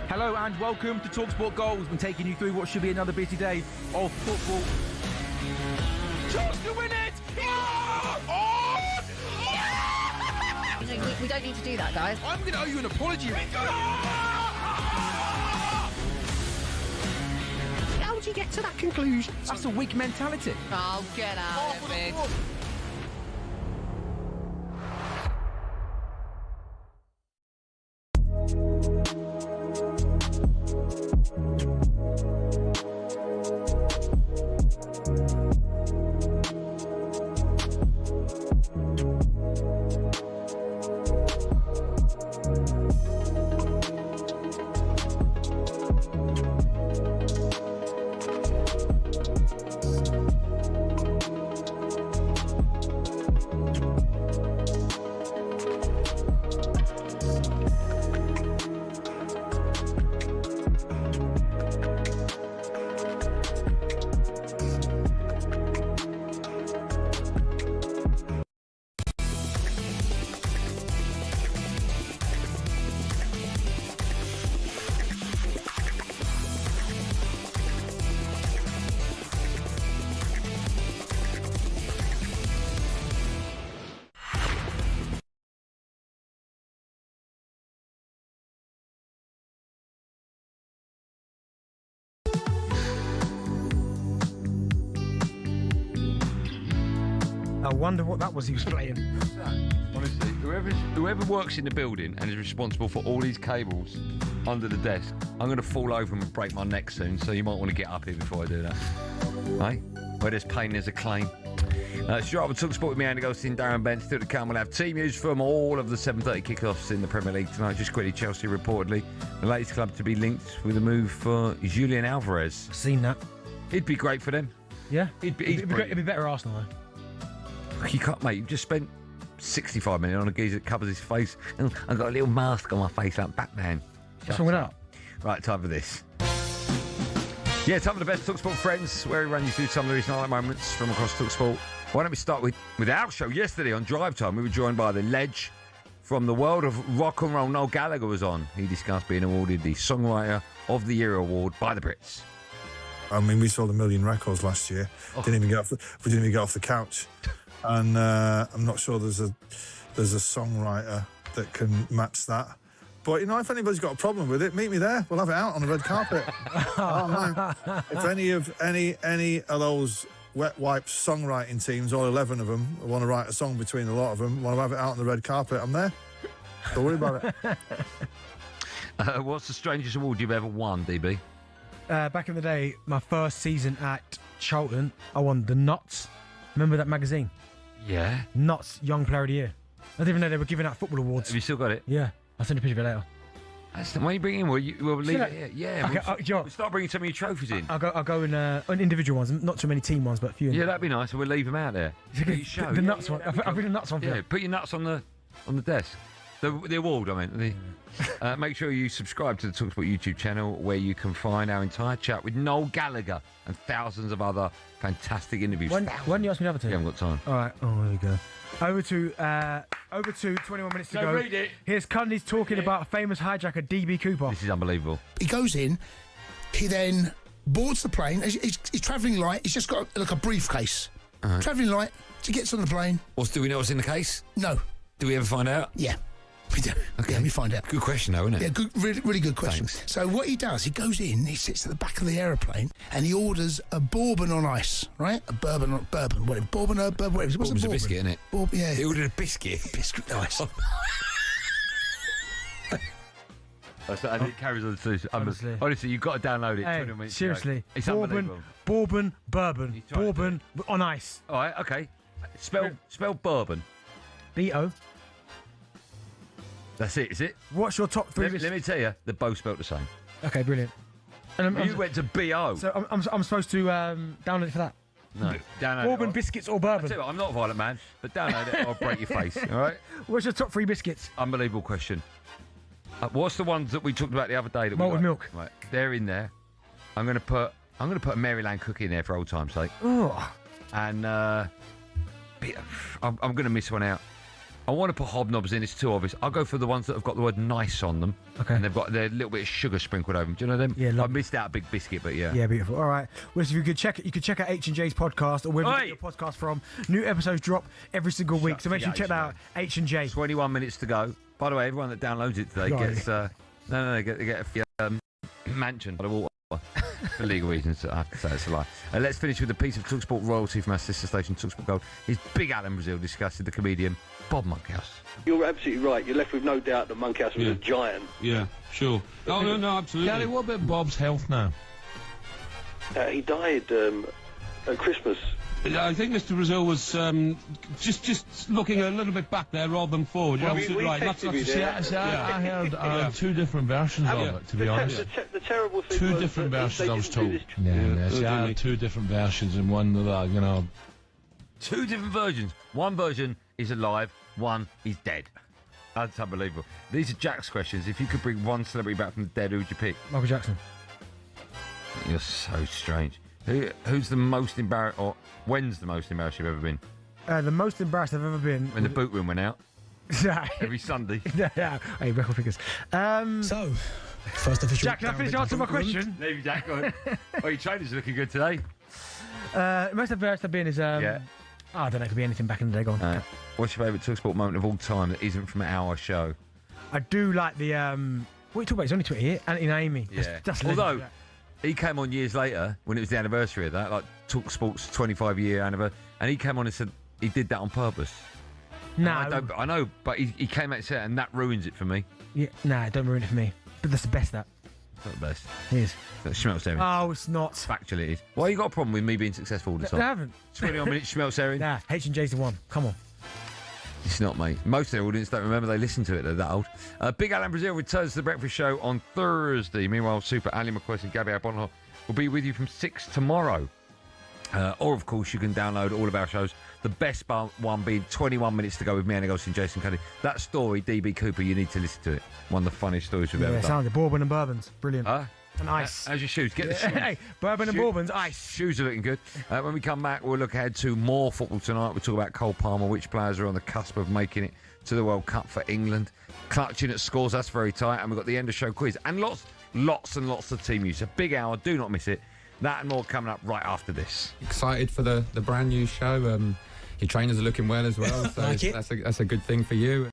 Hello and welcome to talkSPORT Goals. We're taking you through what should be another busy day of football. Chance to win it! We don't need to do that, guys. I'm going to owe you an apology. How would you get to that conclusion? That's a weak mentality. Oh, get out of it. I wonder what that was he was playing. Honestly, whoever works in the building and is responsible for all these cables under the desk, I'm going to fall over and break my neck soon, so you might want to get up here before I do that. Hey? Where there's pain, there's a claim. Straight up with talkSPORT with me, Andy Goldstein Darren Bent. Still to come, we'll have team news from all of the 7:30 kickoffs in the Premier League tonight. Just quickly, Chelsea reportedly the latest club to be linked with a move for Julian Alvarez. Seen that. It'd be great for them. Yeah. It'd be better Arsenal, though. You can't, mate. You've just spent 65 million on a geezer that covers his face. Oh, I've got a little mask on my face like Batman. What's wrong with that? Right, time for this. Yeah, time for the best talkSPORT friends, where we run you through some of the recent highlight moments from across talkSPORT. Why don't we start with our show yesterday on Drive Time? We were joined by the ledge from the world of rock and roll. Noel Gallagher was on. He discussed being awarded the Songwriter of the Year award by the Brits. I mean, we sold 1 million records last year. We didn't even get off the couch, and I'm not sure there's a songwriter that can match that. But you know, if anybody's got a problem with it, meet me there. We'll have it out on the red carpet. If any of those wet wipes songwriting teams, all 11 of them, want to write a song between a lot of them, want to have it out on the red carpet, I'm there. Don't worry about it. What's the strangest award you've ever won, DB? Back in the day, my first season at Charlton, I won the Knots. Remember that magazine? Yeah. Knots Young Player of the Year. I didn't even know they were giving out football awards. Have you still got it? Yeah. I'll send a picture of it later. When you bring it in, we'll leave it here. Yeah, we'll start bringing some of your trophies in. I'll go in on individual ones, not too many team ones, but a few. Yeah, that'd be nice. We'll leave them out there. The nuts one. I'll bring the nuts one. Yeah, put your nuts on the desk. The award, I mean. Make sure you subscribe to the talkSPORT YouTube channel, where you can find our entire chat with Noel Gallagher and thousands of other fantastic interviews. When do you ask me the other two? You haven't got time. All right. Oh, there we go. Over to 21 minutes to go. Read it. Here's Cundy's talking about famous hijacker DB Cooper. This is unbelievable. He goes in, he then boards the plane. He's travelling light. He's just got like a briefcase. Travelling light. He gets on the plane. Do we know what's in the case? No. Do we ever find out? Yeah. We do. Okay. Yeah, we find out. Good question, though, isn't it? Yeah, good, really good question. Thanks. So what he does, he goes in, he sits at the back of the aeroplane, and he orders a bourbon on ice, right? A bourbon, whatever. Bourbon, whatever. What's Bourbon's a bourbon? A biscuit, isn't it? Yeah. He ordered a biscuit. Biscuit ice. And it carries on to honestly, you've got to download it. Hey, seriously. It's bourbon, bourbon, bourbon on ice. All right, okay. Spell bourbon. B-O. That's it, is it? What's your top three? Let me tell you, they're both spelled the same. Okay, brilliant. And you went to B-O. So I'm supposed to download it for that? No. Download bourbon, it. biscuits or bourbon? I tell you what, I'm not a violent man, but download it or I'll break your face, all right? What's your top three biscuits? Unbelievable question. What's the ones that we talked about the other day? That Malted milk. Right, they're in there. I'm going to put a Maryland cookie in there for old time's sake. Oh. And I'm going to miss one out. I want to put hobnobs in. It's too obvious. I'll go for the ones that have got the word nice on them. Okay. And they've got their little bit of sugar sprinkled over them. Do you know them? Yeah. I missed out a big biscuit, but yeah. Yeah, beautiful. All right. Well, so you could check out H&J's podcast, or wherever you get your podcast from. New episodes drop every single week, so make sure you check that out. H&J. 21 minutes to go. By the way, everyone that downloads it today gets they get a mansion by the water. For legal reasons, I have to say it's a lie. Let's finish with a piece of talkSPORT royalty from our sister station, talkSPORT Gold. His Big Alan Brazil discussing the comedian Bob Monkhouse. You're absolutely right. You're left with no doubt that Monkhouse was a giant. Yeah, sure. Oh, no, absolutely. Gary, what about Bob's health now? He died at Christmas. I think Mr. Brazil was just looking a little bit back there rather than forward. You're absolutely right. I heard two different versions of it, to be honest. The terrible thing two was different versions, I was told. I had two different versions, and one that, Two different versions. One version is alive, one is dead. That's unbelievable. These are Jack's questions. If you could bring one celebrity back from the dead, who would you pick? Michael Jackson. You're so strange. Who's the most embarrassed, or when's the most embarrassed you've ever been? The most embarrassed I've ever been. When the boot room went out. Every Sunday. Yeah. Hey, record figures. So, first official. Jack, can I finish answering my question? Maybe Jack, go on. Oh, your trainer's looking good today. Most embarrassed I've been is I don't know, it could be anything back in the day. Go on. What's your favourite talkSPORT moment of all time that isn't from our show? I do like the what are you talking about? It's only 20 years. Anthony Naomi. Yeah. That's although he came on years later when it was the anniversary of that, like talkSPORT's 25-year anniversary, and he came on and said, he did that on purpose. No. I know, but he came out and said it, and that ruins it for me. Yeah, nah, don't ruin it for me. But that's the best, that. It's not the best. It is. That Schmelzering. Oh, it's not. Factually, it is. Why you got a problem with me being successful all the time? I haven't. 21 minutes Schmelzering. Nah, H&J's the one. Come on. It's not, mate. Most of their audience don't remember they listen to it. They're that old. Big Alan Brazil returns to the Breakfast Show on Thursday. Meanwhile, Super Ali McQuest and Gabby Bonhart will be with you from 6 tomorrow. Or, of course, you can download all of our shows. The best one being 21 minutes to go with me, Andy Goldstein, Jason Cuddy. That story, DB Cooper, you need to listen to it. One of the funniest stories we've ever done. Sounds like bourbon and bourbons. Brilliant. Huh? And ice. How's your shoes? Get the shoes. Hey, bourbon and bourbons, ice. Shoes are looking good. When we come back, we'll look ahead to more football tonight. We'll talk about Cole Palmer, which players are on the cusp of making it to the World Cup for England. Clutching at scores, that's very tight. And we've got the end of show quiz. And lots and lots of team news. A big hour, do not miss it. That and more coming up right after this. Excited for the brand new show. Your trainers are looking well as well, so like that's a good thing for you.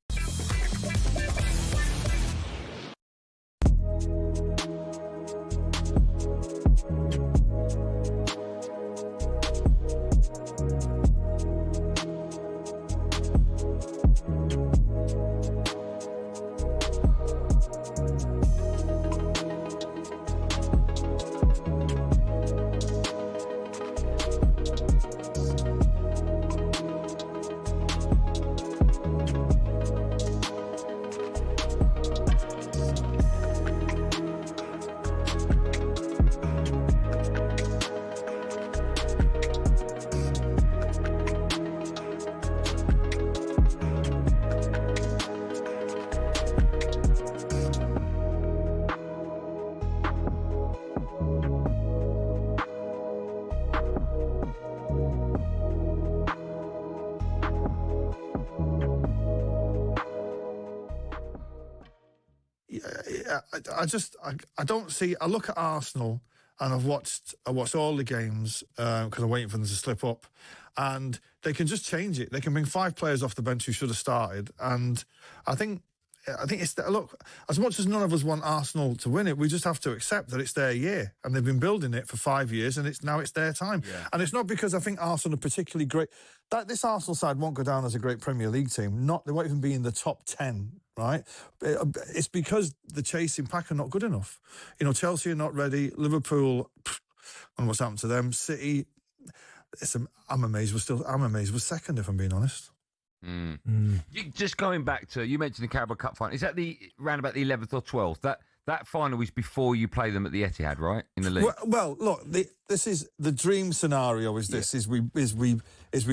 I don't see. I look at Arsenal and I've watched all the games because I'm waiting for them to slip up, and they can just change it. They can bring 5 players off the bench who should have started, and I think it's look. As much as none of us want Arsenal to win it, we just have to accept that it's their year, and they've been building it for 5 years, and it's their time. Yeah. And it's not because I think Arsenal are particularly great. That this Arsenal side won't go down as a great Premier League team. They won't even be in the top 10. Right, it's because the chasing pack are not good enough. You know, Chelsea are not ready. Liverpool, and what's happened to them? City, I'm amazed we're second, if I'm being honest. Just going back to, you mentioned the Carabao Cup final. Is that round about the 11th or 12th? That final is before you play them at the Etihad, right? In the league. Well, look, this is the dream scenario. Is we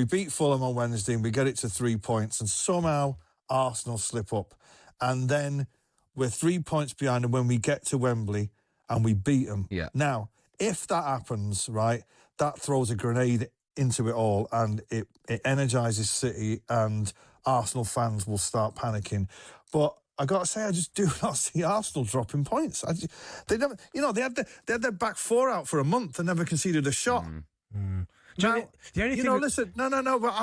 beat Fulham on Wednesday and we get it to 3 points, and somehow Arsenal slip up. And then we're 3 points behind them when we get to Wembley and we beat them. Yeah. Now, if that happens, right, that throws a grenade into it all, and it energises City, and Arsenal fans will start panicking. But I got to say, I just do not see Arsenal dropping points. They never, they had their back 4 out for a month and never conceded a shot. Now, the only thing listen, no, but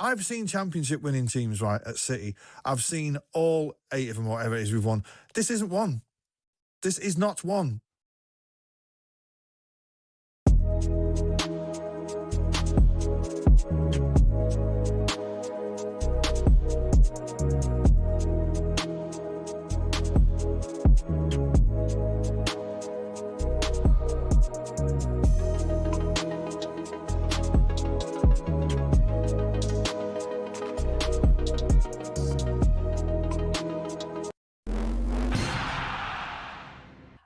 I've seen championship winning teams, right, at City. I've seen all 8 of them, whatever it is we've won. This isn't one. This is not one.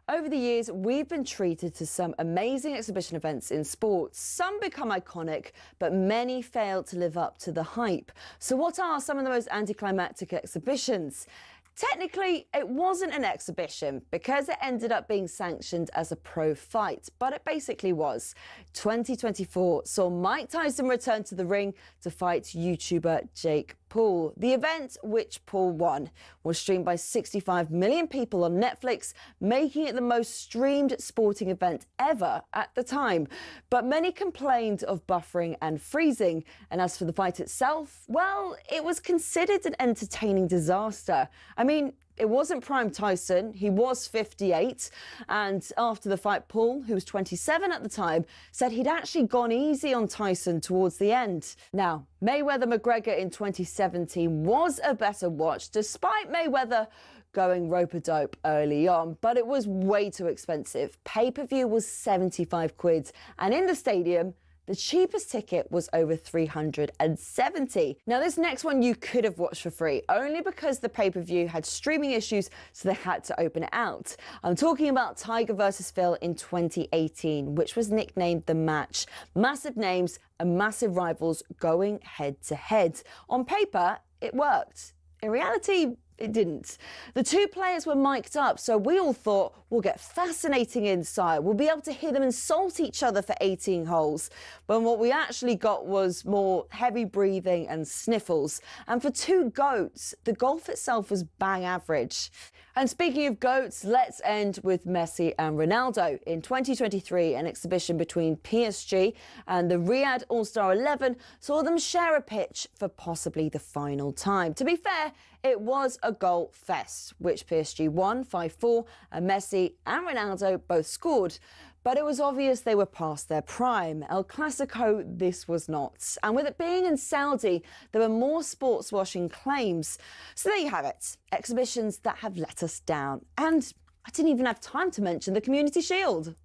Over the years, we've been treated to some amazing exhibition events in sports. Some become iconic, but many fail to live up to the hype. So what are some of the most anticlimactic exhibitions? Technically, it wasn't an exhibition because it ended up being sanctioned as a pro fight, but it basically was. 2024 saw Mike Tyson return to the ring to fight YouTuber Jake Paul. The event, which Paul won, was streamed by 65 million people on Netflix, making it the most streamed sporting event ever at the time. But many complained of buffering and freezing. And as for the fight itself, well, it was considered an entertaining disaster. I mean, It wasn't prime Tyson. He was 58. And after the fight, Paul, who was 27 at the time, said he'd actually gone easy on Tyson towards the end. Now, Mayweather-McGregor in 2017 was a better watch, despite Mayweather going rope-a-dope early on, but it was way too expensive. Pay-per-view was 75 quid, and in the stadium, the cheapest ticket was over 370. Now, this next one you could have watched for free, only because the pay-per-view had streaming issues, so they had to open it out. I'm talking about Tiger versus Phil in 2018, which was nicknamed The Match. Massive names and massive rivals going head-to-head. On paper, it worked. In reality, it didn't. The two players were mic'd up, so we all thought we'll get fascinating insight. We'll be able to hear them insult each other for 18 holes. But what we actually got was more heavy breathing and sniffles. And for two GOATs, the golf itself was bang average. And speaking of GOATs, let's end with Messi and Ronaldo. In 2023, an exhibition between PSG and the Riyadh All-Star 11 saw them share a pitch for possibly the final time. To be fair, it was a goal fest, which PSG won 5-4, and Messi and Ronaldo both scored. But it was obvious they were past their prime. El Clasico, this was not. And with it being in Saudi, there were more sports washing claims. So there you have it, exhibitions that have let us down. And I didn't even have time to mention the Community Shield.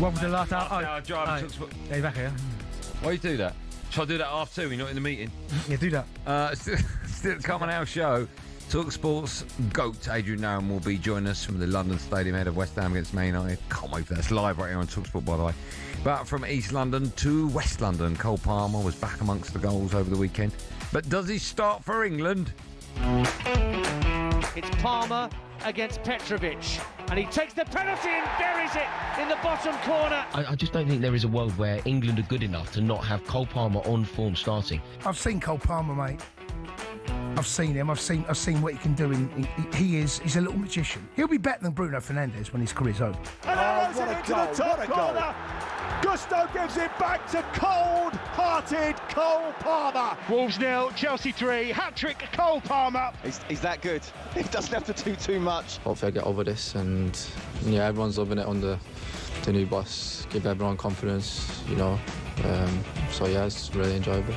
Welcome to the last hour. Are you back here? Why do you do that? Shall I do that after 2? You're not in the meeting. Yeah, do that. Still to come on our show. talkSPORT's GOAT Adrian Narron will be joining us from the London Stadium ahead of West Ham against Man United. Can't wait for that. It's live right here on talkSPORT, by the way. But from East London to West London, Cole Palmer was back amongst the goals over the weekend. But does he start for England? It's Palmer against Petrovic, and he takes the penalty and buries it in the bottom corner. I just don't think there is a world where England are good enough to not have Cole Palmer on form starting. I've seen Cole Palmer, mate. I've seen him. I've seen what he can do. He's a little magician. He'll be better than Bruno Fernandes when his career's over. And arrows it into the top corner. Gusto gives it back to cold-hearted Cole Palmer. Wolves 0, Chelsea 3, hat-trick Cole Palmer. He's that good. He doesn't have to do too much. Hopefully I get over this, and yeah, everyone's loving it on the new bus. Give everyone confidence, you know. So yeah, it's really enjoyable.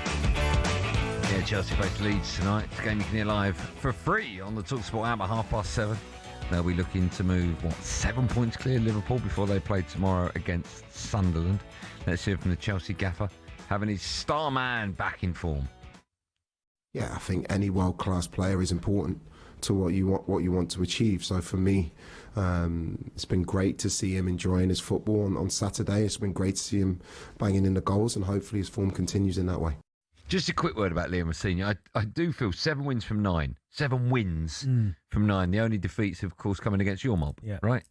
Yeah, Chelsea face Leeds tonight. It's a game you can hear live for free on the talkSPORT app at 7:30. They'll be looking to move, 7 points clear Liverpool before they play tomorrow against Sunderland. Let's hear from the Chelsea gaffer, having his star man back in form. Yeah, I think any world-class player is important to what you want to achieve. So for me, it's been great to see him enjoying his football on Saturday. It's been great to see him banging in the goals, and hopefully his form continues in that way. Just a quick word about Liam Mous. I do feel 7 wins from 9. 7 wins from 9. The only defeats, of course, coming against your mob, right?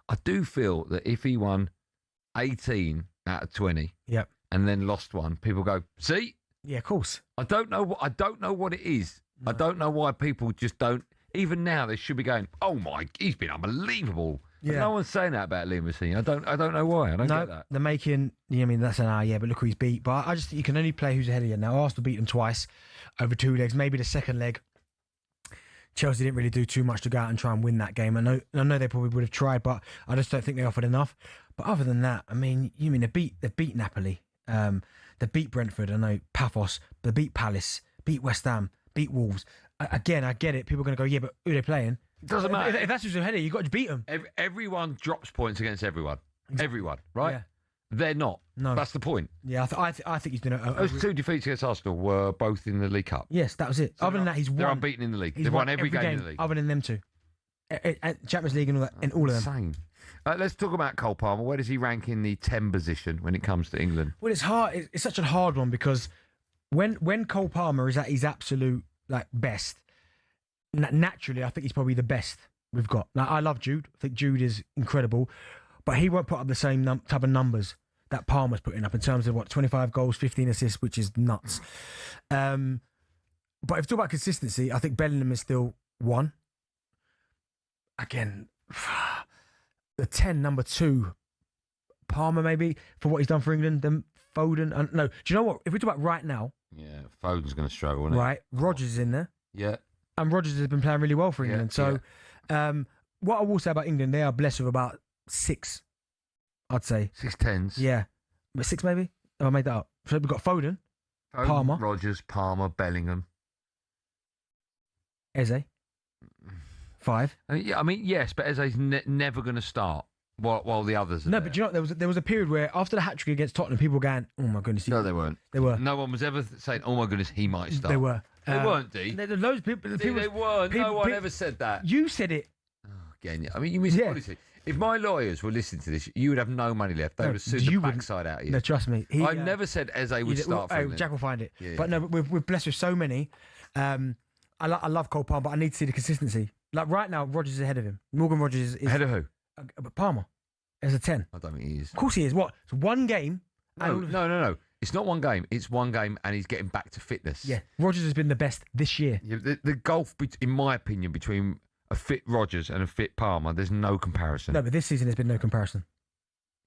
I do feel that if he won 18 out of 20 and then lost one, people go, see? Yeah, of course. I don't know what it is I don't know why people just don't. Even now, they should be going, "Oh my, he's been unbelievable." But no one's saying that about Liam Mous. I don't know why. I don't get that. They're making. I mean, that's but look who he's beat. But I just think you can only play who's ahead of you. Now Arsenal beat them twice over 2 legs. Maybe the second leg, Chelsea didn't really do too much to go out and try and win that game. I know they probably would have tried, but I just don't think they offered enough. But other than that, I mean, they beat Napoli, they beat Brentford. I know Paphos, they beat Palace, beat West Ham, beat Wolves. Again, I get it. People are going to go, yeah, but who are they playing? It doesn't matter. If that's who's ahead of you, you've got to beat them. Everyone drops points against everyone. Everyone, right? Yeah. They're not. No. That's the point. Yeah, I think he's been Those 2 defeats against Arsenal were both in the League Cup. Yes, that was it. So other than that, he's won. They're unbeaten in the league. They've won every game in the league. Other than them 2. Champions League and all that, and all of them. Insane. Let's talk about Cole Palmer. Where does he rank in the 10 position when it comes to England? Well, it's hard. It's such a hard one because when Cole Palmer is at his absolute best, naturally, I think he's probably the best we've got. Now, I love Jude. I think Jude is incredible, but he won't put up the same type of numbers that Palmer's putting up in terms of 25 goals, 15 assists, which is nuts. But if you talk about consistency, I think Bellingham is still 1. Again, the 10, number 2, Palmer maybe for what he's done for England. Then Foden. No, do you know what? If we talk about right now, Foden's going to struggle, isn't he? Right, Rodgers is in there. Yeah. And Rodgers has been playing really well for England. So, what I will say about England, they are blessed with about 6, I'd say. 6 10s. Yeah. 6 maybe? Oh, I made that up. So we've got Foden, Palmer. Rodgers, Palmer, Bellingham. Eze. 5. I mean, yes, but Eze's never going to start while the others are No, there. but do you know, there was a period where after the hat-trick against Tottenham, people were going, oh my goodness. No, they weren't. They were. No one was ever saying, oh my goodness, he might start. They were. They weren't, D. There's loads of people. They weren't. No one ever said that. You said it. Again, I mean, you miss honestly. If my lawyers were listening to this, you would have no money left. They would have sued the backside out of you. No, trust me. I never said Eze would start for Jack will find it. Yeah, but no, we're blessed with so many. I love Cole Palmer, but I need to see the consistency. Like right now, Rodgers is ahead of him. Morgan Rodgers is ahead of who? Palmer. As a 10. I don't think he is. Of course he is. What? It's one game. No. It's not one game. It's one game, and he's getting back to fitness. Yeah, Rodgers has been the best this year. Yeah, the gulf, in my opinion, between a fit Rodgers and a fit Palmer, there's no comparison. No, but this season there's been no comparison.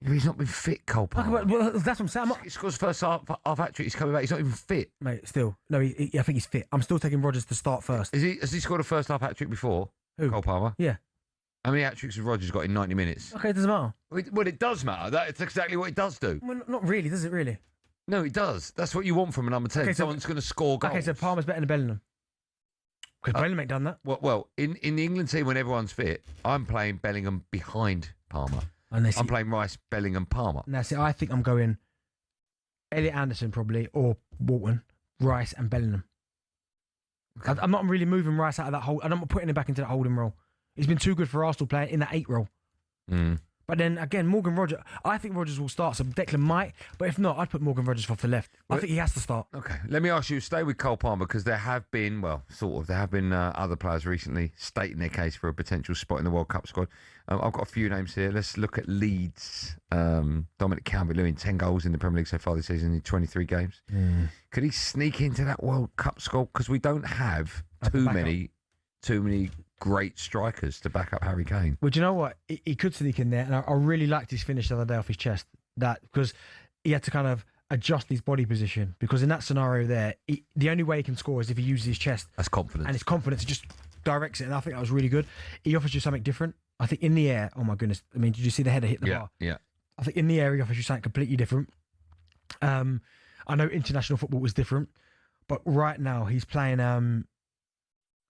He's not been fit, Cole Palmer. Well, that's what I'm saying. He scores first half hat-trick. He's coming back. He's not even fit, mate. Still, no. I think he's fit. I'm still taking Rodgers to start first. Has he scored a first half hat-trick before? Who? Cole Palmer. Yeah. How many hat-tricks has Rodgers got in 90 minutes? Okay, it doesn't matter. Well, it does matter. That's exactly what it does do. Well, not really, does it really? No, it does. That's what you want from a number 10. Okay, someone's going to score goals. Okay, so Palmer's better than Bellingham. Because Bellingham ain't done that. Well, in the England team, when everyone's fit, I'm playing Bellingham behind Palmer. I'm playing Rice, Bellingham, Palmer. Now, see, I think I'm going Elliot Anderson probably, or Walton, Rice and Bellingham. Okay. I'm not really moving Rice out of that hole. I'm not putting him back into that holding role. He's been too good for Arsenal playing in that 8 role. But then again, Morgan Rodgers, I think Rodgers will start. So Declan might, but if not, I'd put Morgan Rodgers off the left. I think he has to start. Okay, let me ask you, stay with Cole Palmer, because there have been, other players recently stating their case for a potential spot in the World Cup squad. I've got a few names here. Let's look at Leeds. Dominic Calvert-Lewin, 10 goals in the Premier League so far this season in 23 games. Could he sneak into that World Cup squad? Because we don't have too many great strikers to back up Harry Kane. Well, do you know what? He could sneak in there, and I really liked his finish the other day off his chest. Because he had to kind of adjust his body position. Because in that scenario there, the only way he can score is if he uses his chest. That's confidence. And his confidence, he just directs it, and I think that was really good. He offers you something different. I think in the air, oh my goodness, I mean, did you see the header hit the bar? Yeah. I think in the air, he offers you something completely different. I know international football was different, but right now he's playing...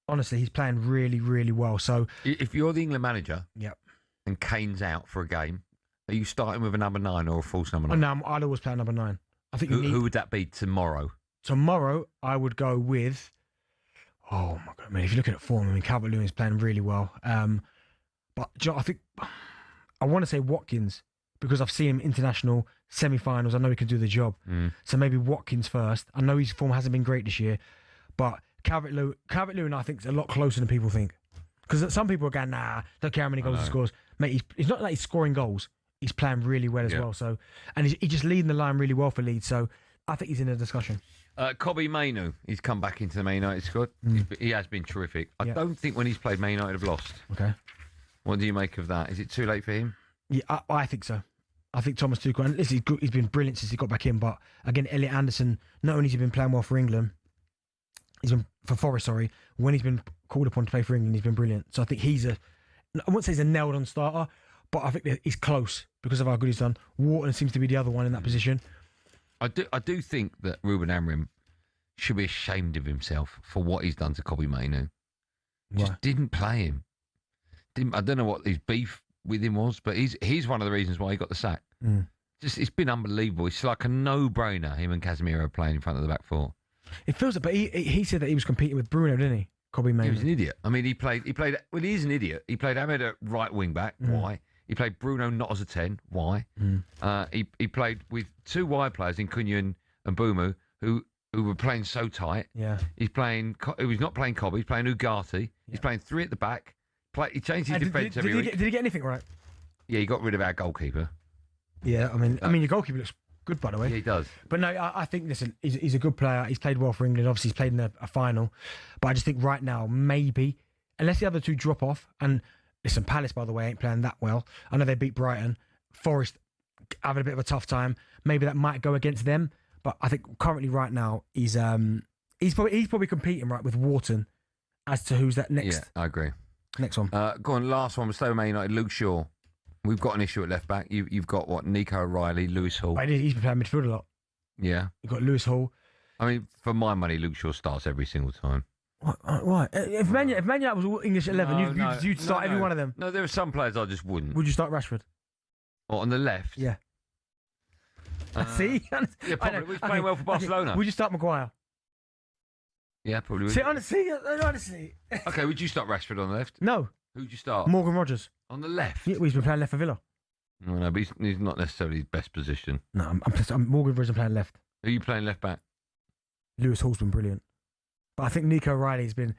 Honestly, he's playing really, really well. So, if you're the England manager, yep, and Kane's out for a game, are you starting with a number 9 or a false number 9? No, I'd always play number 9. I think who would that be tomorrow? Tomorrow, I would go with. Oh my God! I mean, if you're looking at form, I mean, Calvert-Lewin is playing really well. But I think I want to say Watkins because I've seen him international semi-finals. I know he can do the job. So maybe Watkins first. I know his form hasn't been great this year, but Calvert-Lewin, I think, is a lot closer than people think. Because some people are going, nah, don't care how many goals he scores. Mate, it's not like he's scoring goals. He's playing really well as well. So, and he's just leading the line really well for Leeds. So I think he's in a discussion. Kobbie Mainoo, he's come back into the Man United squad. He has been terrific. I don't think when he's played Man United have lost. Okay. What do you make of that? Is it too late for him? Yeah, I think so. I think Thomas Tuchel, and listen, he's been brilliant since he got back in, but again, Elliot Anderson, not only has he been playing well for England, he's been for Forest, when he's been called upon to play for England, he's been brilliant. So I think I wouldn't say he's a nailed-on starter, but I think that he's close because of how good he's done. Wharton seems to be the other one in that position. I do think that Ruben Amorim should be ashamed of himself for what he's done to Kobbie Mainoo. Just didn't play him. I don't know what his beef with him was, but he's one of the reasons why he got the sack. It's been unbelievable. It's like a no-brainer, him and Casemiro playing in front of the back four. It feels it, but he said that he was competing with Bruno, didn't he? Kobbie Mainoo. He was an idiot. I mean, he played. Well, he is an idiot. He played Ahmed at right wing back. Why? He played Bruno not as a 10. Why? He played with two wide players in Cunha and Mbumu who were playing so tight. Yeah. He's not playing Kobbie. He's playing Ugarte. Yeah. He's playing three at the back. He changed his defence every week. Did he get anything right? Yeah, he got rid of our goalkeeper. Yeah, I mean, your goalkeeper looks good, by the way. Yeah, he does. But no, I think, listen, he's a good player. He's played well for England. Obviously, he's played in a final. But I just think right now, maybe, unless the other two drop off, and listen, Palace, by the way, ain't playing that well. I know they beat Brighton. Forest having a bit of a tough time. Maybe that might go against them. But I think currently, right now, he's probably competing right with Wharton as to who's that next. Yeah, I agree. Next one. Go on, last one. We'll stay with Man United. Luke Shaw. We've got an issue at left back. You've got what? Nico O'Reilly, Lewis Hall. He's been playing midfield a lot. Yeah. You've got Lewis Hall. I mean, for my money, Luke Shaw starts every single time. What? If Man United was all English 11, you'd start every one of them. No, there are some players I just wouldn't. Would you start Rashford? What, on the left? Yeah. See? Yeah, probably. He's playing well for Barcelona. Okay. Would you start Maguire? Yeah, probably would. See, honestly. Okay, would you start Rashford on the left? No. Who'd you start? Morgan Rogers. On the left? Yeah, he's been playing left for Villa. No, but he's not necessarily his best position. No, I'm Morgan Rogers playing left. Who are you playing left back? Lewis Hall's been brilliant. But I think Nico O'Reilly's been...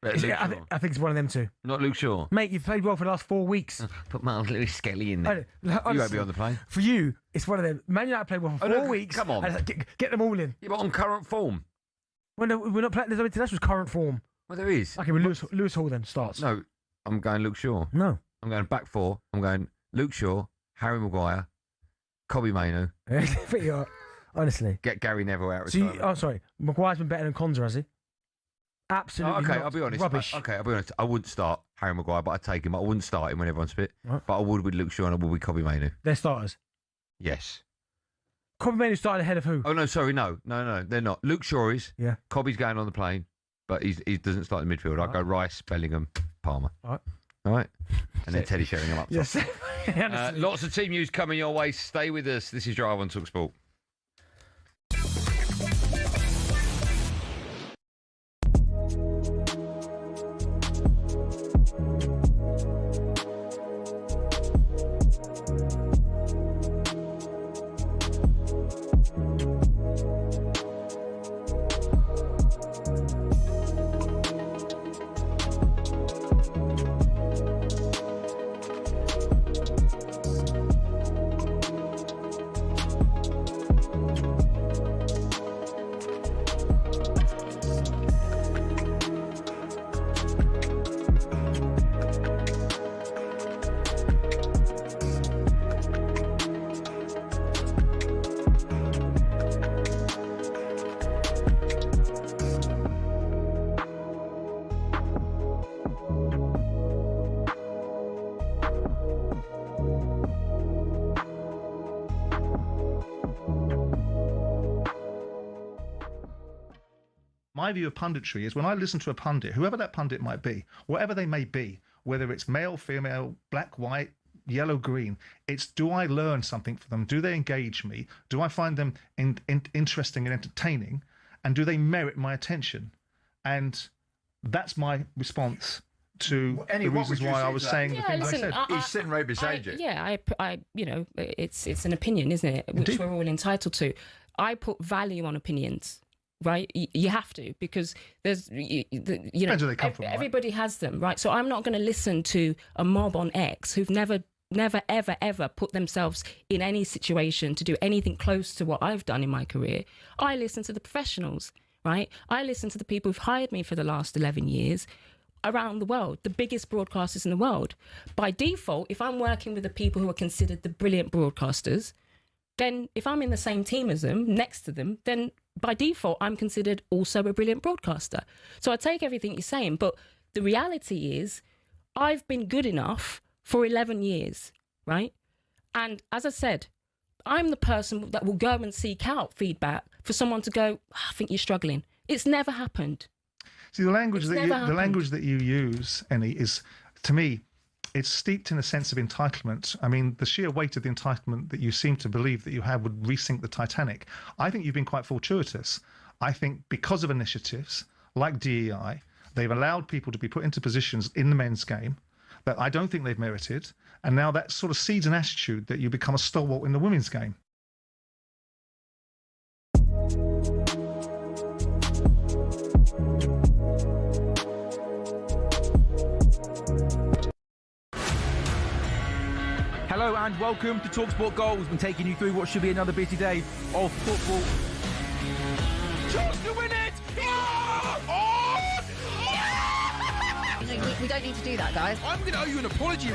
I think it's one of them two. Not Luke Shaw? Mate, you've played well for the last 4 weeks. Put Miles Lewis Skelly in there. Honestly, you won't be on the plane. For you, it's one of them. Man United played well for 4 weeks. Come on. Get them all in. Yeah, but on current form. Well, no, we're not playing. There's no international's current form. Well, there is. Okay, well, Lewis Hall then starts. No, I'm going Luke Shaw. No. I'm going back four. I'm going Luke Shaw, Harry Maguire, Kobbie Mainoo. But you're, honestly. Get Gary Neville out of retirement. Oh, sorry. Maguire's been better than Konza, has he? Absolutely. Okay, not. I'll be honest. Rubbish. I'll be honest. I would start Harry Maguire, but I'd take him. I wouldn't start him when everyone's fit. Right. But I would with Luke Shaw and I would with Kobbie Mainoo. They're starters? Yes. Kobbie Mainoo started ahead of who? Oh, no, sorry, no, they're not. Luke Shaw is. Yeah. Kobbie's going on the plane, but he doesn't start in the midfield. I'd go Rice, Bellingham, Palmer. All right. And then Teddy Sheringham up top. Yes. Lots of team news coming your way. Stay with us. This is Drive on talkSPORT. My view of punditry is when I listen to a pundit, whoever that pundit might be, whatever they may be, whether it's male, female, black, white, yellow, green, it's do I learn something from them? Do they engage me? Do I find them interesting and entertaining? And do they merit my attention? And that's my response to the reasons why I was saying the things I said. He's sitting right beside you. Yeah, it's an opinion, isn't it? Which we're all entitled to. I put value on opinions. Right, you have to, because there's, Depends where they come from, everybody has them, right? So I'm not going to listen to a mob on X who've never never, ever, ever put themselves in any situation to do anything close to what I've done in my career. I listen to the professionals, right? I listen to the people who've hired me for the last 11 years around the world, the biggest broadcasters in the world. By default, if I'm working with the people who are considered the brilliant broadcasters, then if I'm in the same team as them, next to them, then by default, I'm considered also a brilliant broadcaster. So I take everything you're saying, but the reality is I've been good enough for 11 years, right? And as I said, I'm the person that will go and seek out feedback for someone to go, I think you're struggling. It's never happened. See, the language that you use, Annie, is, to me, it's steeped in a sense of entitlement. I mean, the sheer weight of the entitlement that you seem to believe that you have would resink the Titanic. I think you've been quite fortuitous. I think because of initiatives like DEI, they've allowed people to be put into positions in the men's game that I don't think they've merited. And now that sort of seeds an attitude that you become a stalwart in the women's game. Hello and welcome to talkSPORT Goals. We're taking you through what should be another busy day of football. Chance to win it! We don't need to do that, guys. I'm going to owe you an apology.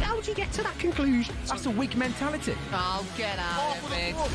How would you get to that conclusion? That's a weak mentality. Oh, get out of it, Biggs.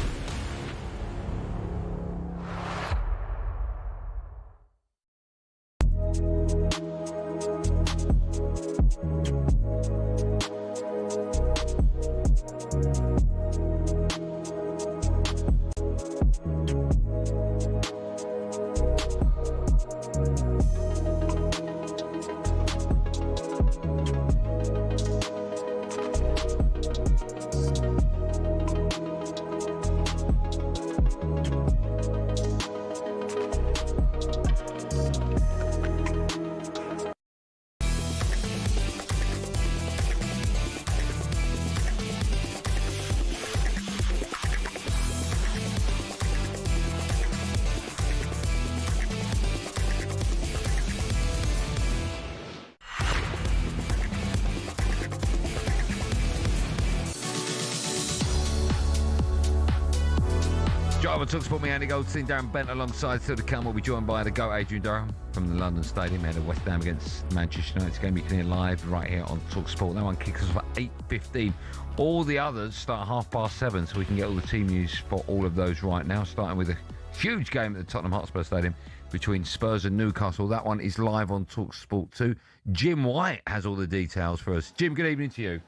talkSPORT, me, Andy Goldstein Darren Bent, alongside still to come. We'll be joined by the GOAT Adrian Durham from the London Stadium and West Ham against Manchester United's game. You can hear live right here on talkSPORT. That one kicks off at 8:15. All the others start 7:30, so we can get all the team news for all of those right now, starting with a huge game at the Tottenham Hotspur Stadium between Spurs and Newcastle. That one is live on talkSPORT 2. Jim White has all the details for us. Jim, good evening to you.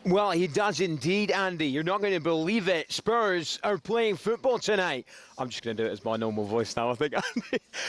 Well, he does indeed, Andy. You're not going to believe it. Spurs are playing football tonight. I'm just going to do it as my normal voice now, I think.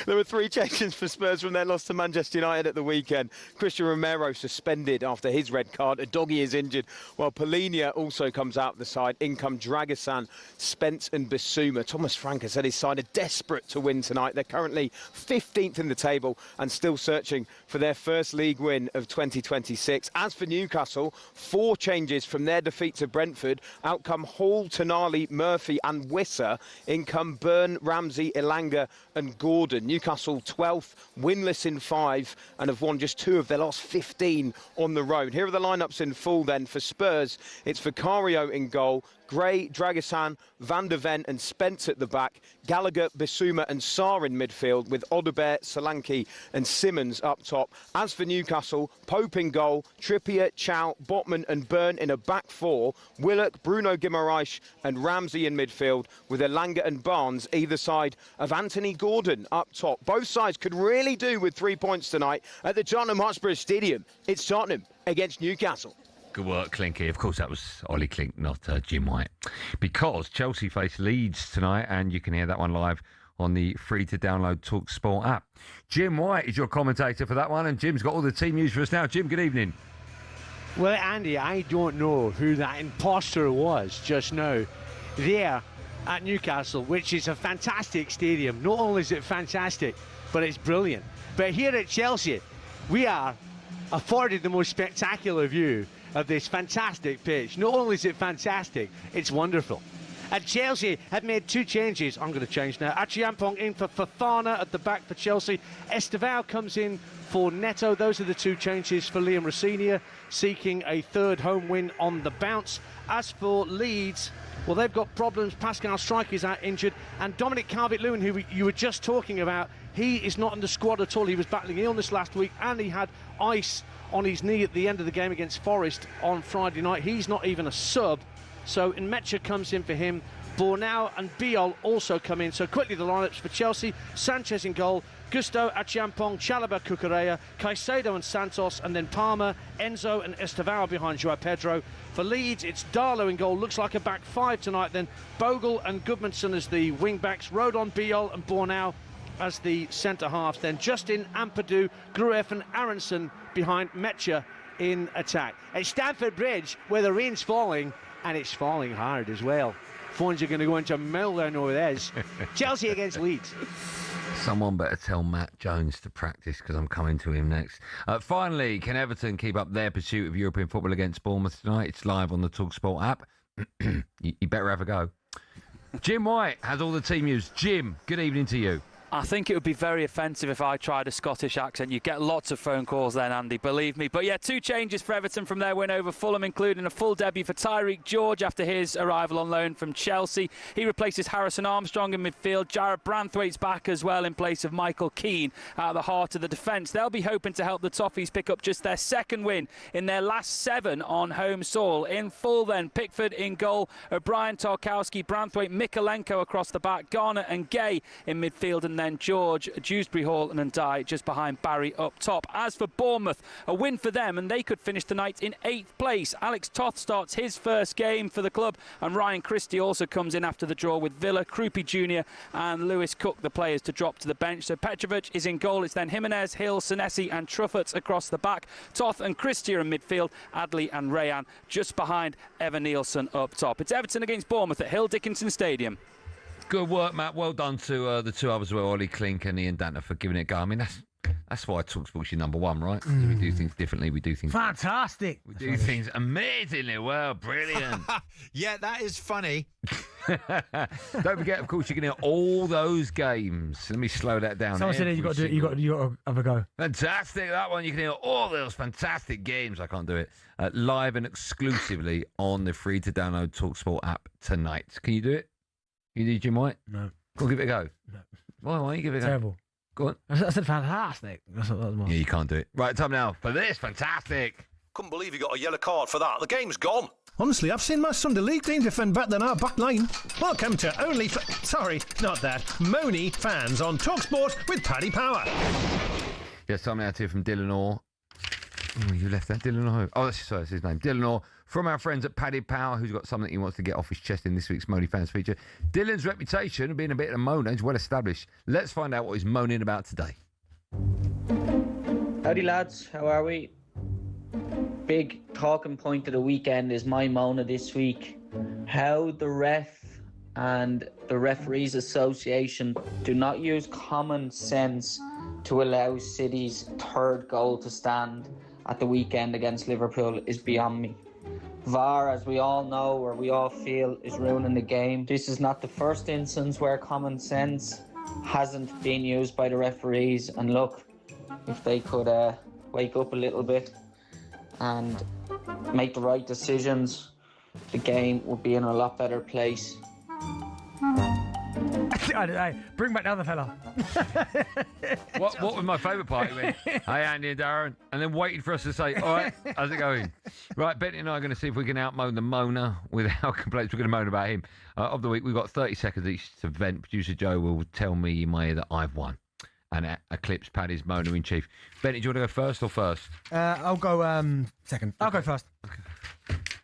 There were 3 changes for Spurs from their loss to Manchester United at the weekend. Christian Romero suspended after his red card. A doggy is injured, while Polinia also comes out the side. In come Dragosan, Spence and Bissouma. Thomas Frank has said his side are desperate to win tonight. They're currently 15th in the table and still searching for their first league win of 2026. As for Newcastle, 4 changes from their defeat to Brentford. Out come Hall, Tonali, Murphy and Wisser. In come Byrne, Ramsey, Elanga and Gordon. Newcastle 12th, winless in 5 and have won just 2 of their last 15 on the road. Here are the lineups in full then. For Spurs, it's Vicario in goal, Gray, Dragosan, Van der Ven and Spence at the back, Gallagher, Bissouma and Sarr in midfield, with Odobert, Solanke and Simmons up top. As for Newcastle, Pope in goal, Trippier, Chow, Botman and Byrne in a back 4, Willock, Bruno Guimaraes and Ramsey in midfield, with Elanga and Barnes either side of Anthony Gordon up top. Both sides could really do with 3 points tonight at the Tottenham Hotspur Stadium. It's Tottenham against Newcastle. Good work, Clinky. Of course, that was Ollie Klink, not Jim White. Because Chelsea face Leeds tonight, and you can hear that one live on the free-to-download talkSPORT app. Jim White is your commentator for that one, and Jim's got all the team news for us now. Jim, good evening. Well, Andy, I don't know who that imposter was just now there at Newcastle, which is a fantastic stadium. Not only is it fantastic, but it's brilliant. But here at Chelsea, we are afforded the most spectacular view of this fantastic pitch. Not only is it fantastic, it's wonderful. And Chelsea have made 2 changes. I'm going to change now. Achiampong in for Fofana at the back for Chelsea. Estevao comes in for Neto. Those are the 2 changes for Liam Rossignol, seeking a 3rd home win on the bounce. As for Leeds, well, they've got problems. Pascal Struijk is out injured, and Dominic Calvert-Lewin, who you were just talking about, he is not in the squad at all. He was battling illness last week, and he had ice on his knee at the end of the game against Forest on Friday night. He's not even a sub, so Nmecha comes in for him. Bornau and Biol also come in. So quickly the lineups for Chelsea: Sanchez in goal, Gusto, Achiampong, Chalobah, Cucurella, Caicedo and Santos, and then Palmer, Enzo and Estevao behind Joao Pedro. For Leeds, it's Darlow in goal. Looks like a back 5 tonight. Then Bogle and Gudmundsson as the wing-backs, Rodon, Biol and Bornau as the centre-halves. Then Justin, Ampadu, Grueff and Aronson behind Mecha in attack. At Stamford Bridge, where the rain's falling, and it's falling hard as well. Phones are going to go into meltdown over this. Chelsea against Leeds. Someone better tell Matt Jones to practice, because I'm coming to him next. Finally, can Everton keep up their pursuit of European football against Bournemouth tonight? It's live on the talkSPORT app. you better have a go. Jim White has all the team news. Jim, good evening to you. I think it would be very offensive if I tried a Scottish accent. You'd get lots of phone calls then, Andy, believe me. But yeah, 2 changes for Everton from their win over Fulham, including a full debut for Tyreek George after his arrival on loan from Chelsea. He replaces Harrison Armstrong in midfield. Jarrad Branthwaite's back as well in place of Michael Keane at the heart of the defence. They'll be hoping to help the Toffees pick up just their 2nd win in their last 7 on home soil. In full then, Pickford in goal, O'Brien, Tarkowski, Branthwaite, Mikolenko across the back, Garner and Gay in midfield, and then George, Dewsbury Hall and Ndai just behind Barry up top. As for Bournemouth, a win for them and they could finish the night in 8th place. Alex Toth starts his first game for the club, and Ryan Christie also comes in after the draw with Villa, Krupi Jr. and Lewis Cook, the players to drop to the bench. So Petrovic is in goal. It's then Jimenez, Hill, Senesi and Truffert across the back. Toth and Christie are in midfield. Adley and Rayan just behind Evan Nielsen up top. It's Everton against Bournemouth at Hill Dickinson Stadium. Good work, Matt. Well done to the 2 others as well, Ollie Klink and Ian Dantner, for giving it a go. I mean, that's why talkSPORT's your number 1, right? We do things differently. We do things fantastic. We do things amazingly well. Brilliant. Yeah, that is funny. Don't forget, of course, you can hear all those games. Let me slow that down. Someone said you got to do it. You got to have a go. Fantastic, that one. You can hear all those fantastic games. I can't do it live and exclusively on the free to download talkSPORT app tonight. Can you do it? You do, Jim White? No. Go on, give it a go. No. Why don't you give it a go? Terrible. Go on. I said fantastic. That's what that was. Yeah, you can't do it. Right, time now for this. Fantastic. Couldn't believe he got a yellow card for that. The game's gone. Honestly, I've seen my Sunday League team defend better than our back line. Welcome to Sorry, not that. Moany fans on talkSPORT with Paddy Power. Yes, time now to hear from Dylan Orr. Oh, you left that, Dylan Orr. Oh, that's his name. Dylan Orr, from our friends at Paddy Power, who's got something he wants to get off his chest in this week's Moany Fans feature. Dylan's reputation of being a bit of a moaner is well established. Let's find out what he's moaning about today. Howdy lads, how are we? Big talking point of the weekend is my moaner this week. How the ref and the Referees Association do not use common sense to allow City's 3rd goal to stand at the weekend against Liverpool is beyond me. VAR, as we all know, or we all feel, is ruining the game. This is not the first instance where common sense hasn't been used by the referees, and look, if they could wake up a little bit and make the right decisions, the game would be in a lot better place. Bring back the other fella. What was my favourite part? He went, hey, Andy and Darren, and then waited for us to say, all right, how's it going? Right, Benny and I are going to see if we can outmoan the moaner without complaints. We're going to moan about him. Of the week, we've got 30 seconds each to vent. Producer Joe will tell me in my ear that I've won and eclipse Paddy's moaner in chief. Benny, do you want to go first or first? I'll go second. I'll go first.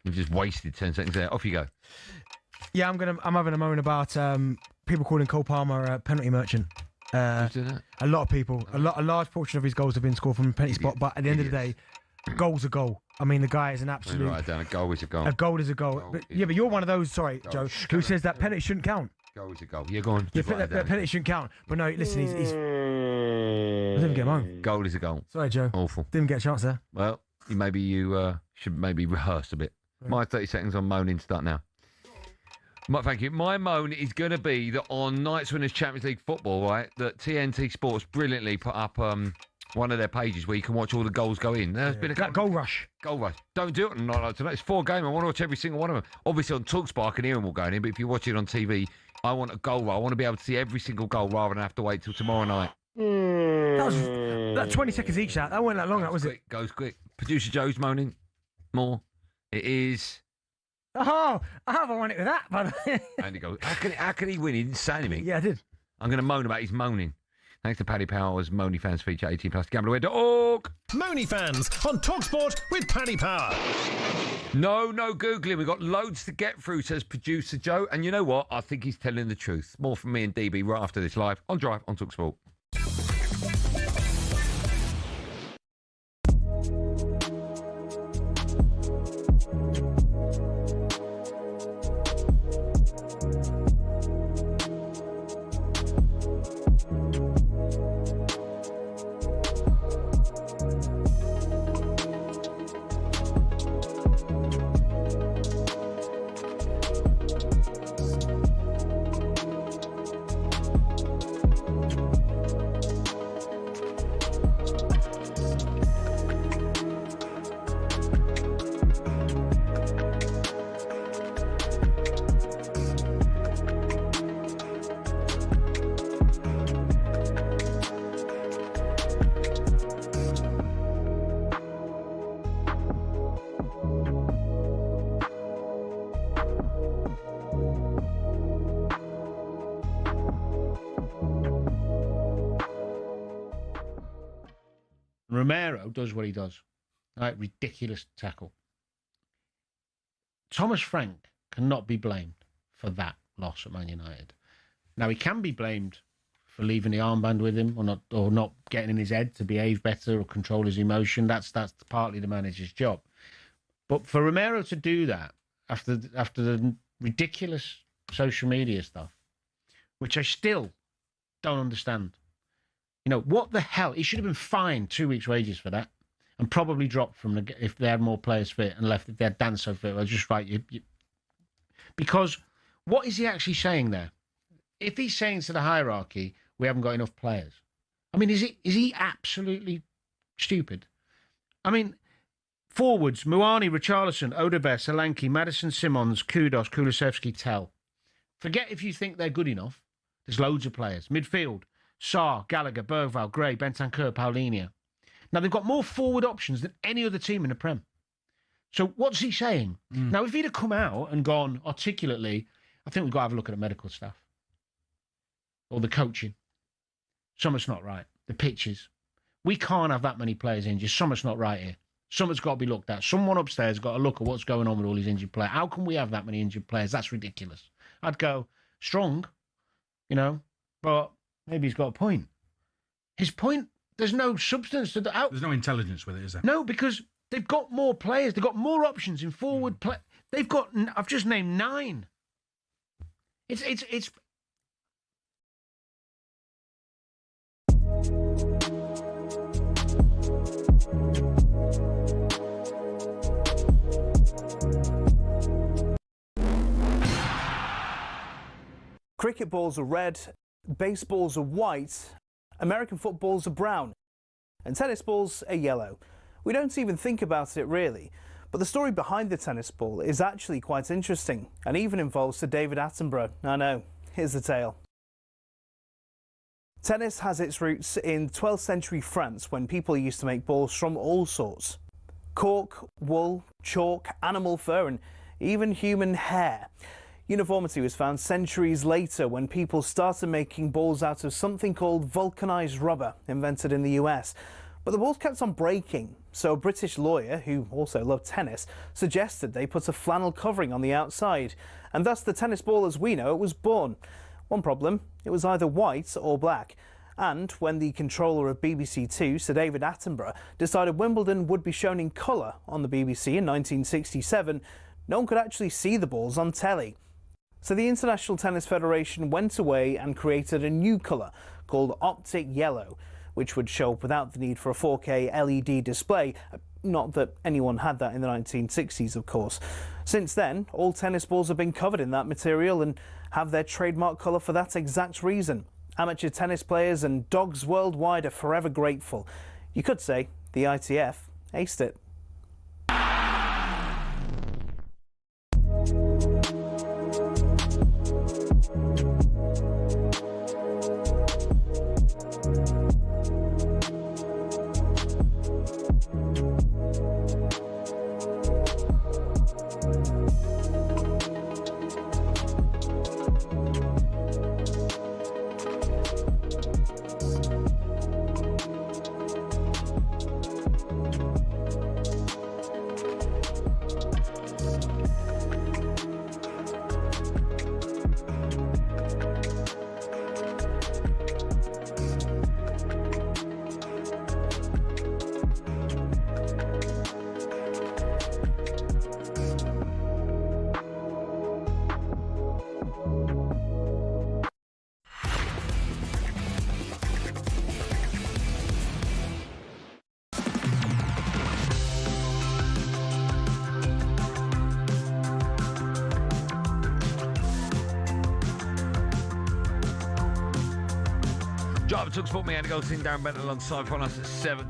You've just wasted 10 seconds there. Off you go. Yeah, I'm having a moan about people calling Cole Palmer a penalty merchant. Who's doing that? A lot of people. A large portion of his goals have been scored from a penalty spot, but at the end of the day, goal's a goal. I mean, the guy is an absolute... Write it down. A goal is a goal. A goal is a goal. But you're one of those, sorry, Joe, who says that penalty shouldn't count. Goal is a goal. Yeah, go on. Yeah, that penalty shouldn't count. But no, listen, he's... I didn't get him home. Goal is a goal. Sorry, Joe. Awful. Didn't get a chance there. Well, you should maybe rehearse a bit. My 30 seconds on moaning start now. Thank you. My moan is going to be that on nights when there's Champions League football, right, that TNT Sports brilliantly put up one of their pages where you can watch all the goals go in. There's been a goal rush. Goal rush. Don't do it on a night like tonight. It's 4 games. I want to watch every single one of them. Obviously on talkSPORT I can hear them all going in, but if you watch it on TV, I want a goal rush. I want to be able to see every single goal rather than have to wait till tomorrow night. That was that 20 seconds each. That wasn't that long. That was quick, it. Goes quick. Producer Joe's moaning more. It is. Oh, I haven't won it with that, but Andy goes, how can he win? He didn't say anything. Yeah, I did. I'm going to moan about his moaning. Thanks to Paddy Power's Moany Fans feature 18 plus gamblerware.org. Moany Fans on talkSPORT with Paddy Power. No Googling. We've got loads to get through, says producer Joe. And you know what? I think he's telling the truth. More from me and DB right after this live on Drive on talkSPORT. Romero does what he does. Right, ridiculous tackle. Thomas Frank cannot be blamed for that loss at Man United. Now, he can be blamed for leaving the armband with him or not getting in his head to behave better or control his emotion. That's partly the manager's job. But for Romero to do that after the ridiculous social media stuff, which I still don't understand. You know, what the hell? He should have been fined 2 weeks' wages for that and probably dropped from if they had more players fit and left if they had Danso fit. Well, just right. Because what is he actually saying there? If he's saying to the hierarchy, we haven't got enough players. I mean, is he absolutely stupid? I mean, forwards, Muani, Richarlison, Odobert, Solanke, Madison, Simons, Kudos, Kulusevski, Tell. Forget if you think they're good enough. There's loads of players. Midfield, Sarr, Gallagher, Bergvall, Gray, Bentancur, Paulinho. Now, they've got more forward options than any other team in the Prem. So what's he saying? Now, if he'd have come out and gone articulately, I think we've got to have a look at the medical stuff. Or the coaching. Something's not right. The pitches. We can't have that many players injured. Something's not right here. Something's got to be looked at. Someone upstairs has got to look at what's going on with all these injured players. How can we have that many injured players? That's ridiculous. I'd go, strong, you know, but maybe he's got a point. His point, there's no substance to the out. There's no intelligence with it, is there? No, because they've got more players. They've got more options in forward play. They've got, I've just named 9. It's Cricket balls are red, baseballs are white, American footballs are brown, and tennis balls are yellow. We don't even think about it really, but the story behind the tennis ball is actually quite interesting and even involves Sir David Attenborough. I know, here's the tale. Tennis has its roots in 12th century France when people used to make balls from all sorts. Cork, wool, chalk, animal fur and even human hair. Uniformity was found centuries later when people started making balls out of something called vulcanized rubber, invented in the US. But the balls kept on breaking, so a British lawyer, who also loved tennis, suggested they put a flannel covering on the outside, and thus the tennis ball as we know it was born. One problem, it was either white or black. And when the controller of BBC Two, Sir David Attenborough, decided Wimbledon would be shown in colour on the BBC in 1967, no one could actually see the balls on telly. So the International Tennis Federation went away and created a new colour called Optic Yellow, which would show up without the need for a 4K LED display. Not that anyone had that in the 1960s, of course. Since then, all tennis balls have been covered in that material and have their trademark colour for that exact reason. Amateur tennis players and dogs worldwide are forever grateful. You could say the ITF aced it. Driver talkSPORT, me, Andy Goldstein Darren Bent alongside for us at 7.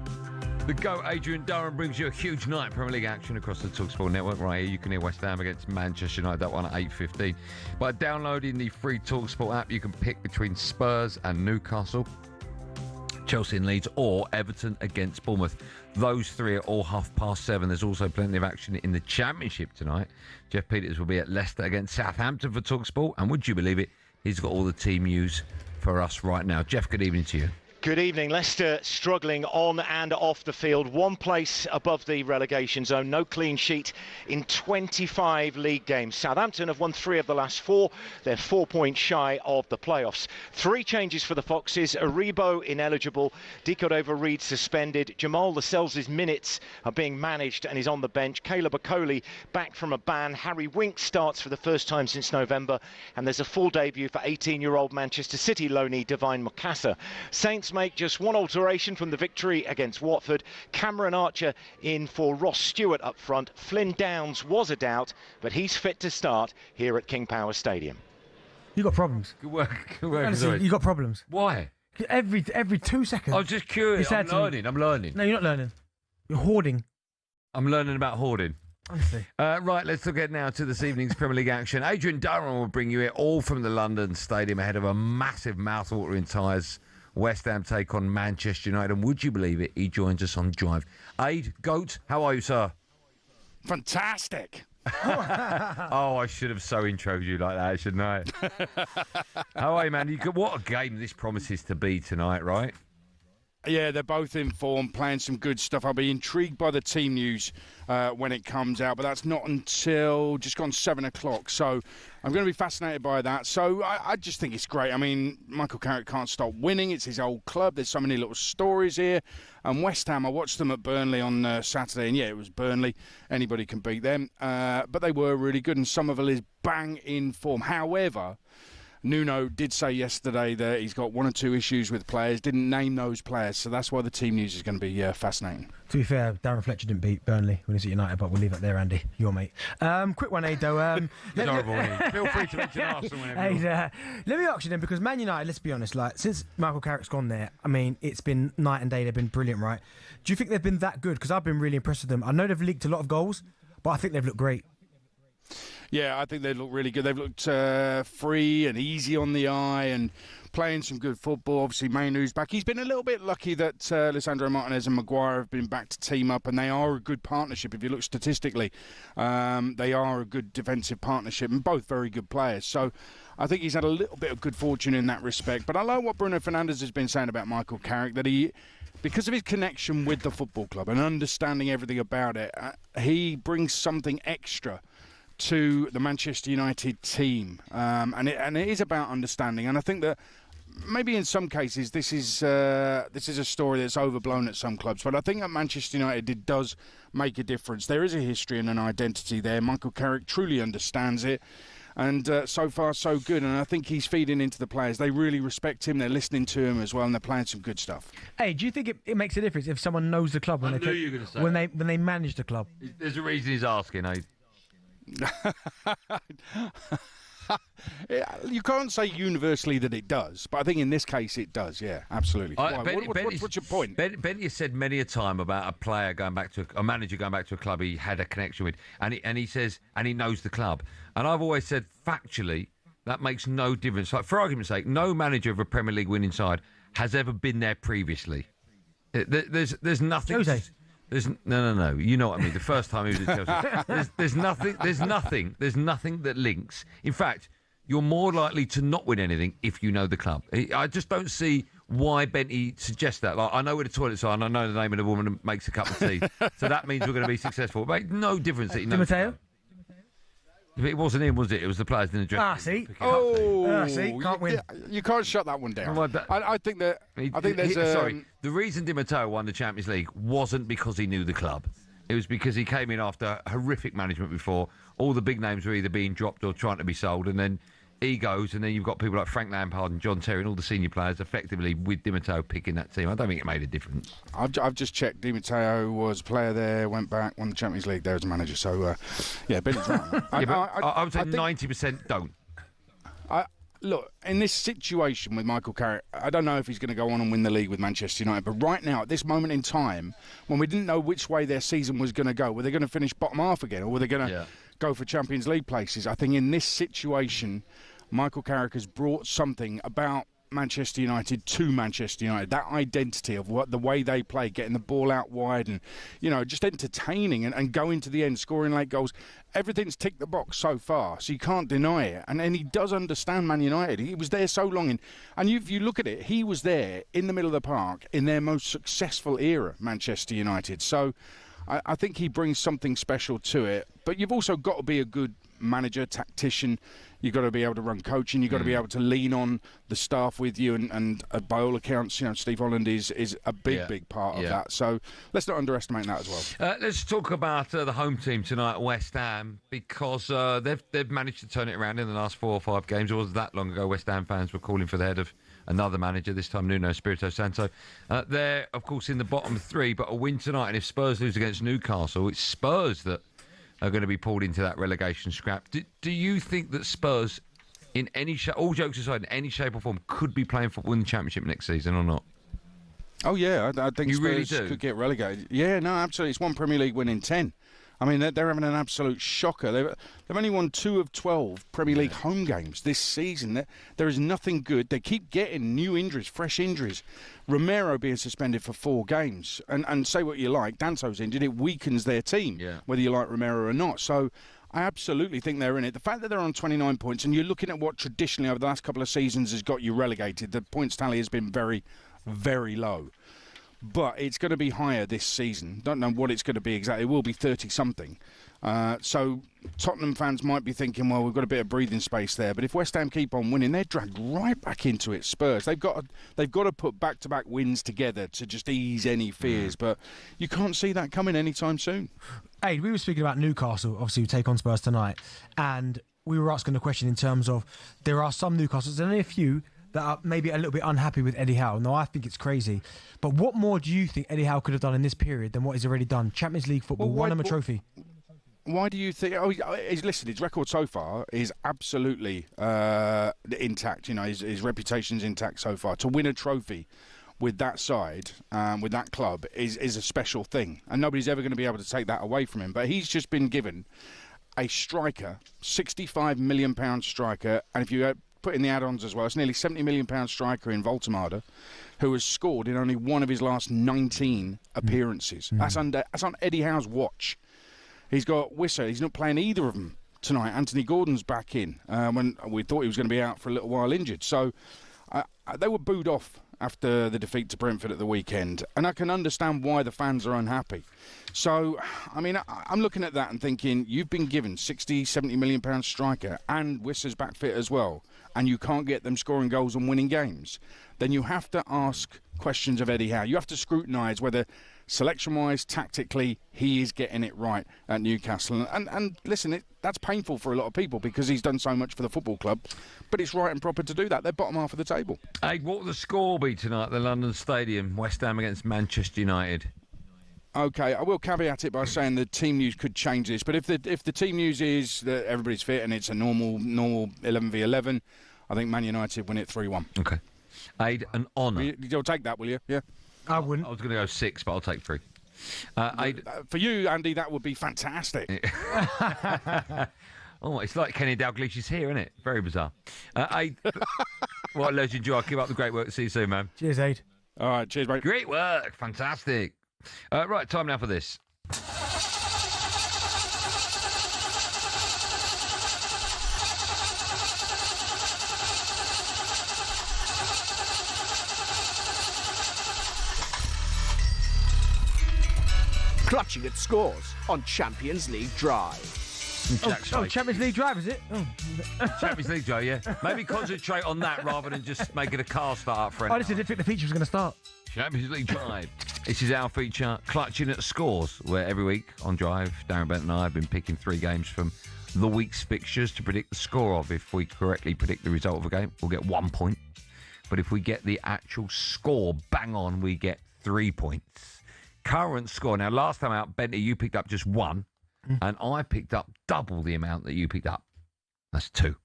The GOAT Adrian Durham brings you a huge night Premier League action across the talkSPORT network. Right here, you can hear West Ham against Manchester United, that one at 8:15. By downloading the free talkSPORT app, you can pick between Spurs and Newcastle, Chelsea and Leeds, or Everton against Bournemouth. Those three are all 7:30. There's also plenty of action in the Championship tonight. Jeff Peters will be at Leicester against Southampton for talkSPORT, and would you believe it, he's got all the team news for us right now. Jeff, good evening to you. Good evening. Leicester struggling on and off the field. One place above the relegation zone. No clean sheet in 25 league games. Southampton have won 3 of the last 4. They're 4 points shy of the playoffs. 3 changes for the Foxes. Aribo ineligible. Dekodova-Reid suspended. Jamal Lascelles' minutes are being managed and is on the bench. Caleb Okoli back from a ban. Harry Winks starts for the first time since November. And there's a full debut for 18-year-old Manchester City loanee Divine Mukasa. Saints make just one alteration from the victory against Watford. Cameron Archer in for Ross Stewart up front. Flynn Downs was a doubt, but he's fit to start here at King Power Stadium. You got problems. Good work. Good work. Honestly, you got problems. Why? Every 2 seconds. I was just curious. I'm learning. No, you're not learning. You're hoarding. I'm learning about hoarding. Honestly. Right, let's look at now to this evening's Premier League action. Adrian Durham will bring you it all from the London Stadium ahead of a massive mouth-watering ties. West Ham take on Manchester United, and would you believe it, he joins us on Drive. Aid, Goat, how are you, sir? Fantastic. Oh, I should have so introed you like that, shouldn't I? How are you, man? What a game this promises to be tonight, right? Yeah, they're both in form, playing some good stuff. I'll be intrigued by the team news when it comes out, but that's not until just gone 7 o'clock. So I'm going to be fascinated by that. So I just think it's great. I mean, Michael Carrick can't stop winning. It's his old club. There's so many little stories here. And West Ham, I watched them at Burnley on Saturday, and yeah, it was Burnley. Anybody can beat them. But they were really good, and Somerville is bang in form. However, Nuno did say yesterday that he's got 1 or 2 issues with players, didn't name those players, so that's why the team news is going to be fascinating. To be fair, Darren Fletcher didn't beat Burnley when he's at United, but we'll leave it there, Andy. Your mate. Quick one, Aid, though. Feel free to mention Arsenal whenever you want. Let me ask you then, because Man United, let's be honest, like since Michael Carrick's gone there, I mean, it's been night and day. They've been brilliant, right? Do you think they've been that good? Because I've been really impressed with them. I know they've leaked a lot of goals, but I think they've looked great. Yeah, I think they look really good. They've looked free and easy on the eye and playing some good football. Obviously, Mainoo's back. He's been a little bit lucky that Lisandro Martinez and Maguire have been back to team up, and they are a good partnership. If you look statistically, they are a good defensive partnership and both very good players. So I think he's had a little bit of good fortune in that respect. But I like what Bruno Fernandes has been saying about Michael Carrick, that he, because of his connection with the football club and understanding everything about it, he brings something extra to the Manchester United team, and it is about understanding. And I think that maybe in some cases this is a story that's overblown at some clubs, but I think at Manchester United it does make a difference. There is a history and an identity there. Michael Carrick truly understands it, and so far so good. And I think he's feeding into the players. They really respect him. They're listening to him as well, and they're playing some good stuff. Hey, do you think it makes a difference if someone knows the club when they manage the club? There's a reason he's asking, eh? You can't say universally that it does, but I think in this case it does. Yeah, absolutely. What's your point? Benny has said many a time about a player going back to a manager going back to a club he had a connection with, and he says he knows the club. And I've always said factually that makes no difference. Like, for argument's sake, no manager of a Premier League winning side has ever been there previously. There's nothing. Jose. No. You know what I mean. The first time he was at Chelsea, there's nothing that links. In fact, you're more likely to not win anything if you know the club. I just don't see why Benty suggests that. Like, I know where the toilets are, and I know the name of the woman that makes a cup of tea, so that means we're going to be successful. It makes no difference that you know. Di Matteo? It wasn't him, was it? It was the players in the dress. See? See? Can't win. You can't shut that one down. I think there's sorry. The reason Di Matteo won the Champions League wasn't because he knew the club. It was because he came in after horrific management before. All the big names were either being dropped or trying to be sold, and then he goes, and then you've got people like Frank Lampard and John Terry and all the senior players effectively with Di Matteo picking that team. I don't think it made a difference. I've just checked. Di Matteo was a player there, went back, won the Champions League there as a manager. So, Benny's right. I would say 90% don't. Look, in this situation with Michael Carrick, I don't know if he's going to go on and win the league with Manchester United, but right now, at this moment in time, when we didn't know which way their season was going to go, were they going to finish bottom half again, or were they going to go for Champions League places? I think in this situation, Michael Carrick has brought something about Manchester United to Manchester United, that identity of the way they play, getting the ball out wide and, just entertaining and going to the end, scoring late goals. Everything's ticked the box so far, so you can't deny it. And he does understand Man United. He was there so long. And if you look at it, he was there in the middle of the park in their most successful era, Manchester United. So I think he brings something special to it. But you've also got to be a good manager, tactician. You've got to be able to run coaching. You've got to be able to lean on the staff with you. And by all accounts, Steve Holland is a big part of that. So let's not underestimate that as well. Let's talk about the home team tonight, West Ham, because they've managed to turn it around in the last 4 or 5 games. It wasn't that long ago West Ham fans were calling for the head of another manager, this time Nuno Espirito Santo. They're, of course, in the bottom 3, but a win tonight. And if Spurs lose against Newcastle, it's Spurs that are going to be pulled into that relegation scrap. Do you think that Spurs, in any all jokes aside, in any shape or form, could be playing football in the Championship next season or not? Oh, yeah. I think you Spurs really do? Could get relegated. Yeah, no, absolutely. It's one Premier League win in 10. I mean, they're having an absolute shocker. They've only won 2 of 12 Premier League home games this season. There is nothing good. They keep getting new injuries, fresh injuries. Romero being suspended for 4 games. And say what you like, Danto's injured. It weakens their team, whether you like Romero or not. So I absolutely think they're in it. The fact that they're on 29 points, and you're looking at what traditionally over the last couple of seasons has got you relegated, the points tally has been very, very low. But it's going to be higher this season. Don't know what it's going to be exactly. It will be 30-something. So Tottenham fans might be thinking, well, we've got a bit of breathing space there. But if West Ham keep on winning, they're dragged right back into it. Spurs, they've got to put back-to-back wins together to just ease any fears. But you can't see that coming anytime soon. Hey, we were speaking about Newcastle, obviously, who take on Spurs tonight. And we were asking the question in terms of there are some Newcastles, and only a few, that are maybe a little bit unhappy with Eddie Howe. No, I think it's crazy. But what more do you think Eddie Howe could have done in this period than what he's already done? Champions League football, won him a trophy. Why do you think... listen, his record so far is absolutely intact. His reputation's intact so far. To win a trophy with that side, with that club, is a special thing. And nobody's ever going to be able to take that away from him. But he's just been given a striker, £65 million striker, and if you put in the add-ons as well, it's nearly £70 million striker in Voltemade, who has scored in only one of his last 19 appearances. That's on Eddie Howe's watch. He's got Wissa. He's not playing either of them tonight. Anthony Gordon's back in when we thought he was going to be out for a little while injured. So they were booed off after the defeat to Brentford at the weekend, and I can understand why the fans are unhappy. So, I mean, I'm looking at that and thinking, you've been given £60-70 million striker and Wissa's back fit as well, and you can't get them scoring goals and winning games, then you have to ask questions of Eddie Howe. You have to scrutinise whether selection-wise, tactically, he is getting it right at Newcastle. And listen, that's painful for a lot of people because he's done so much for the football club, but it's right and proper to do that. They're bottom half of the table. Hey, what will the score be tonight at the London Stadium? West Ham against Manchester United. Okay, I will caveat it by saying the team news could change this, but if the team news is that everybody's fit and it's a normal 11v11, I think Man United win it 3-1. Okay. Aid, an honour. You'll take that, will you? Yeah. I wouldn't. I was going to go 6, but I'll take 3. Aid, for you, Andy, that would be fantastic. Oh, it's like Kenny Dalglish's here, isn't it? Very bizarre. Aid, what a legend you are. Keep up the great work. See you soon, man. Cheers, Aid. All right, cheers, mate. Great work. Fantastic. Right, time now for this. Clutching at scores on Champions League Drive. Champions League Drive, is it? Oh. Champions League, Joe, yeah. Maybe concentrate on that rather than just making a car start for I just didn't think the feature was going to start. Champions League Drive. This is our feature, Clutching at Scores, where every week on Drive, Darren Bent and I have been picking 3 games from the week's fixtures to predict the score of. If we correctly predict the result of a game, we'll get 1 point. But if we get the actual score bang on, we get 3 points. Current score. Now, last time out, Bentley, you picked up just 1, and I picked up double the amount that you picked up. That's 2.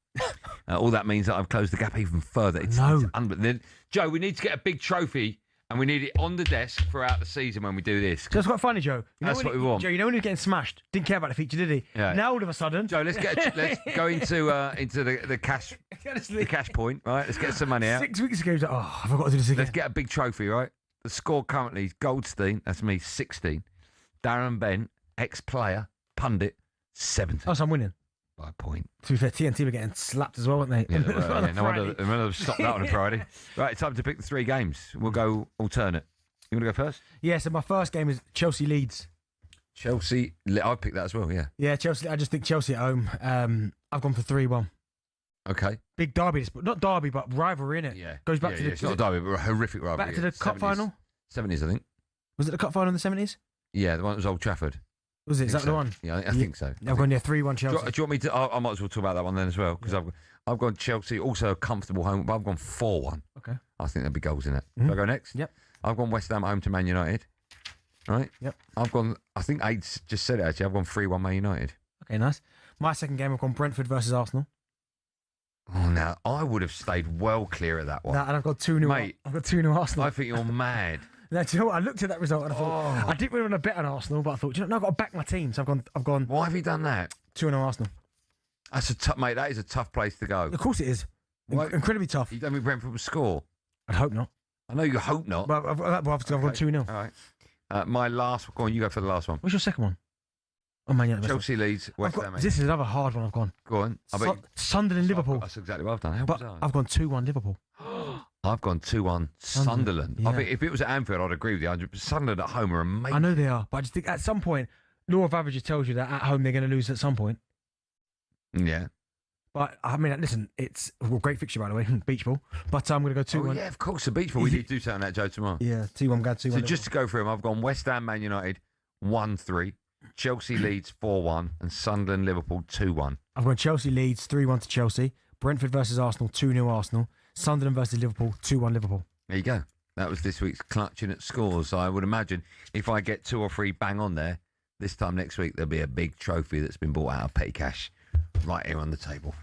All that means that I've closed the gap even further. Then, Joe, we need to get a big trophy, and we need it on the desk throughout the season when we do this. That's quite funny, Joe. That's what we want. Joe, you know when he was getting smashed, didn't care about the feature, did he? Yeah. Now all of a sudden, Joe, let's go into the cash point, right? Let's get some money out. 6 weeks ago, he was like, oh, I've got to do this again. Let's get a big trophy, right? The score currently is Goldstein, that's me, 16. Darren Bent, ex-player, pundit, 17. Oh, so I'm winning. By a point. To be fair, TNT were getting slapped as well, weren't they? Yeah, no wonder they've stopped that on a Friday. Right, time to pick the 3 games. We'll go alternate. You want to go first? Yeah, so my first game is Chelsea-Leeds. Chelsea, I picked that as well, yeah. Yeah, Chelsea, I just think Chelsea at home. I've gone for 3-1. Okay. Big derby, not derby, but rivalry, innit? Yeah. Goes back to the... It's not a derby, but a horrific rivalry. Back to the cup final? 70s, I think. Was it the cup final in the 70s? Yeah, the one that was Old Trafford. Was it? Is that the one? Yeah, I think so. I've gone 3-1 Chelsea. Do you want me to... I might as well talk about that one then as well, because I've gone Chelsea, also a comfortable home, but I've gone 4-1. Okay. I think there'll be goals in it. Shall I go next? Yep. I've gone West Ham home to Man United. Right? Yep. I've gone... I think Aids just said it, actually. I've gone 3-1 Man United. Okay, nice. My second game, I've gone Brentford versus Arsenal. Oh, now, I would have stayed well clear of that one. And I've got 2-0. Mate, I've got 2-0 Arsenal. I think you're mad. Now, do you know what? I looked at that result and I thought, I didn't really want to bet on Arsenal, but I thought, no, I've got to back my team. So I've gone. Why have you done that? 2-0 Arsenal. That's a tough, mate. That is a tough place to go. Of course it is. Incredibly tough. You don't think Brentford will score? I'd hope not. I know you hope not. But I've gone 2-0. All right. My last, go on, you go for the last one. What's your second one? Oh, Man United. Chelsea Leeds, West Ham. This is another hard one I've gone. Go on. Sunderland, Liverpool. That's exactly what I've done. But I've gone 2-1 Liverpool. I've gone 2-1 Sunderland. Yeah. I think if it was at Anfield, I'd agree with you. Sunderland at home are amazing. I know they are, but I just think at some point, law of averages tells you that at home they're going to lose at some point. Yeah. But, I mean, listen, it's a great fixture, by the way, beach ball. But I'm going to go 2-1. Oh, yeah, of course, the beach ball. We need to do something on that, Joe, tomorrow. Yeah, 2-1, God, 2-1. So just to go through them, I've gone West Ham, Man United, 1-3. Chelsea Leeds 4-1 and Sunderland Liverpool 2-1. I've gone Chelsea Leeds 3-1 to Chelsea. Brentford versus Arsenal 2-0 Arsenal. Sunderland versus Liverpool 2-1 Liverpool. There you go. That was this week's Clutching at Scores. So I would imagine if I get 2 or 3 bang on there, this time next week there'll be a big trophy that's been bought out of petty cash right here on the table.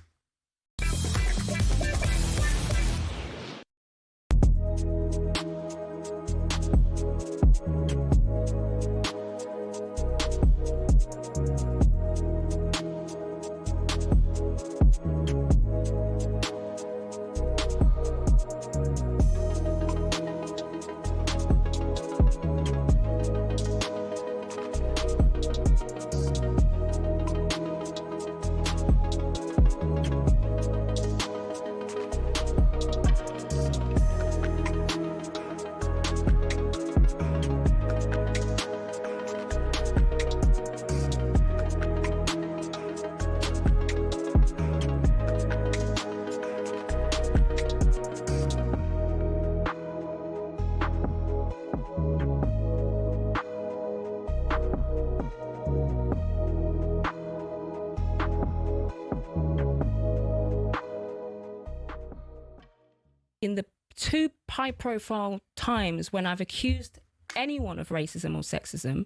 In the 2 high-profile times when I've accused anyone of racism or sexism,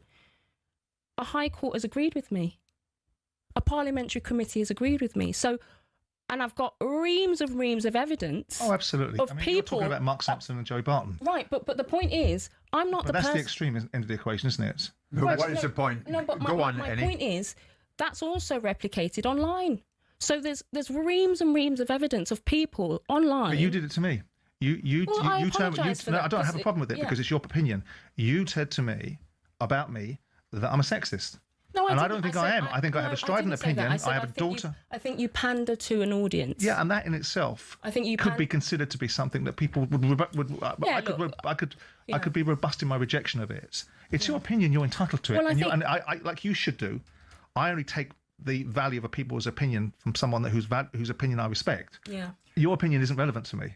a High Court has agreed with me. A parliamentary committee has agreed with me. So, and I've got reams of evidence. Oh, absolutely. Of You're people talking about Mark Sampson and Joey Barton. Right, but the point is, I'm not the But that's person. the extreme end of the equation, isn't it? What is the point? No, but my point is, that's also replicated online. So there's reams and reams of evidence of people online. But you did it to me. You told me. for No, that I don't have a because problem with it yeah. because it's your opinion. You said to me about me that I'm a sexist. No, I don't think I am. I think I have a strident opinion. I have a daughter. I think you pander to an audience. Yeah, and that in itself could be considered to be something that people I could be robust in my rejection of it. It's your opinion. You're entitled to it, Well, I like you should do. I only take the value of a people's opinion from someone whose opinion I respect. Yeah. Your opinion isn't relevant to me,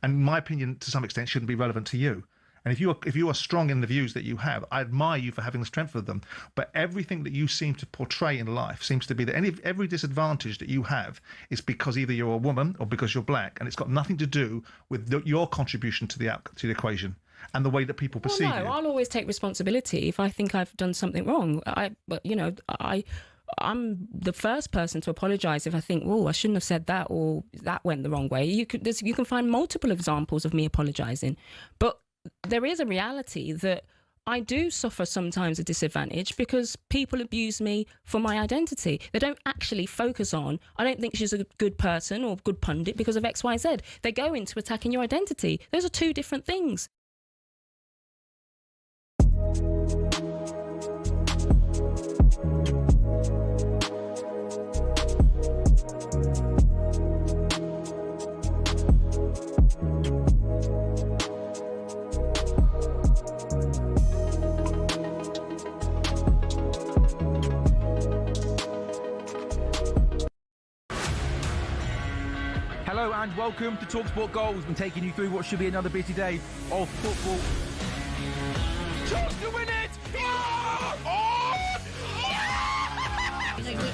and my opinion to some extent shouldn't be relevant to you. And if you are strong in the views that you have, I admire you for having the strength of them. But everything that you seem to portray in life seems to be that every disadvantage that you have is because either you're a woman or because you're black, and it's got nothing to do with your contribution to the equation and the way that people perceive you. I'll always take responsibility if I think I've done something wrong. I'm the first person to apologise if I think, I shouldn't have said that or that went the wrong way. You can find multiple examples of me apologising, but there is a reality that I do suffer sometimes a disadvantage because people abuse me for my identity. They don't actually focus on, I don't think she's a good person or good pundit because of X, Y, Z. They go into attacking your identity. Those are two different things. Hello and welcome to talkSPORT Goals. We've been taking you through what should be another busy day of football. Chance to win it!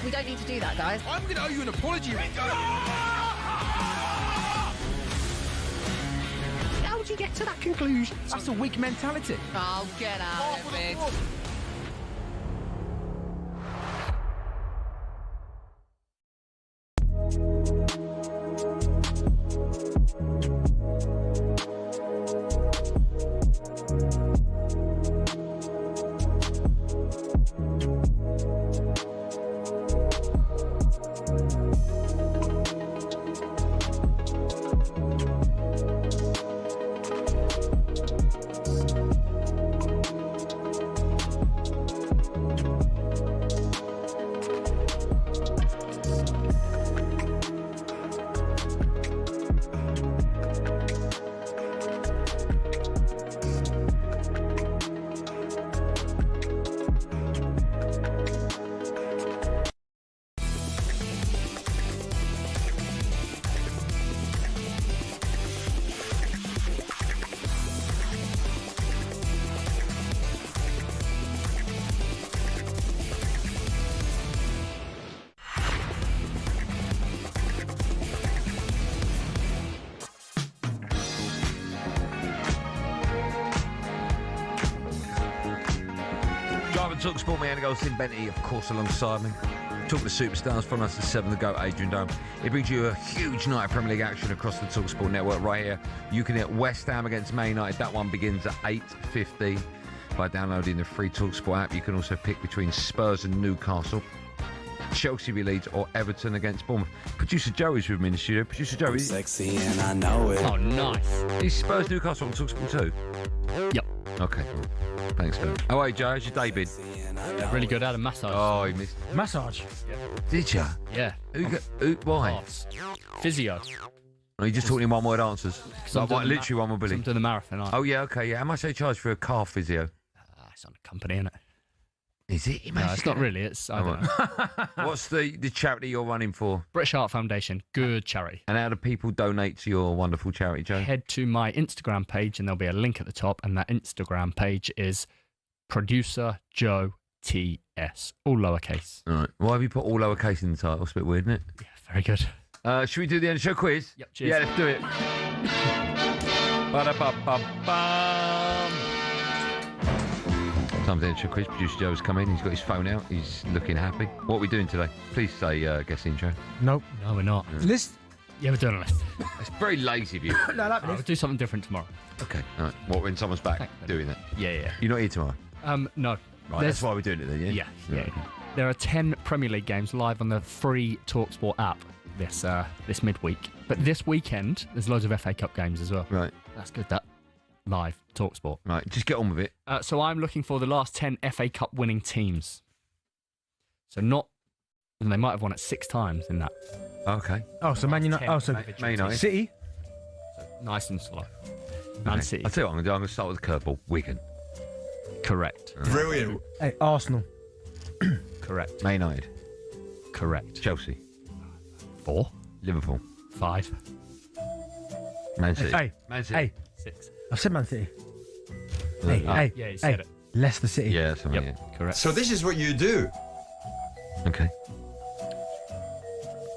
We don't need to do that, guys. I'm going to owe you an apology. How would you get to that conclusion? That's a weak mentality. Oh, get out of it, Biggs. talkSPORT, me, Andy Goldstein Darren, of course, alongside me. Talking to superstars from us to 7 to go, Adrian Dome. It brings you a huge night of Premier League action across the talkSPORT network right here. You can hit West Ham against Man United. That one begins at 8:15 by downloading the free talkSPORT app. You can also pick between Spurs and Newcastle, Chelsea v Leeds, or Everton against Bournemouth. Producer Joey's with me in the studio. Producer Joey. Sexy and I know it. Oh, nice. Is Spurs Newcastle on talkSPORT too? Yep. Okay. Thanks, man. Oh, hey, Joe, how's your day been? Yeah, really good. I had a massage. Oh, you missed massage. Yeah. Did you? Yeah. Why? Physio. Are you just talking in one-word answers? Literally one word, Billy. I'm doing the marathon. Oh yeah, okay, yeah. How much they charge for a car physio? It's on a company, isn't it? Is it? No, it's not really. It's I don't know. What's the charity you're running for? British Heart Foundation. Good charity. And how do people donate to your wonderful charity, Joe? Head to my Instagram page and there'll be a link at the top, and that Instagram page is Producer Joe TS, all lowercase. All right. Why have you put all lowercase in the title? It's a bit weird, isn't it? Yeah, very good. Should we do the end of the show quiz? Yep, cheers. Yeah, let's do it. Time Time for the intro. Chris, producer Joe's come in. He's got his phone out. He's looking happy. What are we doing today? Please say guest intro. Nope. No, we're not. List? Yeah, we're doing a list. It's very lazy of you. No, like We'll do something different tomorrow. Okay. All right. What, when someone's back doing that? Yeah. You're not here tomorrow? No. Right, that's why we're doing it then, yeah? Yeah. There are 10 Premier League games live on the free talkSPORT app this midweek. But this weekend, there's loads of FA Cup games as well. Right. That's good, that. Live talkSPORT. Right, just get on with it. So I'm looking for the last 10 FA Cup winning teams. So not... And they might have won it 6 times in that. Okay. Oh, so Man United. Oh, so Man United. City. So nice and slow. Okay. Man City. I'll tell you what I'm going to do. I'm going to start with the curveball. Wigan. Correct. Brilliant. Hey, Arsenal. Correct. Man United. Correct. Chelsea. 4. Liverpool. 5. Man City. Hey. Man City. Hey. 6. I've said Man City. Hey. Yeah, you said it. Leicester City. Yeah, that's right. Yep. Yeah. Correct. So this is what you do. Okay.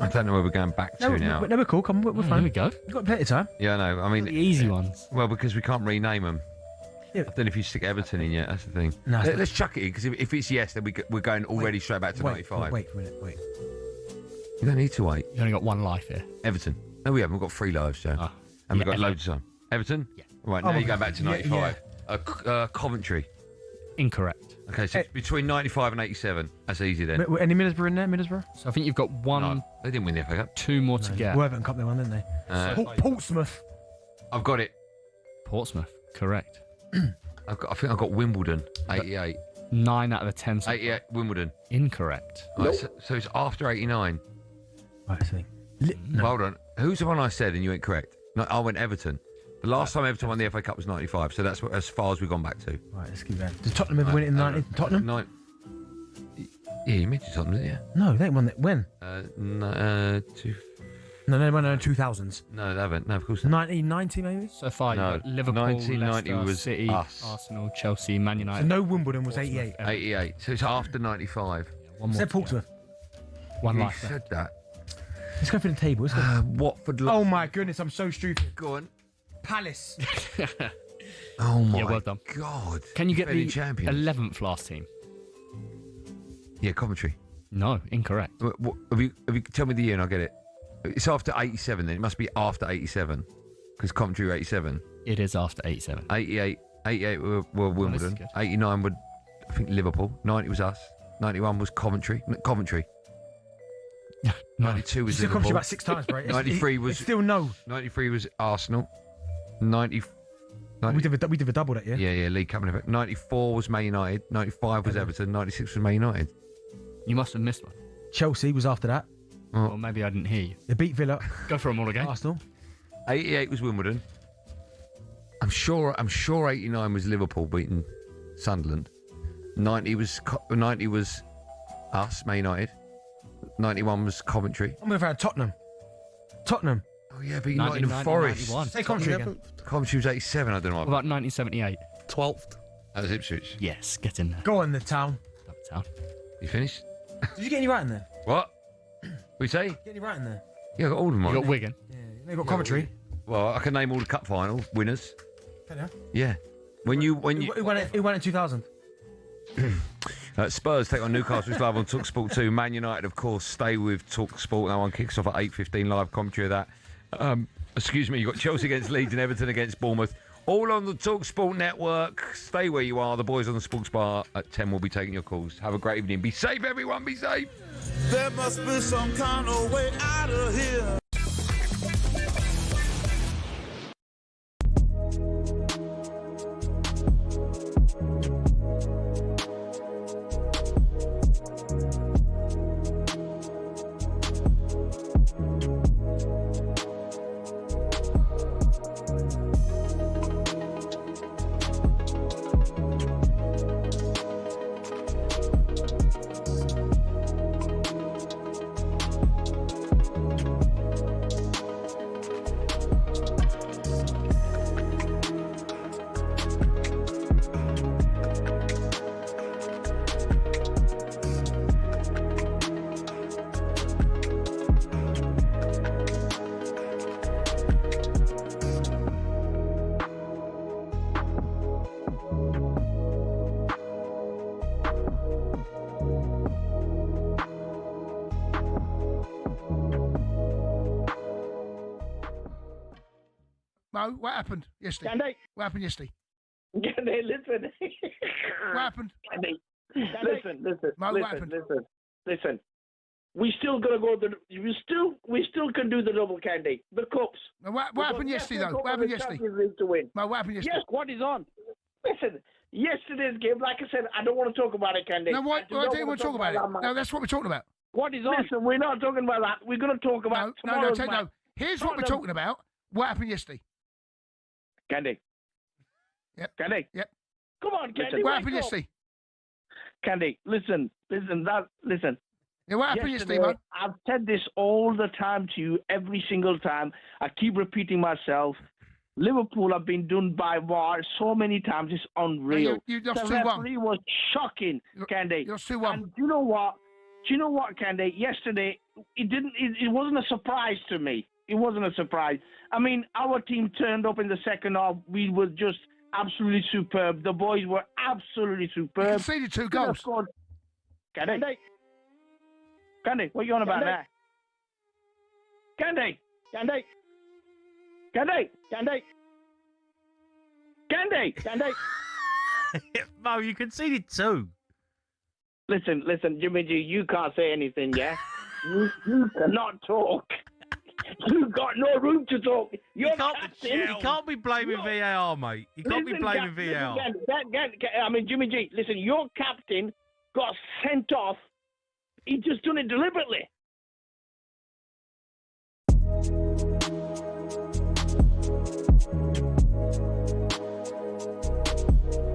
I don't know where we're going back to now. No, we're cool. Come, we're fine. Here we go. You've got plenty of time. Yeah, I know. I mean, The easy ones. well, because we can't rename them. Yeah. I don't know if you stick Everton in yet. That's the thing. No, it's Let's chuck it in, because if it's yes, then we're going already straight back to 95. Wait for a minute. Wait. You don't need to wait. You've only got one life here. Everton. No, we haven't. We've got 3 lives, Joe. Ah. And we've Yeah, got loads of time. Everton? Yeah. Right, Oh, now you go back to yeah, 95. Coventry. Incorrect. Okay, so it's between 95 and 87. That's easy then. Any Middlesbrough in there? Middlesbrough? So I think you've got one, No, they didn't win the FA Cup. 2 more to get. Well, Everton Cup they won, didn't they? Portsmouth. I've got it. Portsmouth. Correct. I think I've got Wimbledon. 88. 9 out of the 10. 88, Wimbledon. Incorrect. Right, so it's after 89. Right, I see. Well, hold on. Who's the one I said and you went correct? No, I went Everton. The last time Everton won the FA Cup was 95, so that's as far as we've gone back to. Right, let's keep going. Did Tottenham ever win it in the 90s? Tottenham? Yeah, you mentioned something, didn't you? No, they won it. When? No, No, they won it in the 2000s. no, they haven't. No, of course not. 1990 maybe? So far, No, you've got Liverpool, 1990 Leicester, was City, us. Arsenal, Chelsea, Man So United. no Wimbledon was 88. 88. So it's after 95. One more Said to go. Portsmouth. One You life said left. that. Let's go through the table. Let's go. Watford. Oh my goodness, I'm so stupid. Go on. Palace. Oh my Yeah, well done. God. Can you get Defending the champions. 11th last team? Yeah, Coventry. No, incorrect. Have you tell me the year and I'll get it. It's after 87 then. It must be after 87. Because Coventry were 87. It is after 87. 88 were Wimbledon. good. 89 were, I think, Liverpool. 90 was us. 91 was Coventry. 92 was Still Liverpool. comes about 6 times, bro. 93 was it's still no. 93 was Arsenal. 90. We did a double that year. Yeah, League Cup. 94 was Man United. 95 was Everton. 96 was Man United. You must have missed one. Chelsea was after that. Oh. Or maybe I didn't hear you. They beat Villa. Go for them all again. Arsenal. 88 was Wimbledon. I'm sure 89 was Liverpool beating Sunderland. 90 was us, Man United. 91 was Coventry. I'm going to Tottenham. Tottenham. Oh yeah, but Nottingham Forest. Say Coventry again. Coventry was 87. I don't know. What about 1978? 12th. That was Ipswich. Yes, get in there. Go on, the town. Town. You finished? Did you get any right in there? What? We say? Get any right in there? Yeah, I got all of them. You on. got Wigan. Yeah, you got Coventry. Well, I can name all the cup final winners. Can you? Yeah. Who won it in 2000? Spurs take on Newcastle. It's live on talkSPORT 2. Man United, of course, stay with talkSPORT. That one kicks off at 8:15. Live commentary of that. Excuse me. You got Chelsea against Leeds and Everton against Bournemouth. All on the talkSPORT network. Stay where you are. The boys on the Sports Bar at 10 will be taking your calls. Have a great evening. Be safe, everyone. Be safe. There must be some kind of way out of here. Mo, what happened yesterday? Candy. What happened yesterday? Candy, listen. What happened? Candy. Listen. Mo, what happened? Listen. We still gotta go. We still can do the double, Candy. The cups. Now, what happened yesterday though? What happened yesterday? To win. Mo, what happened yesterday? Yes. What is on? Listen. Yesterday's game, like I said, I don't want to talk about it, Candy. No, I don't want to talk about it. No, that's what we're talking about. What is on? Listen, we're not talking about that. We're going to talk about tomorrow's match. No. Here's what we're talking about. What happened yesterday? Candy. Yep. Candy. Yep. Come on, Candy. What happened yesterday? Candy, listen. Yeah, what happened yesterday, man? I've said this all the time to you, every single time. I keep repeating myself. Liverpool have been done by VAR so many times, it's unreal. You lost 2-1. The referee was shocking, Candy. You lost 2-1. And do you know what, Candy? Yesterday, it wasn't a surprise to me. It wasn't a surprise. I mean, our team turned up in the second half. We were just absolutely superb. The boys were absolutely superb. You conceded 2 goals. Candy, what are you on about now? Candy. Mo, you conceded 2. Listen, Jimmy G, you can't say anything, yeah? you cannot talk. You've got no room to talk. You can't be blaming VAR, mate. You can't be blaming VAR. I mean, Jimmy G, listen, your captain got sent off. He just done it deliberately.